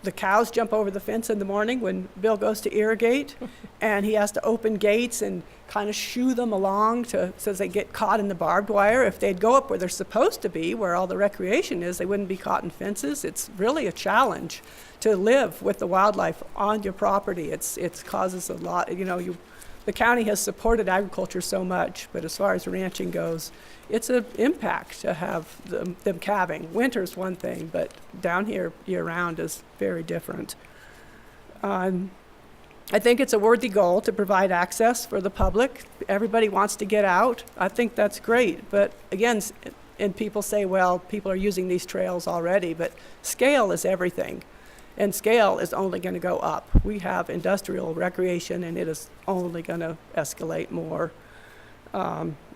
The cows jump over the fence in the morning when Bill goes to irrigate, and he has to open gates and kind of shoo them along so they get caught in the barbed wire. If they'd go up where they're supposed to be, where all the recreation is, they wouldn't be caught in fences. It's really a challenge to live with the wildlife on your property. It causes a lot, the county has supported agriculture so much, but as far as ranching goes, it's an impact to have them calving. Winter's one thing, but down here year-round is very different. I think it's a worthy goal to provide access for the public. Everybody wants to get out. I think that's great, but again, and people say, well, people are using these trails already, but scale is everything. And scale is only going to go up. We have industrial recreation, and it is only going to escalate more.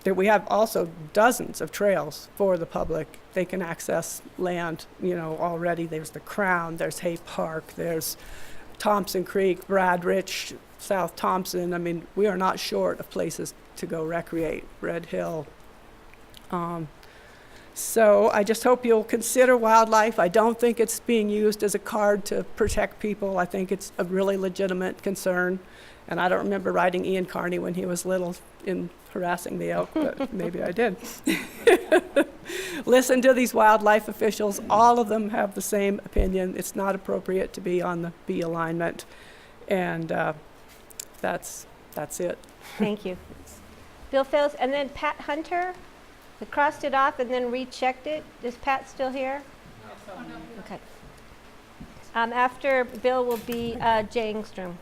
We have also dozens of trails for the public. They can access land, already. There's the Crown, there's Hay Park, there's Thompson Creek, Bradrich, South Thompson. I mean, we are not short of places to go recreate. Red Hill. So I just hope you'll consider wildlife. I don't think it's being used as a card to protect people. I think it's a really legitimate concern. And I don't remember riding Ian Carney when he was little in harassing the elk, but maybe I did. Listen to these wildlife officials. All of them have the same opinion. It's not appropriate to be on the B alignment. And that's it. Thank you. Bill Fales, and then Pat Hunter. We crossed it off and then rechecked it. Is Pat still here? No. Okay. After Bill will be Jay Engstrom.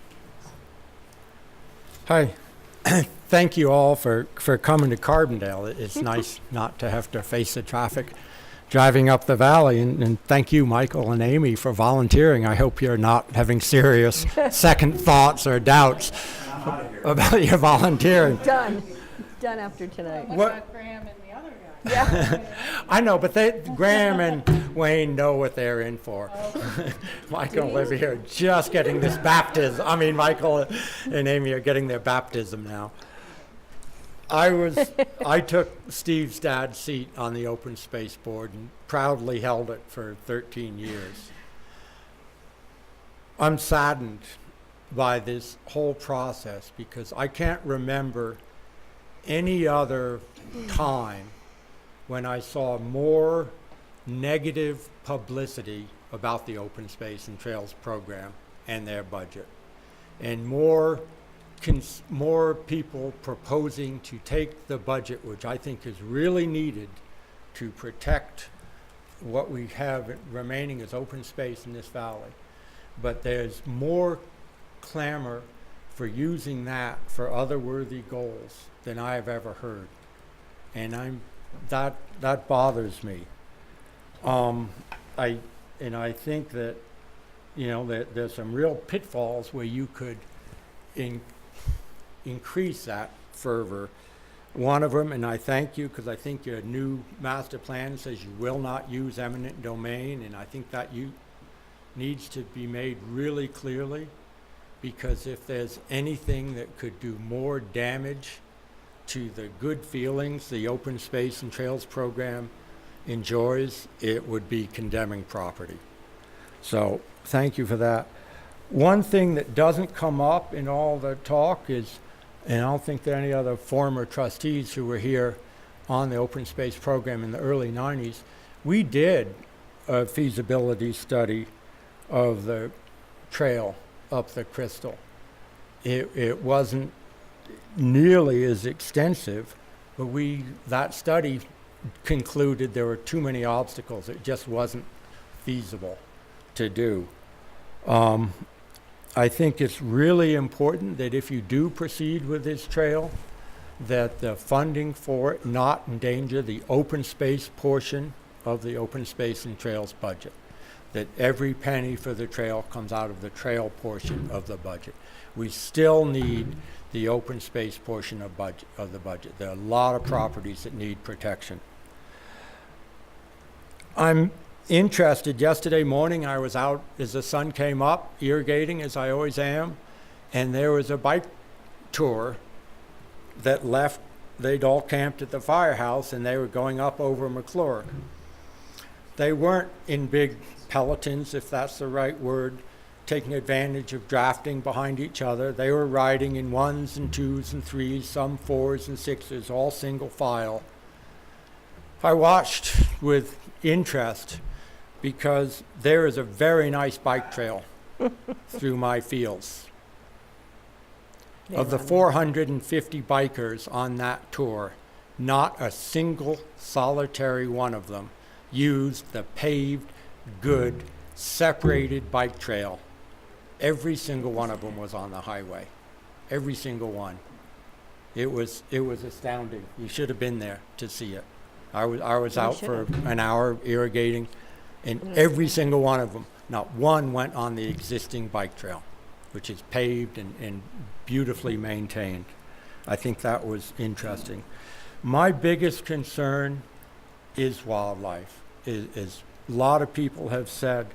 Hi. Thank you all for coming to Carbondale. It's nice not to have to face the traffic driving up the valley. And thank you, Michael and Amy, for volunteering. I hope you're not having serious second thoughts or doubts about your volunteering. Done after tonight. What? Graham and the other guy. Yeah. I know, but Graham and Wayne know what they're in for. Michael and Olivia are just getting this baptism. I mean, Michael and Amy are getting their baptism now. I took Steve's dad's seat on the Open Space Board and proudly held it for 13 years. I'm saddened by this whole process because I can't remember any other time when I saw more negative publicity about the Open Space and Trails program and their budget, and more people proposing to take the budget, which I think is really needed to protect what we have remaining as open space in this valley. But there's more clamor for using that for other worthy goals than I have ever heard. And that bothers me. I think that, that there's some real pitfalls where you could increase that fervor. One of them, and I thank you, because I think your new master plan says you will not use eminent domain, and I think that needs to be made really clearly, because if there's anything that could do more damage to the good feelings the Open Space and Trails program enjoys, it would be condemning property. So thank you for that. One thing that doesn't come up in all the talk is, and I don't think there are any other former trustees who were here on the open space program in the early 90s, we did a feasibility study of the trail up the Crystal. It wasn't nearly as extensive, but that study concluded there were too many obstacles. It just wasn't feasible to do. I think it's really important that if you do proceed with this trail, that the funding for it not endanger the open space portion of the Open Space and Trails budget, that every penny for the trail comes out of the trail portion of the budget. We still need the open space portion of the budget. There are a lot of properties that need protection. I'm interested. Yesterday morning I was out as the sun came up, irrigating as I always am, and there was a bike tour that left. They'd all camped at the firehouse and they were going up over McClure. They weren't in big pelotons, if that's the right word, taking advantage of drafting behind each other. They were riding in 1s and 2s and 3s, some 4s and 6s, all single file. I watched with interest because there is a very nice bike trail through my fields. Of the 450 bikers on that tour, not a single solitary one of them used the paved, good, separated bike trail. Every single one of them was on the highway. Every single one. It was astounding. You should have been there to see it. I was out for an hour irrigating, and every single one of them, not one went on the existing bike trail, which is paved and beautifully maintained. I think that was interesting. My biggest concern is wildlife. Is a lot of people have said,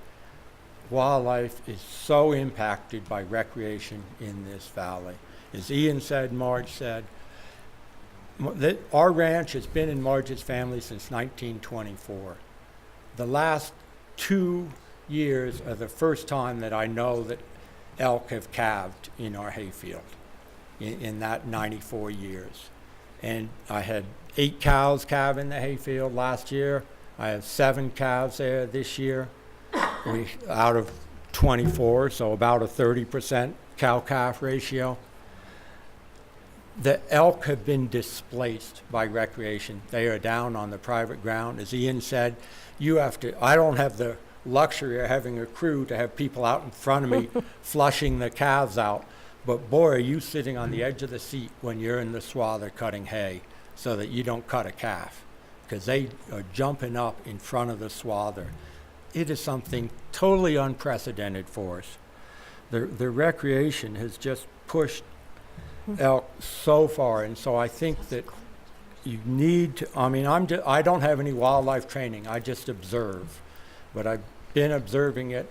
wildlife is so impacted by recreation in this valley. As Ian said, Marge said, our ranch has been in Marge's family since 1924. The last 2 years are the first time that I know that elk have calved in our hayfield in that 94 years. And I had 8 cows calve in the hayfield last year. I have 7 calves there this year. Out of 24, so about a 30% cow-calf ratio. The elk have been displaced by recreation. They are down on the private ground. As Ian said, I don't have the luxury of having a crew to have people out in front of me flushing the calves out. But boy, are you sitting on the edge of the seat when you're in the swather cutting hay so that you don't cut a calf, because they are jumping up in front of the swather. It is something totally unprecedented for us. The recreation has just pushed elk so far, and so I think that you need to, I don't have any wildlife training, I just observe, but I've been observing it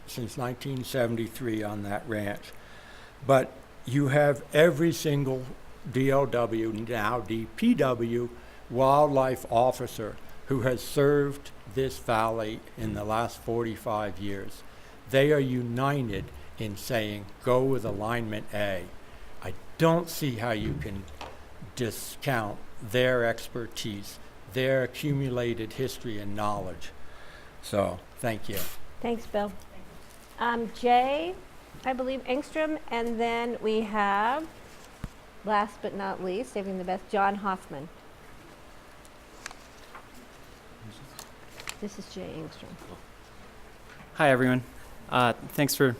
since 1973 on that ranch. But you have every single DOW, now DPW, wildlife officer who has served this valley in the last 45 years. They are united in saying, go with alignment A. I don't see how you can discount their expertise, their accumulated history and knowledge. So, thank you. Thanks, Bill. Jay, I believe Engstrom, and then we have, last but not least, saving the best, John Hoffman. This is Jay Engstrom. Hi, everyone. Thanks for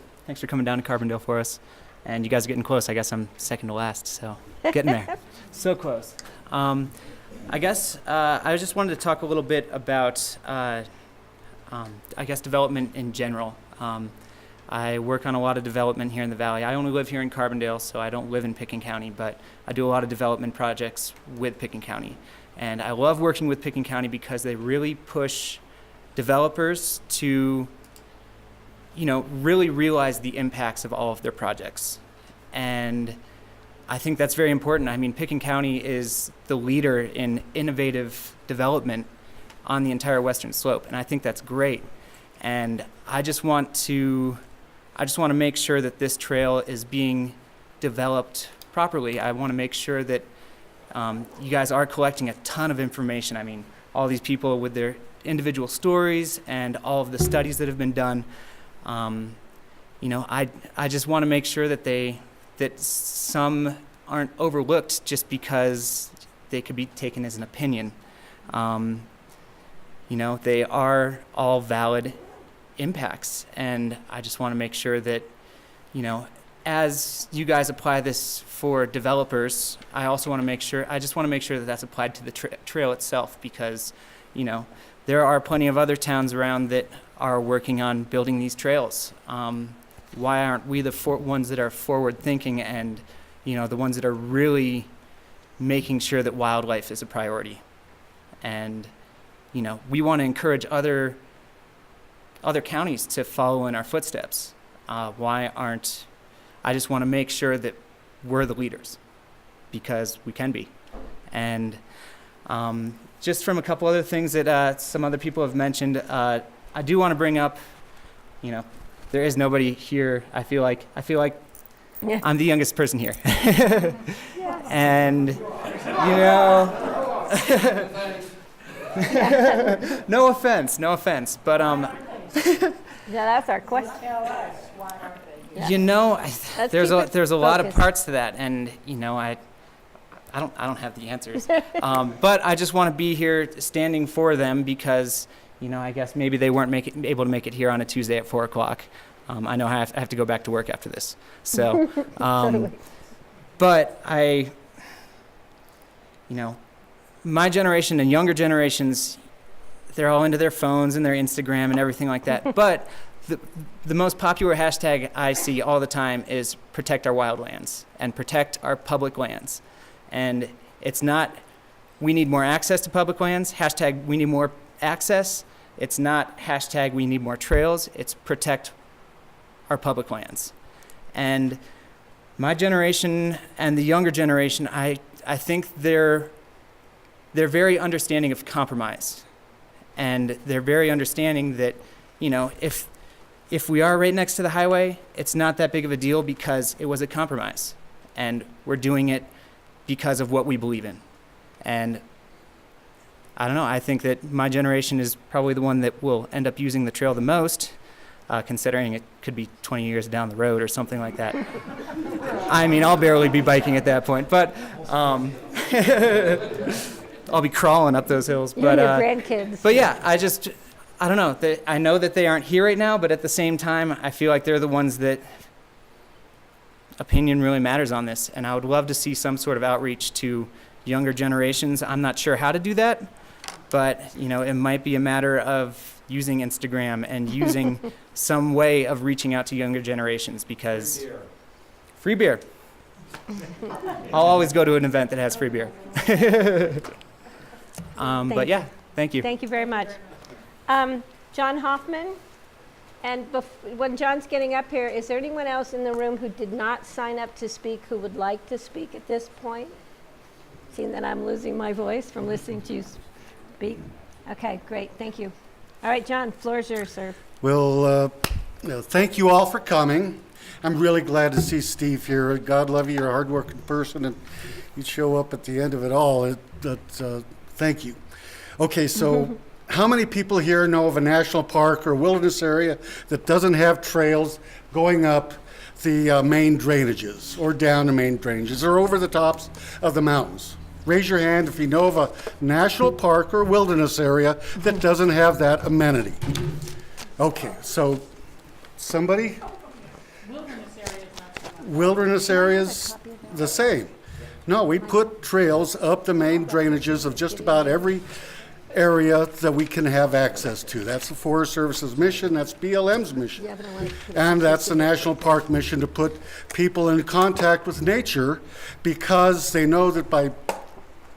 coming down to Carbondale for us. And you guys are getting close. I guess I'm second to last, so getting there. So close. I guess I just wanted to talk a little bit about, I guess, development in general. I work on a lot of development here in the Valley. I only live here in Carbondale, so I don't live in Pitkin County, but I do a lot of development projects with Pitkin County. And I love working with Pitkin County because they really push developers to, really realize the impacts of all of their projects. And I think that's very important. I mean, Pitkin County is the leader in innovative development on the entire western slope, and I think that's great. And I just want to make sure that this trail is being developed properly. I want to make sure that you guys are collecting a ton of information. I mean, all these people with their individual stories and all of the studies that have been done. I just want to make sure that some aren't overlooked just because they could be taken as an opinion. They are all valid impacts, and I just want to make sure that, as you guys apply this for developers, I just want to make sure that that's applied to the trail itself, because, there are plenty of other towns around that are working on building these trails. Why aren't we the ones that are forward thinking and, the ones that are really making sure that wildlife is a priority? And, we want to encourage other counties to follow in our footsteps. I just want to make sure that we're the leaders, because we can be. And just from a couple other things that some other people have mentioned, I do want to bring up, there is nobody here. I feel like yeah. I'm the youngest person here. And, no offense, but Yeah, that's our question. there's a lot of parts to that, and I don't have the answers. But I just want to be here standing for them because, I guess maybe they weren't able to make it here on a Tuesday at 4 o'clock. I know I have to go back to work after this. So, but my generation and younger generations, they're all into their phones and their Instagram and everything like that. But the most popular hashtag I see all the time is protect our wildlands and protect our public lands. And it's not, we need more access to public lands, hashtag we need more access. It's not hashtag we need more trails, it's protect our public lands. And my generation and the younger generation, I think they're very understanding of compromise. And they're very understanding that, if we are right next to the highway, it's not that big of a deal because it was a compromise. And we're doing it because of what we believe in. And I don't know, I think that my generation is probably the one that will end up using the trail the most, considering it could be 20 years down the road or something like that. I mean, I'll barely be biking at that point, but I'll be crawling up those hills. You and your grandkids. But yeah, I don't know. I know that they aren't here right now, but at the same time, I feel like they're the ones that opinion really matters on this, and I would love to see some sort of outreach to younger generations. I'm not sure how to do that, but it might be a matter of using Instagram and using some way of reaching out to younger generations, because free beer. I'll always go to an event that has free beer. But yeah, thank you. Thank you very much. John Hoffman, and when John's getting up here, is there anyone else in the room who did not sign up to speak who would like to speak at this point? Seeing that I'm losing my voice from listening to you speak. Okay, great, thank you. All right, John, floor is yours, sir. Well, thank you all for coming. I'm really glad to see Steve here. God love you, you're a hardworking person, and you show up at the end of it all. Thank you. Okay, so how many people here know of a national park or wilderness area that doesn't have trails going up the main drainages or down the main drainages or over the tops of the mountains? Raise your hand if you know of a national park or wilderness area that doesn't have that amenity. Okay, so somebody? Wilderness areas, the same. No, we put trails up the main drainages of just about every area that we can have access to. That's the Forest Service's mission, that's BLM's mission. And that's the National Park mission, to put people in contact with nature, because they know that by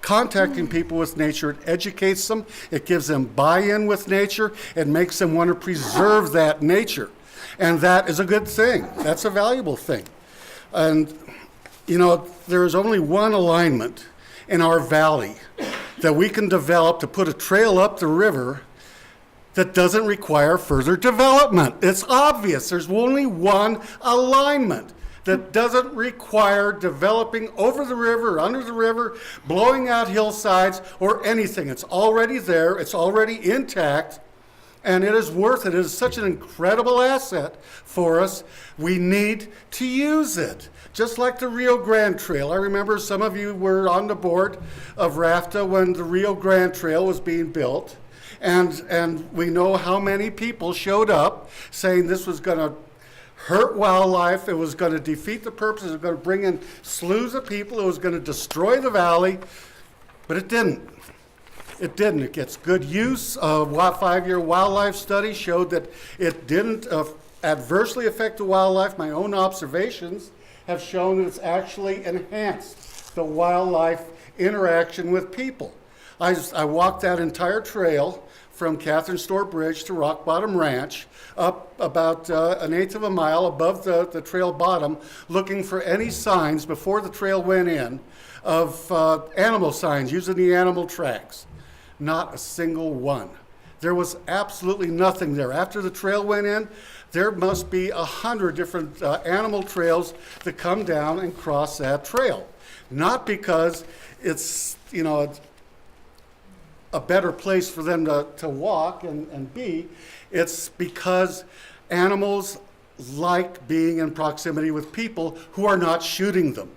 contacting people with nature, it educates them, it gives them buy-in with nature, it makes them want to preserve that nature. And that is a good thing. That's a valuable thing. And, you know, there is only one alignment in our valley that we can develop to put a trail up the river that doesn't require further development. It's obvious. There's only one alignment that doesn't require developing over the river, under the river, blowing out hillsides, or anything. It's already there. It's already intact. And it is worth it. It is such an incredible asset for us. We need to use it. Just like the Rio Grande Trail. I remember some of you were on the board of RAFTA when the Rio Grande Trail was being built. And we know how many people showed up saying this was going to hurt wildlife, it was going to defeat the purpose, it was going to bring in slews of people, it was going to destroy the valley, but it didn't. It didn't. It gets good use. A 5-year wildlife study showed that it didn't adversely affect the wildlife. My own observations have shown that it's actually enhanced the wildlife interaction with people. I walked that entire trail from Catherine Store Bridge to Rock Bottom Ranch, up about an eighth of a mile above the trail bottom, looking for any signs before the trail went in of animal signs using the animal tracks. Not a single one. There was absolutely nothing there. After the trail went in, there must be 100 different animal trails that come down and cross that trail. Not because it's, you know, a better place for them to walk and be. It's because animals like being in proximity with people who are not shooting them.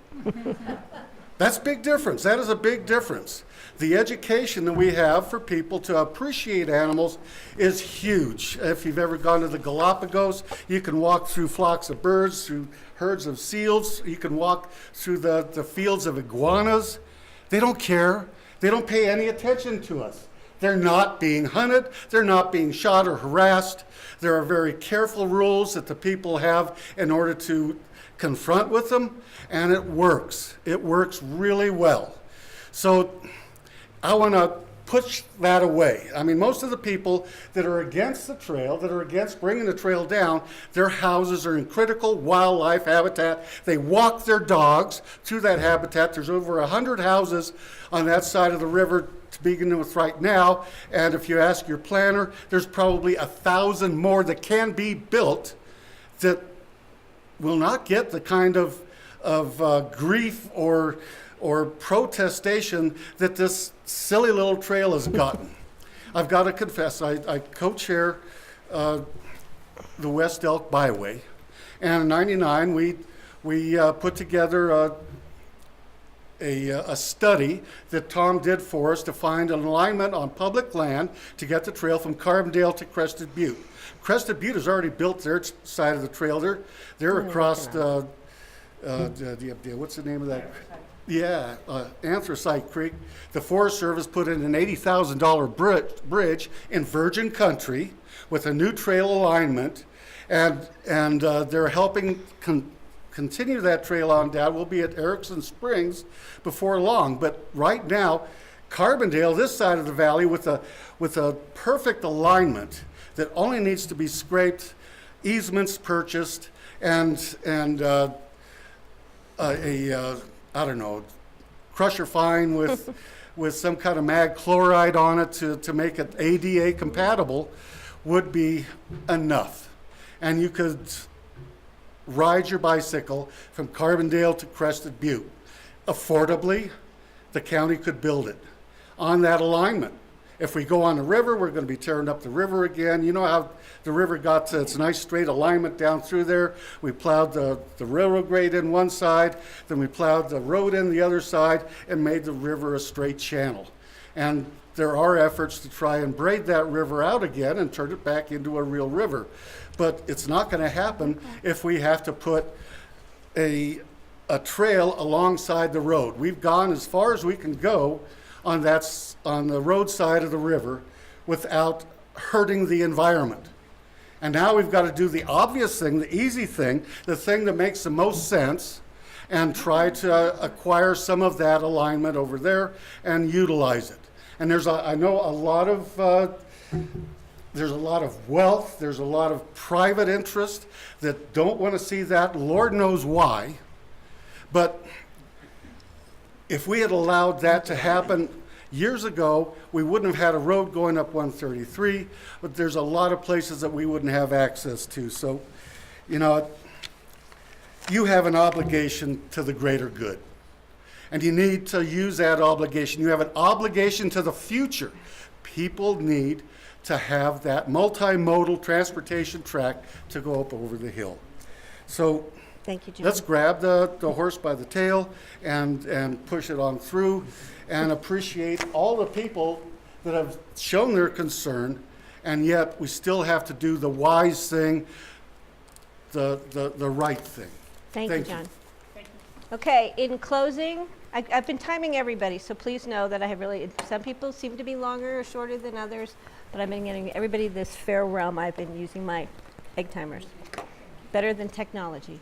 That's a big difference. That is a big difference. The education that we have for people to appreciate animals is huge. If you've ever gone to the Galapagos, you can walk through flocks of birds, through herds of seals. You can walk through the fields of iguanas. They don't care. They don't pay any attention to us. They're not being hunted. They're not being shot or harassed. There are very careful rules that the people have in order to confront with them, and it works. It works really well. So I want to push that away. I mean, most of the people that are against the trail, that are against bringing the trail down, their houses are in critical wildlife habitat. They walk their dogs through that habitat. There's over 100 houses on that side of the river to begin with right now. And if you ask your planner, there's probably 1,000 more that can be built that will not get the kind of grief or protestation that this silly little trail has gotten. I've got to confess, I co-chair the West Elk Byway, and in '99 we put together a study that Tom did for us to find an alignment on public land to get the trail from Carbondale to Crested Butte. Crested Butte has already built their side of the trail. They're across what's the name of that? Yeah, Anthracite Creek. The Forest Service put in an $80,000 bridge in virgin country with a new trail alignment, and they're helping continue that trail on down. We'll be at Erickson Springs before long, but right now, Carbondale, this side of the valley, with a perfect alignment that only needs to be scraped, easements purchased, and I don't know, crusher fine with some kind of mag chloride on it to make it ADA compatible would be enough. And you could ride your bicycle from Carbondale to Crested Butte. Affordably, the county could build it on that alignment. If we go on the river, we're going to be tearing up the river again. You know how the river got to its nice straight alignment down through there? We plowed the railroad grade in one side, then we plowed the road in the other side and made the river a straight channel. And there are efforts to try and braid that river out again and turn it back into a real river. But it's not going to happen if we have to put a trail alongside the road. We've gone as far as we can go on the road side of the river without hurting the environment. And now we've got to do the obvious thing, the easy thing, the thing that makes the most sense, and try to acquire some of that alignment over there and utilize it. And I know a lot of there's a lot of wealth, there's a lot of private interest that don't want to see that, Lord knows why. But if we had allowed that to happen years ago, we wouldn't have had a road going up 133, but there's a lot of places that we wouldn't have access to. So, you know, you have an obligation to the greater good. And you need to use that obligation. You have an obligation to the future. People need to have that multimodal transportation track to go up over the hill. So thank you, John. Let's grab the horse by the tail and push it on through and appreciate all the people that have shown their concern, and yet we still have to do the wise thing, the right thing. Thank you, John. Okay, in closing, I've been timing everybody, so please know that I have really, some people seem to be longer or shorter than others, but I've been getting everybody this fair realm. I've been using my egg timers. Better than technology.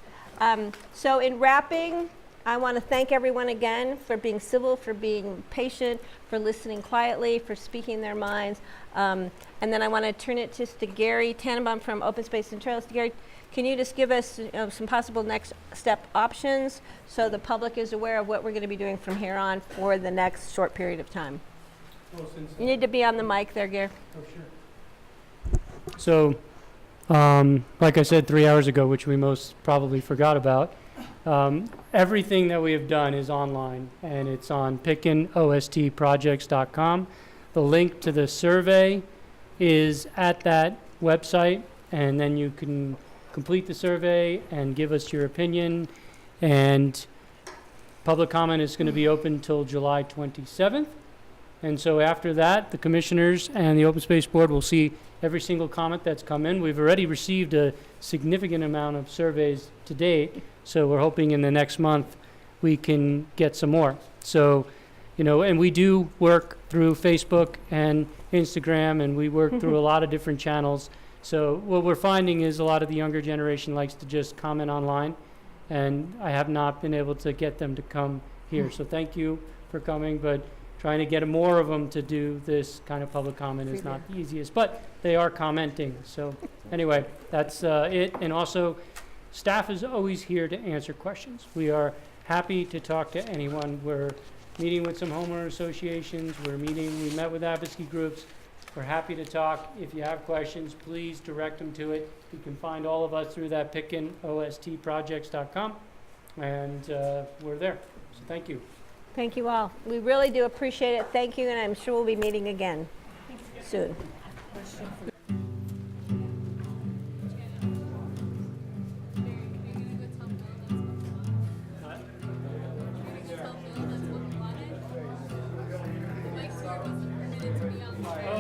So in wrapping, I want to thank everyone again for being civil, for being patient, for listening quietly, for speaking their minds. And then I want to turn it just to Gary Tannenbaum from Open Space and Trails. Gary, can you just give us some possible next step options so the public is aware of what we're going to be doing from here on for the next short period of time? You need to be on the mic there, Gary. Oh, sure. So, like I said 3 hours ago, which we most probably forgot about, everything that we have done is online, and it's on pitkinostprojects.com. The link to the survey is at that website, and then you can complete the survey and give us your opinion. And public comment is going to be open till July 27th. And so after that, the commissioners and the Open Space Board will see every single comment that's come in. We've already received a significant amount of surveys to date, so we're hoping in the next month we can get some more. So, you know, and we do work through Facebook and Instagram, and we work through a lot of different channels. So what we're finding is a lot of the younger generation likes to just comment online, and I have not been able to get them to come here. So thank you for coming, but trying to get more of them to do this kind of public comment is not the easiest, but they are commenting. So anyway, that's it. And also, staff is always here to answer questions. We are happy to talk to anyone. We're meeting with some homeowner associations. We met with advocacy groups. We're happy to talk. If you have questions, please direct them to it. You can find all of us through that pitkinostprojects.com, and we're there. So thank you. Thank you all. We really do appreciate it. Thank you, and I'm sure we'll be meeting again soon. Oh,